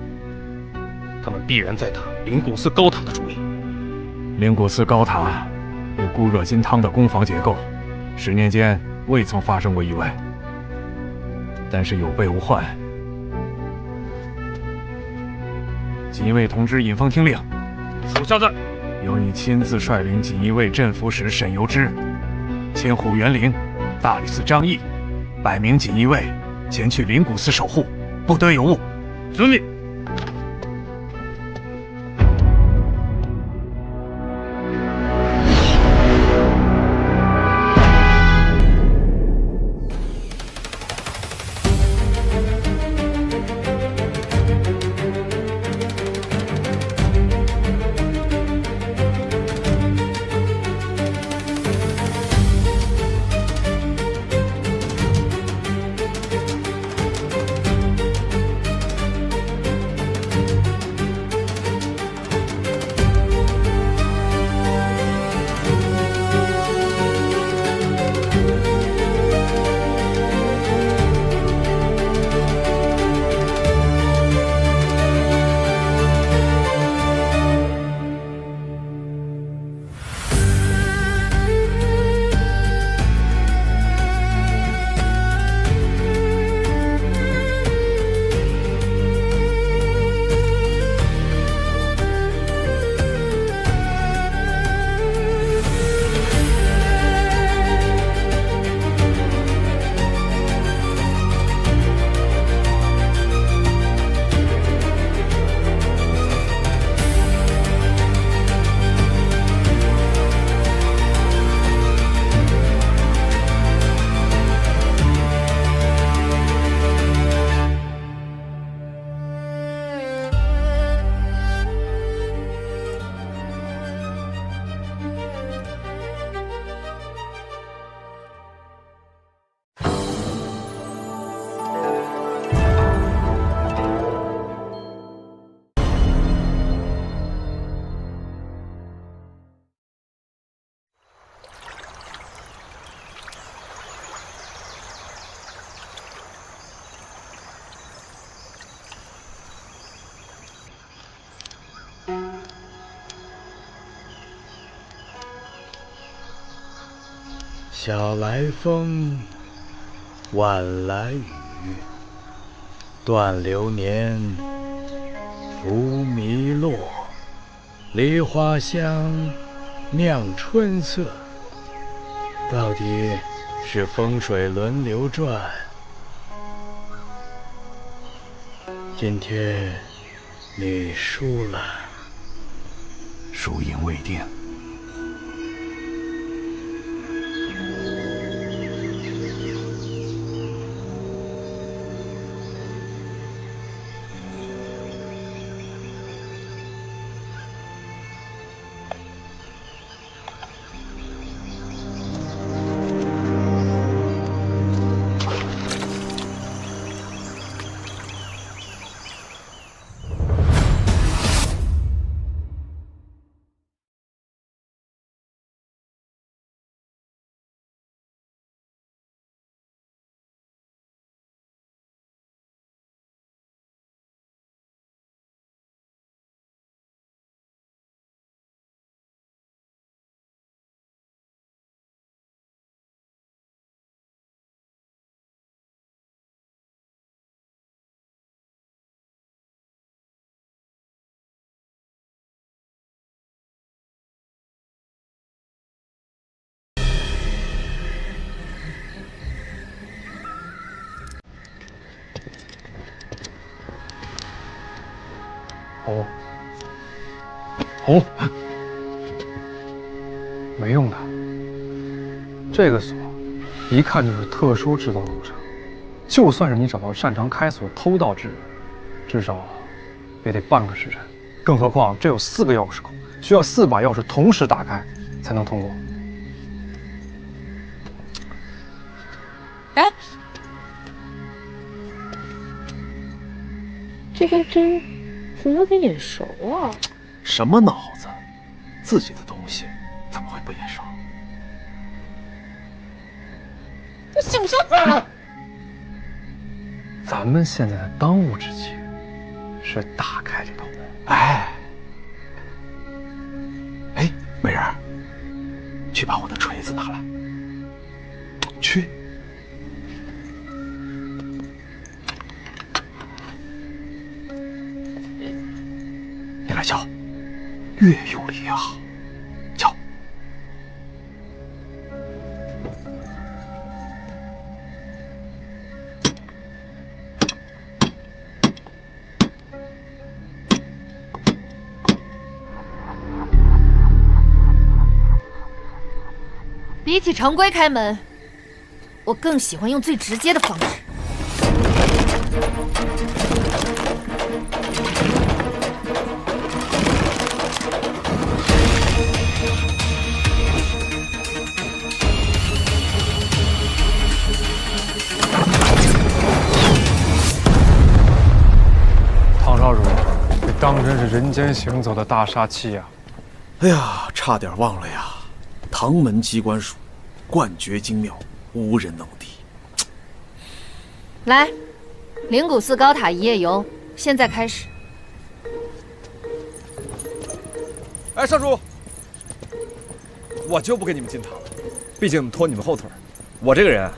他们必然在打灵谷寺高塔的主意。灵谷寺高塔有固若金汤的攻防结构，10年间未曾发生过意外，但是有备无患。锦衣卫同知尹峰听令，属下在。由你亲自率领锦衣卫镇抚使沈由之、千户元灵、大理寺张毅100名锦衣卫前去灵谷寺守护，不得有误。遵命。小来风，晚来雨，断流年，浮迷落，梨花香，酿春色。到底是风水轮流转。今天你输了，输赢未定。红，没用的。这个锁一看就是特殊制造过程，就算是你找到擅长开锁偷盗之人，至少也得半个时辰。更何况这有4个钥匙孔，需要4把钥匙同时打开才能通过。哎，这根针怎么有点眼熟啊？什么脑子？自己的东西怎么会不眼熟？你信不信？咱们现在的当务之急是打开这道门。哎，美人，去把我的锤子拿来。去。你来敲，越用力越好。敲。比起常规开门，我更喜欢用最直接的方式。唐少主，这当真是人间行走的大杀器呀！哎呀，差点忘了呀！唐门机关术，冠绝精妙，无人能敌。来，灵谷寺高塔一夜游，现在开始。哎，少主，我就不给你们进塔了，毕竟拖你们后腿。我这个人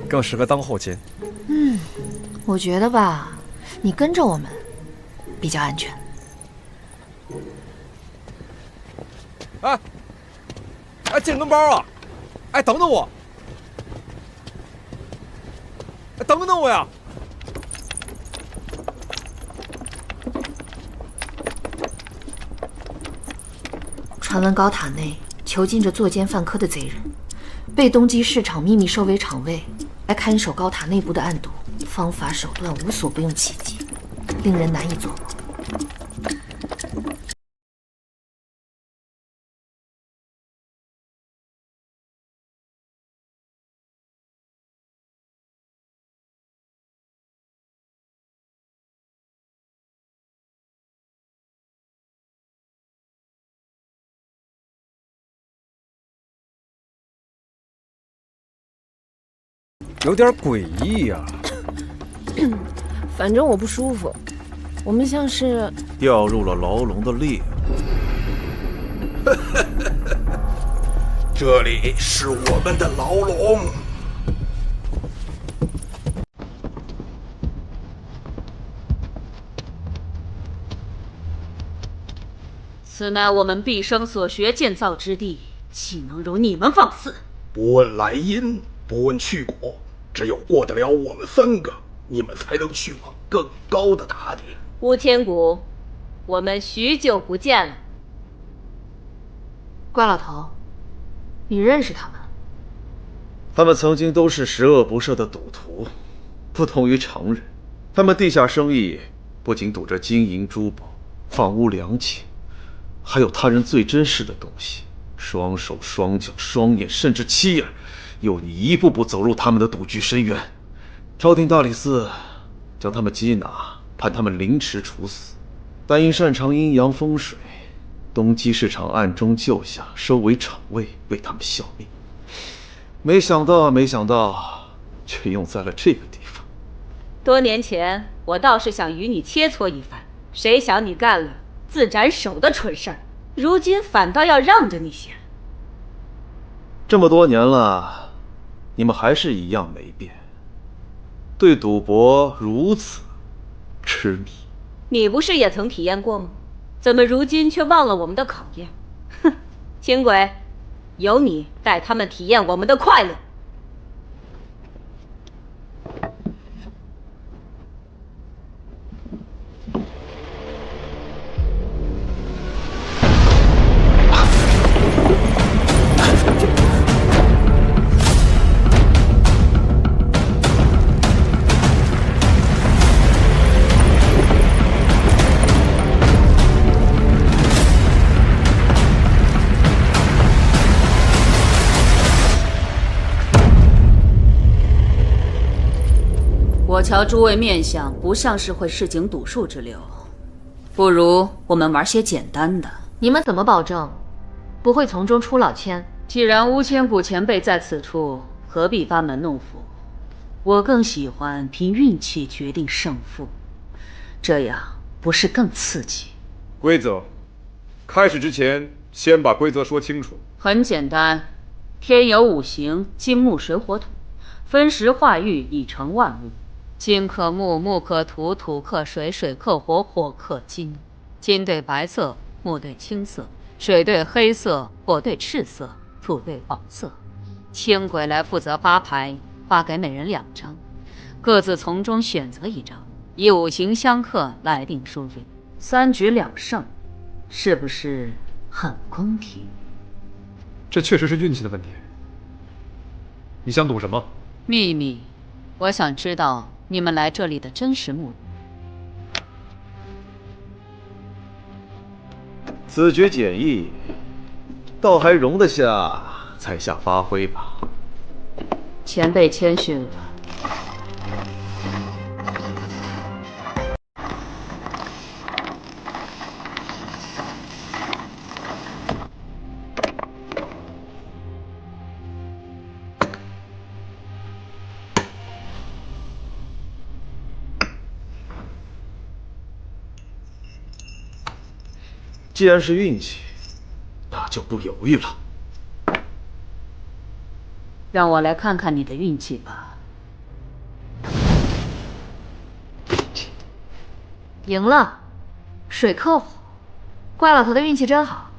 更适合当后勤。我觉得吧，你跟着我们比较安全。哎，健身包啊！哎，等等我！哎，等等我呀！传闻高塔内囚禁着作奸犯科的贼人，被东极市场秘密收为场卫，来看守高塔内部的暗毒，方法手段无所不用其极，令人难以琢磨。有点诡异呀。反正我不舒服，我们像是掉入了牢笼的猎物。这里是我们的牢笼。此乃我们毕生所学建造之地，岂能容你们放肆？不问来因，不问去果，只有过得了我们3个，你们才能去往更高的大地。乌天谷，我们许久不见了。怪老头，你认识他们？他们曾经都是十恶不赦的赌徒，不同于常人。他们地下生意不仅赌着金银珠宝、房屋良禽，还有他人最珍视的东西：双手、双脚、双眼，甚至妻儿。又你一步步走入他们的赌局深渊。朝廷大理寺将他们缉拿，判他们凌迟处死，但因擅长阴阳风水，东极市场暗中救下，收为场卫，为他们效命。没想到，却用在了这个地方。多年前，我倒是想与你切磋一番，谁想你干了自斩首的蠢事儿，如今反倒要让着你些。这么多年了，你们还是一样没变，对赌博如此痴迷。你不是也曾体验过吗？怎么如今却忘了我们的考验？哼，轻轨，由你带他们体验我们的快乐。我瞧诸位面相不像是会市井赌术之流，不如我们玩些简单的。你们怎么保证不会从中出老千？既然乌千古前辈在此处，何必班门弄斧？我更喜欢凭运气决定胜负，这样不是更刺激？规则，开始之前先把规则说清楚。很简单，天有5行，金木水火土，分时化育以成万物。金克木，木克土，土克水，水克火，火克金。金对白色，木对青色，水对黑色，火对赤色，土对黄色。轻轨来负责发牌，发给每人2张，各自从中选择1张，以5行相克来定输赢，3局2胜，是不是很公平？这确实是运气的问题。你想赌什么？秘密，我想知道你们来这里的真实目的。此局简易，倒还容得下在下发挥吧。前辈谦逊了。既然是运气，那就不犹豫了。让我来看看你的运气吧。赢了，水克火，怪老头的运气真好。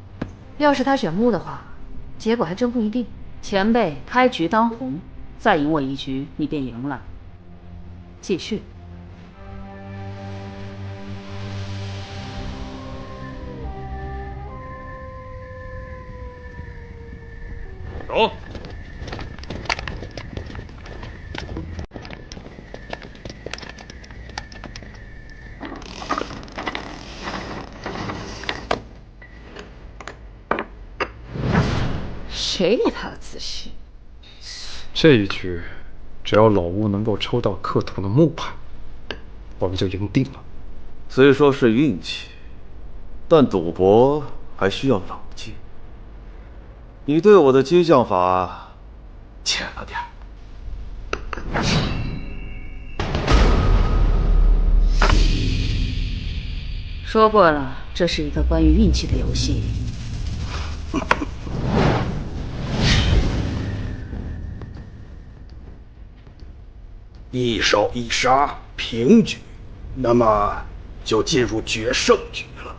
要是他选木的话，结果还真不一定。前辈开局当红，再赢我1局，你便赢了。继续。走。谁理他的自信？这一局，只要老吴能够抽到克土的木牌，我们就赢定了。虽说是运气，但赌博还需要冷静。你对我的激将法浅了点。说过了，这是一个关于运气的游戏。一手一杀平局，那么就进入决胜局了。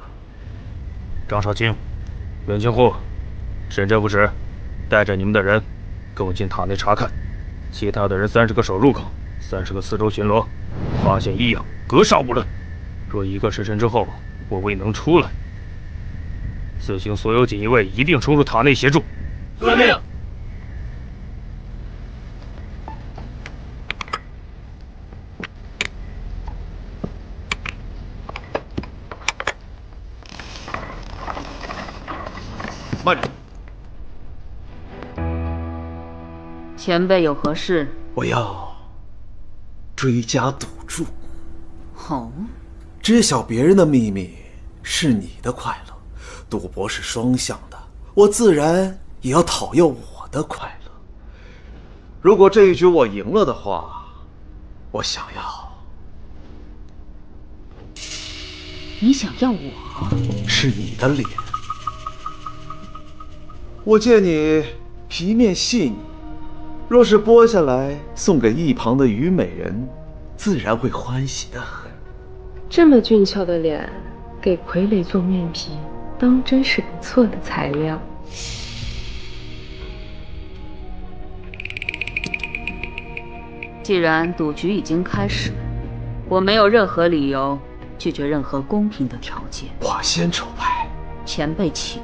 张少卿、袁清户、沈镇副使，带着你们的人跟我进塔内查看，其他的人30个守入口，30个四周巡逻，发现异样格杀勿论。若1个时辰之后我未能出来，此行所有锦衣卫一定冲入塔内协助。遵命。慢着，前辈有何事？我要追加赌注。哦，知晓别人的秘密是你的快乐，赌博是双向的，我自然也要讨要我的快乐。如果这一局我赢了的话，我想要……你想要我？是你的脸。我见你皮面细腻，若是剥下来送给一旁的虞美人，自然会欢喜得很。这么俊俏的脸，给傀儡做面皮，当真是不错的材料。既然赌局已经开始，我没有任何理由拒绝任何公平的条件。我先抽牌，前辈请。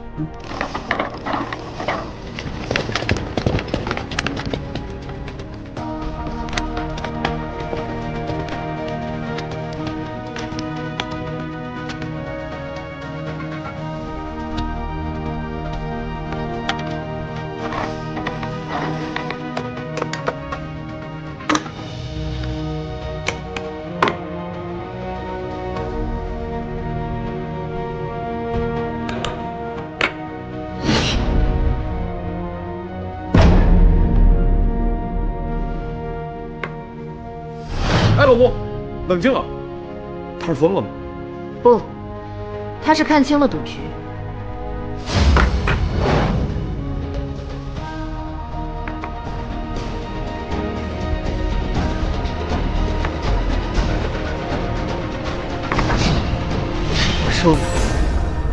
哎，老婆，冷静啊！他是疯了吗？不，他是看清了赌局。我说了，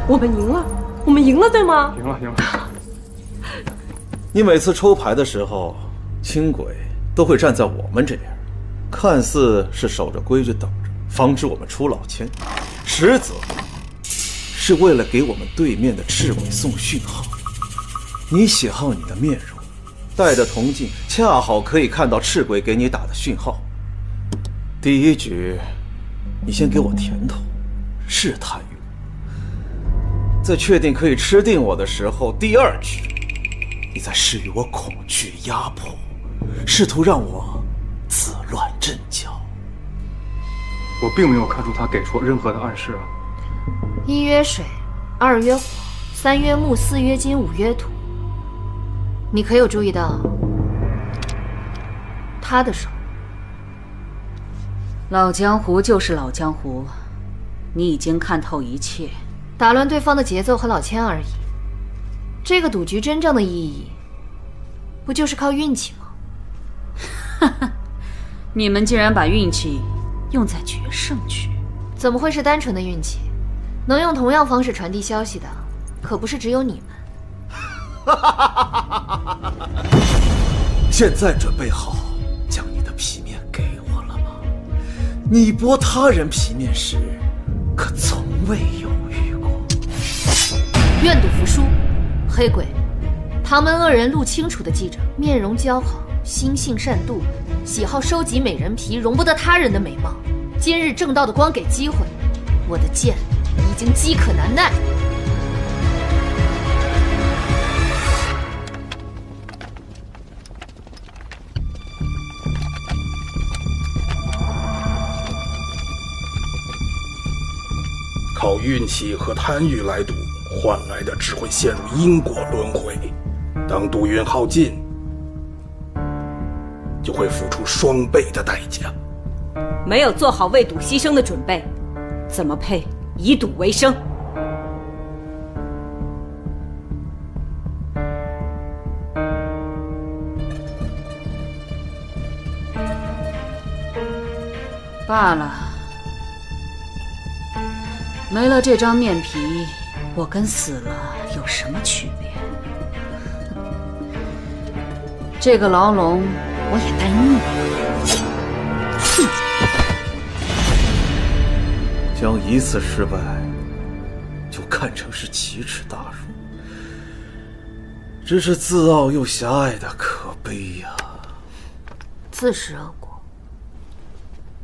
我们赢了，我们赢了，对吗？赢了，赢了。你每次抽牌的时候，轻轨都会站在我们这边。看似是守着规矩等着，防止我们出老千，实则是为了给我们对面的赤鬼送讯号。你写好你的面容，带着铜镜，恰好可以看到赤鬼给你打的讯号。第一局，你先给我甜头，试探于我，在确定可以吃定我的时候，第二局，你再施予我恐惧压迫，试图让我自乱阵脚。我并没有看出他给出任何的暗示啊。1曰水，2曰火，3曰木，4曰金，5曰土。你可有注意到他的手？老江湖就是老江湖，你已经看透一切，打乱对方的节奏和老千而已。这个赌局真正的意义，不就是靠运气吗？哈哈，你们竟然把运气用在决胜局，怎么会是单纯的运气？能用同样方式传递消息的，可不是只有你们。现在准备好将你的皮面给我了吗？你剥他人皮面时，可从未犹豫过。愿赌服输，黑鬼，旁门恶人录清楚地记着，面容姣好，心性善妒，喜好收集美人皮，容不得他人的美貌。今日正道的光给机会，我的剑已经饥渴难耐。靠运气和贪欲来赌，换来的只会陷入因果轮回。当赌运耗尽，就会付出双倍的代价。没有做好为赌牺牲的准备，怎么配以赌为生？罢了，没了这张面皮，我跟死了有什么区别？这个牢笼我也待腻了。将一次失败就看成是奇耻大辱，真是自傲又狭隘的可悲呀！自食恶果。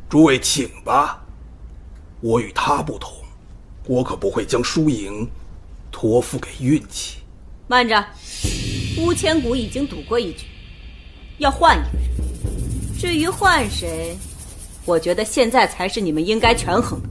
诸位请吧，我与他不同，我可不会将输赢托付给运气。慢着，乌千骨已经赌过一局，要换一个人。至于换谁，我觉得现在才是你们应该权衡的。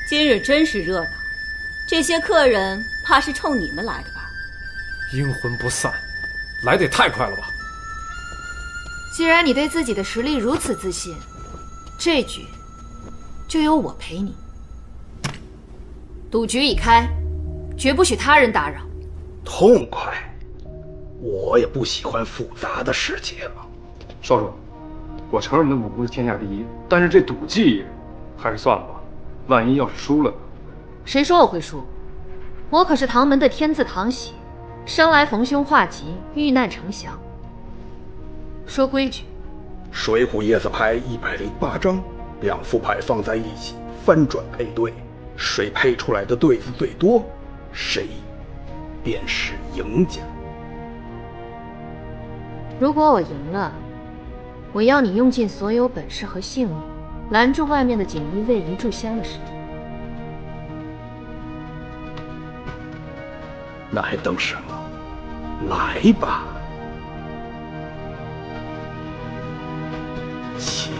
今日真是热闹，这些客人怕是冲你们来的吧？阴魂不散，来得也太快了吧！既然你对自己的实力如此自信，这局就由我陪你。赌局已开，绝不许他人打扰。痛快！我也不喜欢复杂的事情。少主，我承认你的武功是天下第一，但是这赌技还是算了吧。万一要是输了，谁说我会输？我可是唐门的天字唐喜，生来逢凶化吉，遇难成祥。说规矩，水浒叶子牌108张，2副牌放在一起，翻转配对，谁配出来的对子最多，谁便是赢家。如果我赢了，我要你用尽所有本事和性命，拦住外面的锦衣卫一炷香的事。那还等什么？来吧，请。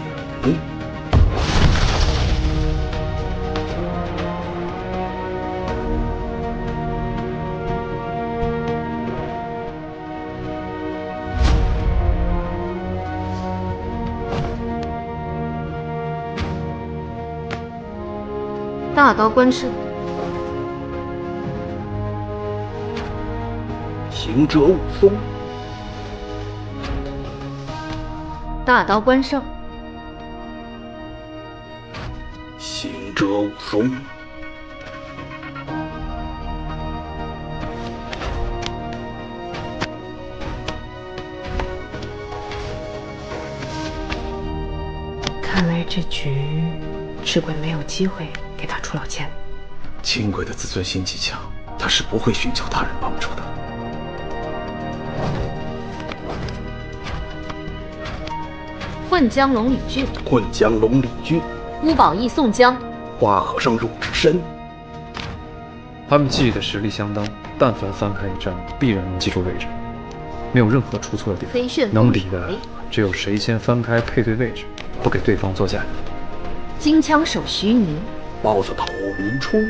大刀关胜，行者武松，大刀关胜，行者武松，看来这局赤鬼没有机会给他出老千。轻鬼的自尊心极强，他是不会寻求他人帮助的。混江龙李俊，混江龙李俊，乌宝义宋江，花和尚入之身。他们记忆的实力相当，但凡翻开一张，必然能记住位置，没有任何出错的地方。能比的只有谁先翻开配对位置，不给对方作假。金枪手徐宁，包子头林冲。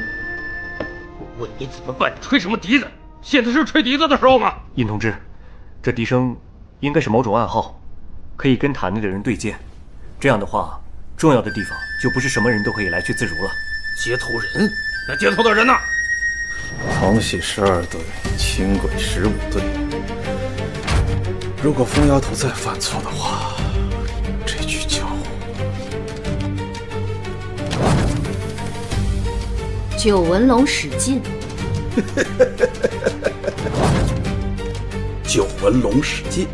我问你怎么办？吹什么笛子？现在是吹笛子的时候吗？殷同志，这笛声应该是某种暗号，可以跟塔内的人对接。这样的话，重要的地方就不是什么人都可以来去自如了。接头人？那接头的人呢？唐喜12队，轻轨15队。如果风妖图再犯错的话，这局酒九纹龙史进。九纹龙史进。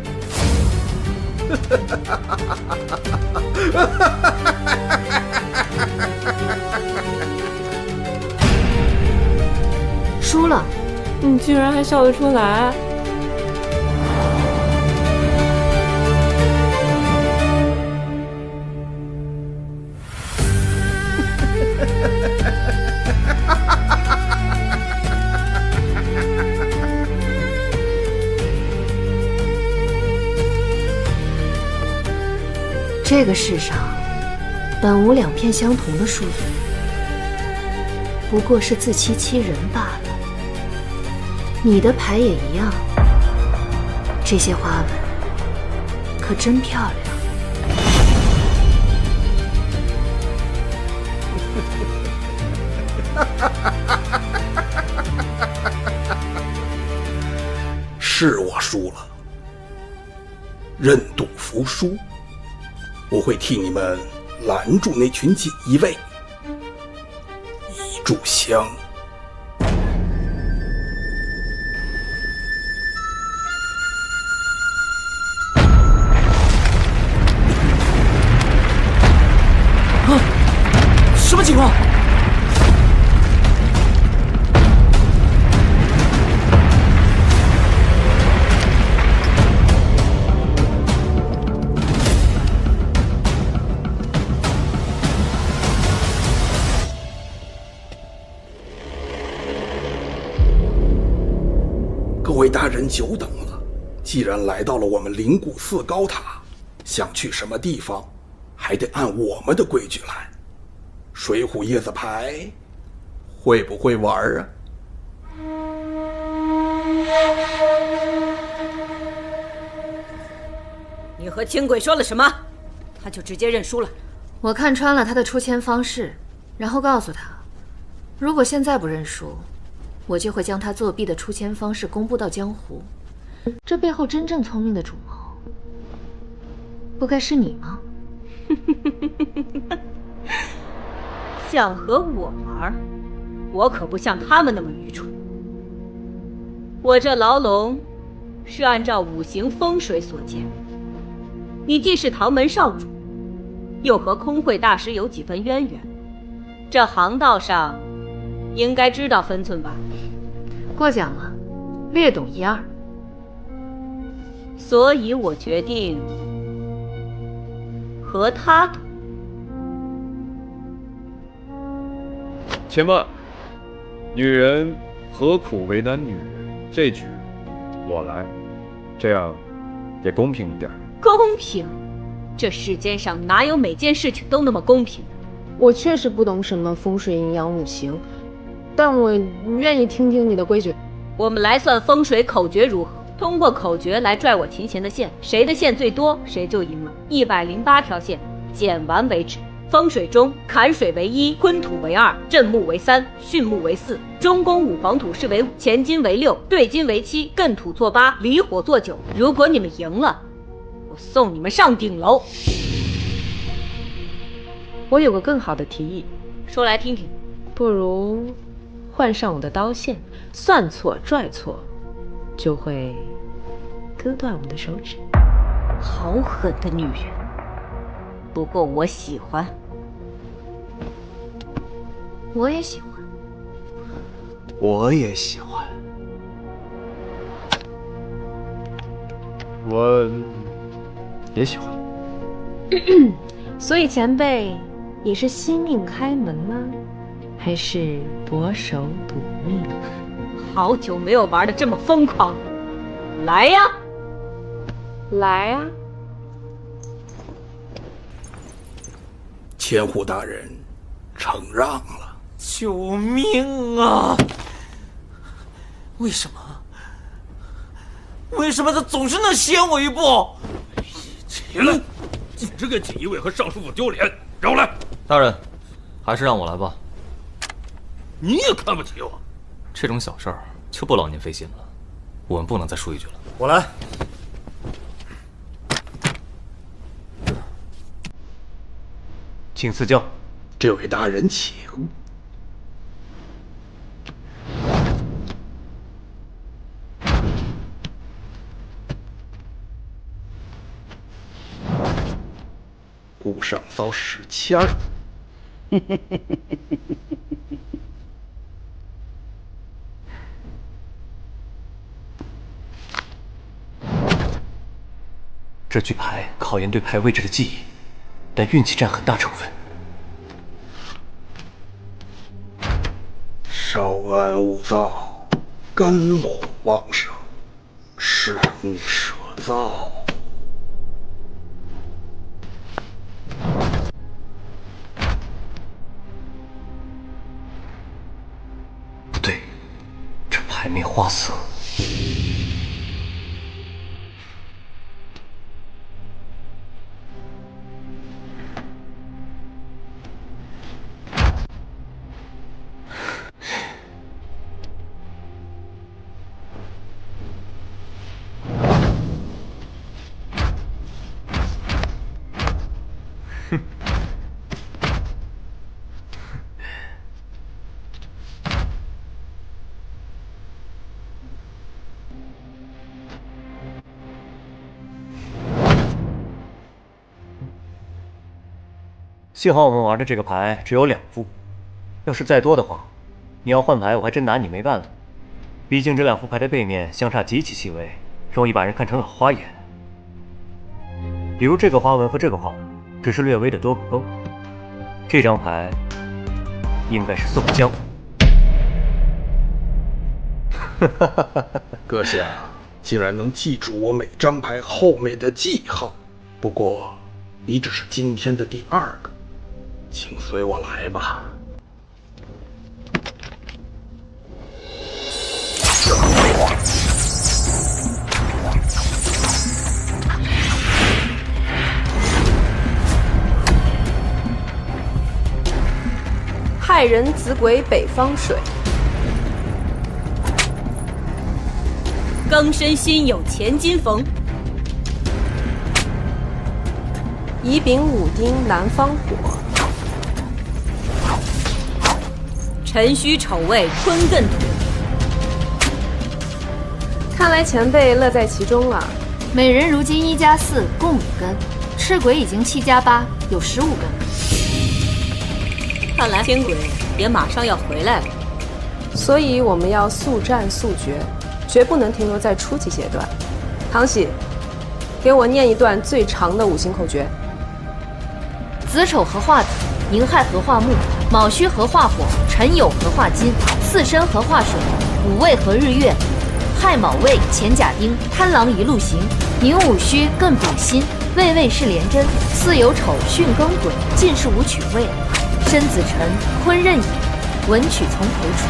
输了，你居然还笑得出来？这个世上，本无两片相同的树叶，不过是自欺欺人罢了。你的牌也一样，这些花纹可真漂亮。是我输了，认赌服输。我会替你们拦住那群锦衣卫，一炷香。啊！什么情况？各位大人久等了，既然来到了我们灵谷寺高塔，想去什么地方，还得按我们的规矩来。水浒叶子牌会不会玩啊？你和轻轨说了什么？他就直接认输了。我看穿了他的出签方式，然后告诉他，如果现在不认输，我就会将他作弊的出签方式公布到江湖。这背后真正聪明的主谋，不该是你吗？想和我玩，我可不像他们那么愚蠢。我这牢笼是按照五行风水所建，你既是唐门少主，又和空慧大师有几分渊源，这航道上应该知道分寸吧？过奖了，略懂一二。所以我决定和他赌。且慢，女人何苦为难女人？这局我来，这样也公平一点。公平？这世间上哪有每件事情都那么公平的？我确实不懂什么风水阴阳五行，但我愿意听听你的规矩。我们来算风水口诀如何？通过口诀来拽我提琴的线，谁的线最多，谁就赢了。108条线，剪完为止。风水中，坎水为1，坤土为2，震木为3，巽木为4，中宫5黄土是为5，乾金为6，兑金为7，艮土做8，离火做9。如果你们赢了，我送你们上顶楼。我有个更好的提议，说来听听。不如换上我的刀线，算错拽错，就会割断我的手指。好狠的女人，不过我喜欢。我也喜欢。我也喜欢。我也喜欢。所以前辈，你是惜命开门吗？还是博手赌命？好久没有玩的这么疯狂，来呀！来呀！千户大人，承让了。救命啊！为什么？为什么他总是能先我一步？起来！简直给锦衣卫和尚书府丢脸！让我来。大人，还是让我来吧。你也看不起我？这种小事儿就不劳您费心了，我们不能再输一局了。我来。请赐教。这位大人请。顾上骚使枪。这局牌考验对牌位置的记忆，但运气占很大成分。稍安勿躁，肝火旺盛，是逆舍灶。不对，这牌没花色。幸好我们玩的这个牌只有2副，要是再多的话，你要换牌我还真拿你没办法。毕竟这2副牌的背面相差极其细微，容易把人看成老花眼。比如这个花纹和这个花纹只是略微的多个勾，这张牌应该是宋江。阁下竟然能记住我每张牌后面的记号，不过你只是今天的第2个，请随我来吧。害人子鬼北方水，庚申辛酉钱金逢，乙丙戊丁南方火，辰戌丑未坤艮土。看来前辈乐在其中了。每人如今1+4共5根，赤鬼已经7+8，有15根。看来天鬼也马上要回来了，所以我们要速战速决，绝不能停留在初级阶段。唐喜，给我念一段最长的5行口诀。子丑合化子，寅亥合化木，卯戌合化火，辰酉合化金，巳申合化水，午未合日月，亥卯未乾甲丁，贪狼一路行，寅午戌艮丙辛，未未是廉贞，巳酉丑巽庚癸，进士午曲未。申子辰，坤壬乙，文曲从头出。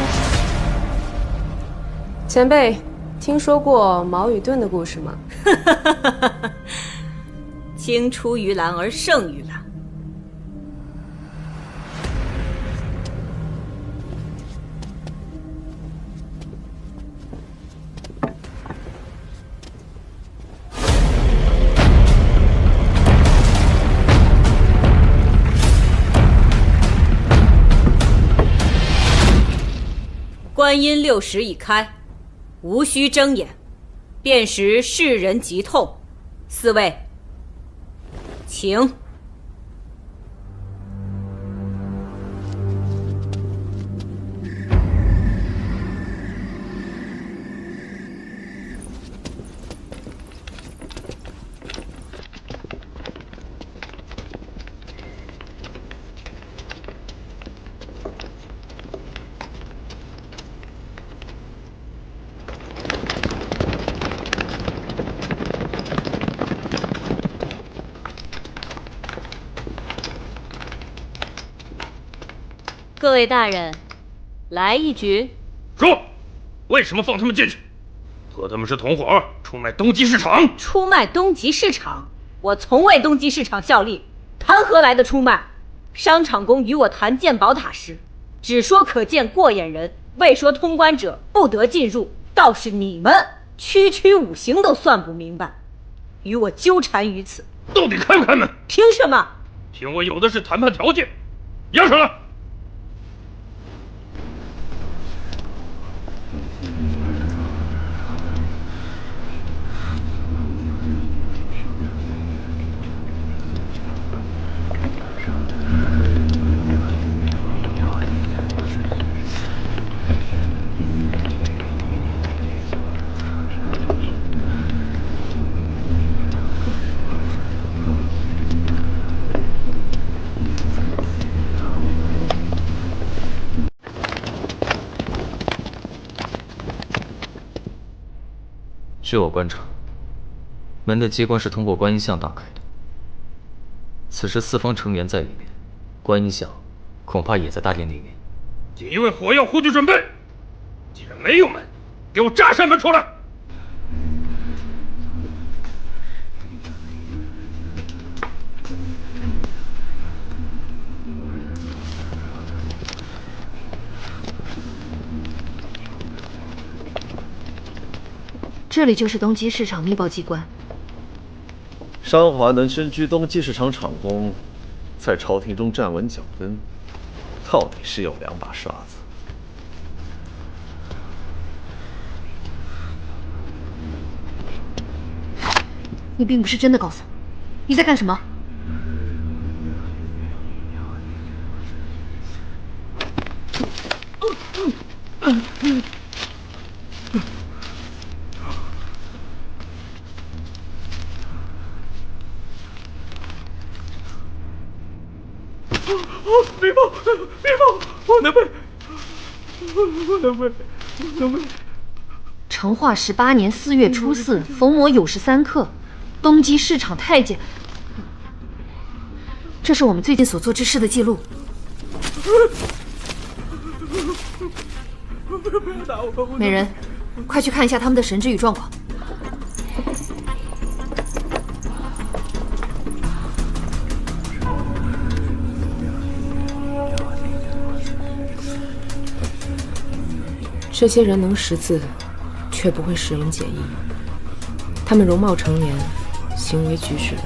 前辈，听说过矛与盾的故事吗？青出于蓝而胜于蓝。观音6时已开，无需睁眼，便识世人疾痛。4位，请。各位大人，来一局。说，为什么放他们进去？和他们是同伙，出卖东极市场。出卖东极市场？我从未东极市场效力，谈何来的出卖？商场公与我谈鉴宝塔时，只说可见过眼人，未说通关者不得进入。倒是你们区区5行都算不明白，与我纠缠于此，到底开不开门？凭什么？凭我有的是谈判条件，押上来。据我观察，门的机关是通过观音像打开的。此时四方成员在里面，观音像恐怕也在大殿里面。锦衣卫火药护具准备。既然没有门，给我炸扇门出来！这里就是东极市场密报机关。商华能身居东极市场场宫，在朝廷中站稳脚跟，到底是有2把刷子。你并不是真的告诉我，你在干什么？密报，我能背。成化18年4月初4，逢魔酉时3刻，东极市场太监。这是我们最近所做之事的记录。美人，快去看一下他们的神智与状况。这些人能识字，却不会识文解义。他们容貌成年，行为举止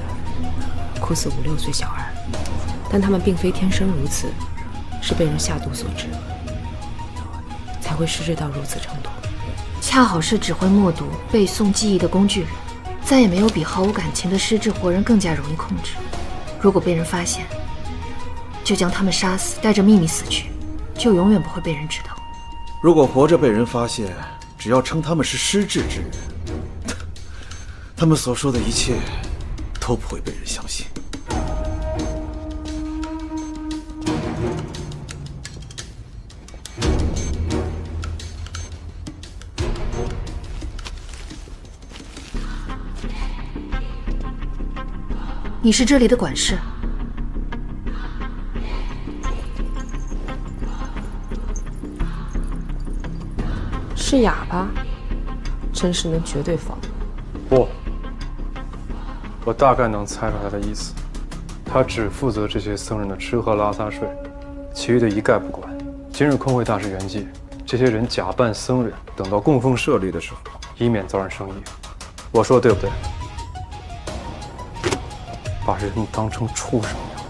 酷似5、6岁小孩，但他们并非天生如此，是被人下毒所致，才会失智到如此程度。恰好是指挥默读、背诵记忆的工具人，再也没有比毫无感情的失智活人更加容易控制。如果被人发现，就将他们杀死，带着秘密死去，就永远不会被人知道。如果活着被人发现，只要称他们是失智之人，他们所说的一切都不会被人相信。你是这里的管事？是哑巴，真是能绝对防。不，我大概能猜出他的意思。他只负责这些僧人的吃喝拉撒睡，其余的一概不管。今日空会大师圆寂，这些人假扮僧人，等到供奉舍利的时候，以免遭人生疑。我说的对不对？把人当成畜生一样，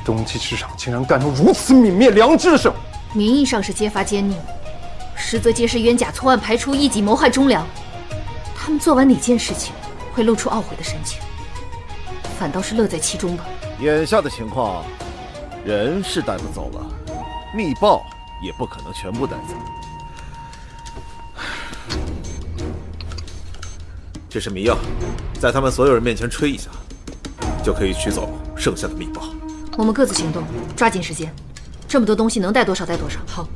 东极市场竟然干出如此泯灭良知的事！名义上是揭发奸佞，实则皆是冤假错案排除异己，谋害忠良。他们做完哪件事情会露出懊悔的神情？反倒是乐在其中吧。眼下的情况，人是带不走了，密报也不可能全部带走。这是迷药，在他们所有人面前吹一下，就可以取走剩下的密报。我们各自行动，抓紧时间。这么多东西能带多少带多少。好。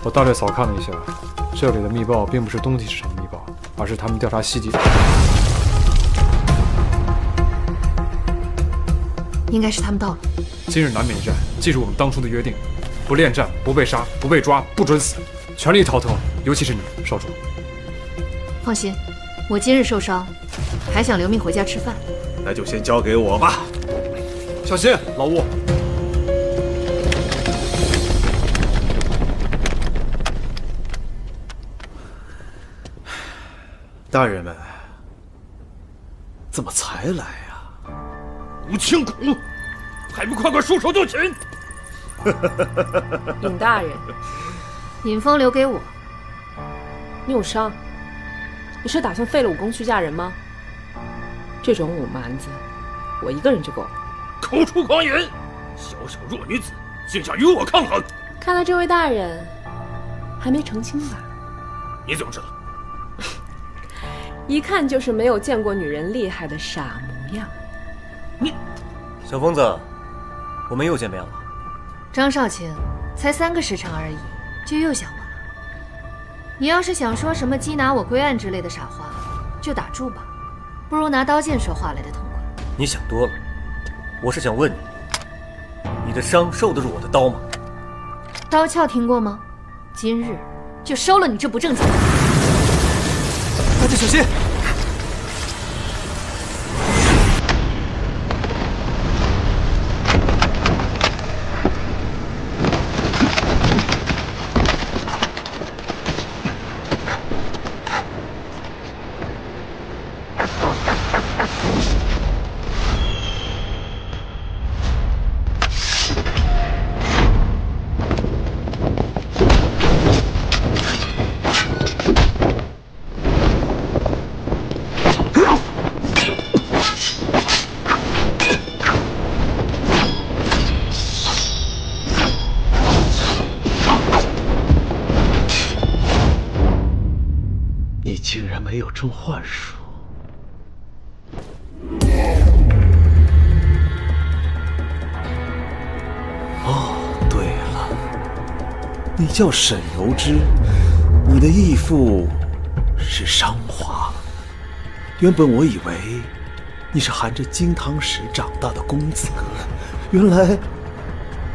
我大略扫看了一下，这里的密报并不是东极市场的密报，而是他们调查西极。应该是他们到了。今日南面一战，记住我们当初的约定：不恋战，不被杀，不被抓，不准死，全力逃脱。尤其是你，少主。放心，我今日受伤，还想留命回家吃饭。那就先交给我吧。小心，老吴。大人们，怎么才来呀？吴清苦，还不快快束手就擒！尹大人，尹风留给我。你有伤？你是打算废了武功去嫁人吗？这种武蛮子，我一个人就够了。口出狂言！小小弱女子，竟想与我抗衡！看来这位大人还没成亲吧？你怎么知道？一看就是没有见过女人厉害的傻模样。你，小疯子，我们又见面了。张少卿，才3个时辰而已，就又想我了。你要是想说什么缉拿我归案之类的傻话，就打住吧，不如拿刀剑说话来的痛快。你想多了，我是想问你，你的伤受得住我的刀吗？刀鞘听过吗？今日就收了你这不正经的。大家小心！竟然没有中幻术！哦，对了，你叫沈柔之，你的义父是商华。原本我以为你是含着金汤匙长大的公子哥，原来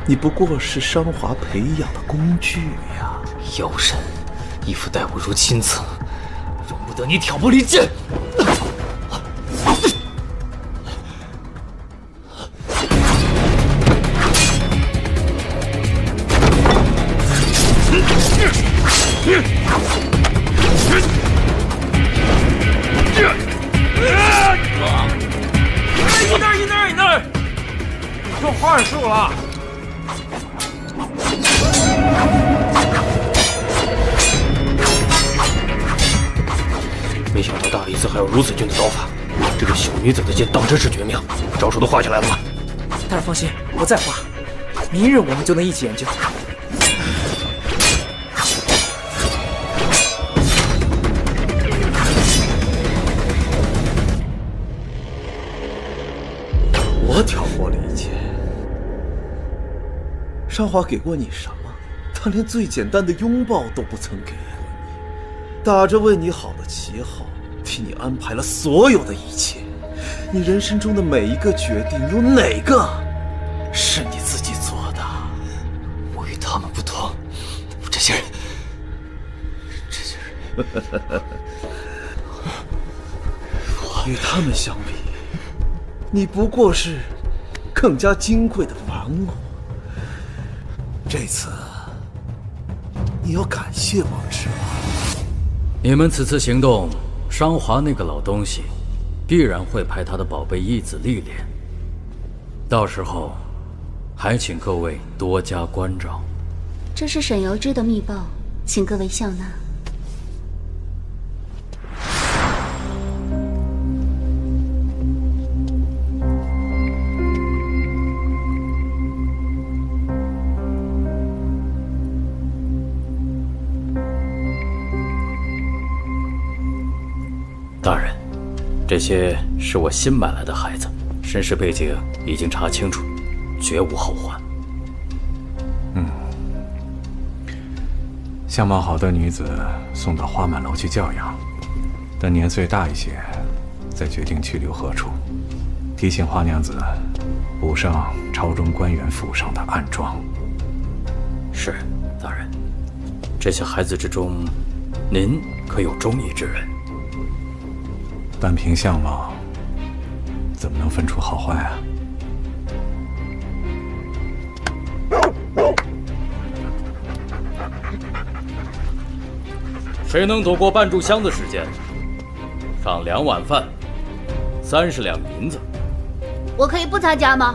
你不过是商华培养的工具呀！妖神，义父待我如亲子，容不得你挑拨离间！一那儿，用幻术了。没想到大理寺还有如此俊的刀法，这个小女子的剑当真是绝妙。招数都画下来了吗？大人放心，我再画，明日我们就能一起研究。我挑拨离间，商华给过你什么？他连最简单的拥抱都不曾给过你，打着为你好的旗号，替你安排了所有的一切。你人生中的每一个决定，有哪个是你自己做的？我与他们不同，这些人，与他们相比，你不过是更加金贵的玩物。这次你要感谢王之王。你们此次行动，商华那个老东西必然会派他的宝贝义子历练，到时候还请各位多加关照。这是沈由之的密报，请各位笑纳。大人，这些是我新买来的孩子，身世背景已经查清楚，绝无后患。相貌好的女子送到花满楼去教养，等年岁大一些，再决定去留何处。提醒花娘子，补上朝中官员府上的暗桩。是，大人。这些孩子之中，您可有中意之人？单凭相貌，怎么能分出好坏啊？谁能躲过半炷香的时间，上2碗饭，30两银子。我可以不参加吗？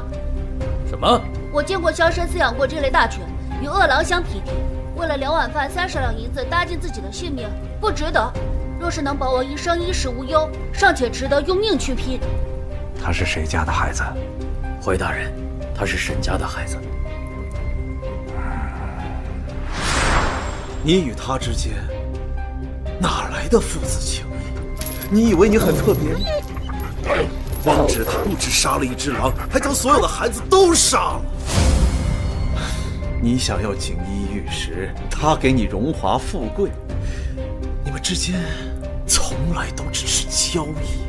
什么？我见过萧深饲养过这类大犬，与饿狼相匹敌。为了2碗饭30两银子搭进自己的性命，不值得。若是能保我一生衣食无忧，尚且值得用命去拼。他是谁家的孩子？回大人，他是沈家的孩子。你与他之间哪来的父子情谊？你以为你很特别吗？王直他不止杀了一只狼，还将所有的孩子都杀了。你想要锦衣玉食，他给你荣华富贵，你们之间从来都只是交易。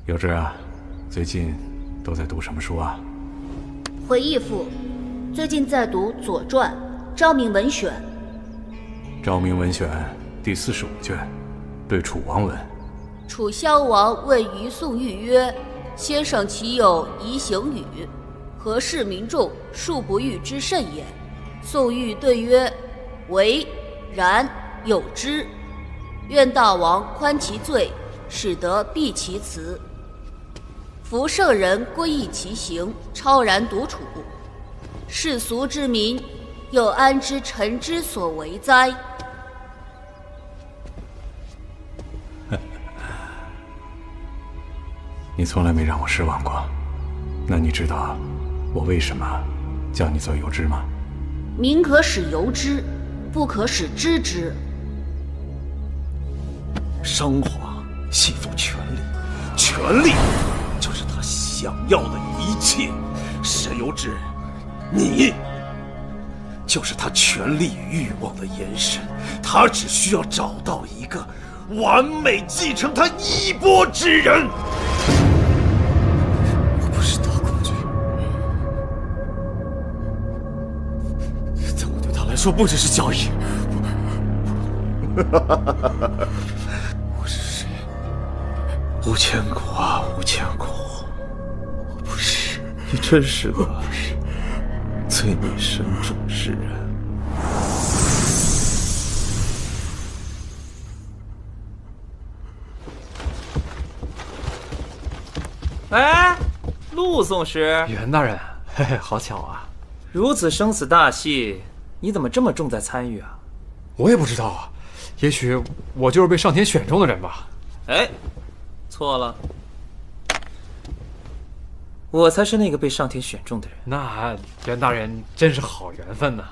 有志啊，最近都在读什么书啊？回义父，最近在读《左传》《昭明文选》。《昭明文选》第45卷，对楚王文。楚襄王问于宋玉曰：“先生岂有夷行语？何事民众庶不欲之甚也？”宋玉对曰：“唯然有之。愿大王宽其罪，使得避其辞。夫圣人归义其行，超然独处。世俗之民，又安知臣之所为哉？”你从来没让我失望过。那你知道我为什么叫你做游之吗？民可使游之，不可使知之。商皇信奉权力，权力就是他想要的一切。沈有之，你就是他权力与欲望的延伸。他只需要找到一个完美继承他衣钵之人。我不是大公爵，但我对他来说不只是交易。我是谁？吴千古啊，吴千古，我不是。你真是个罪孽深重之人。哎，陆宋师，袁大人，嘿嘿，好巧啊！如此生死大戏，你怎么这么重在参与啊？我也不知道啊，也许我就是被上天选中的人吧。哎，错了，我才是那个被上天选中的人。那袁大人真是好缘分呐！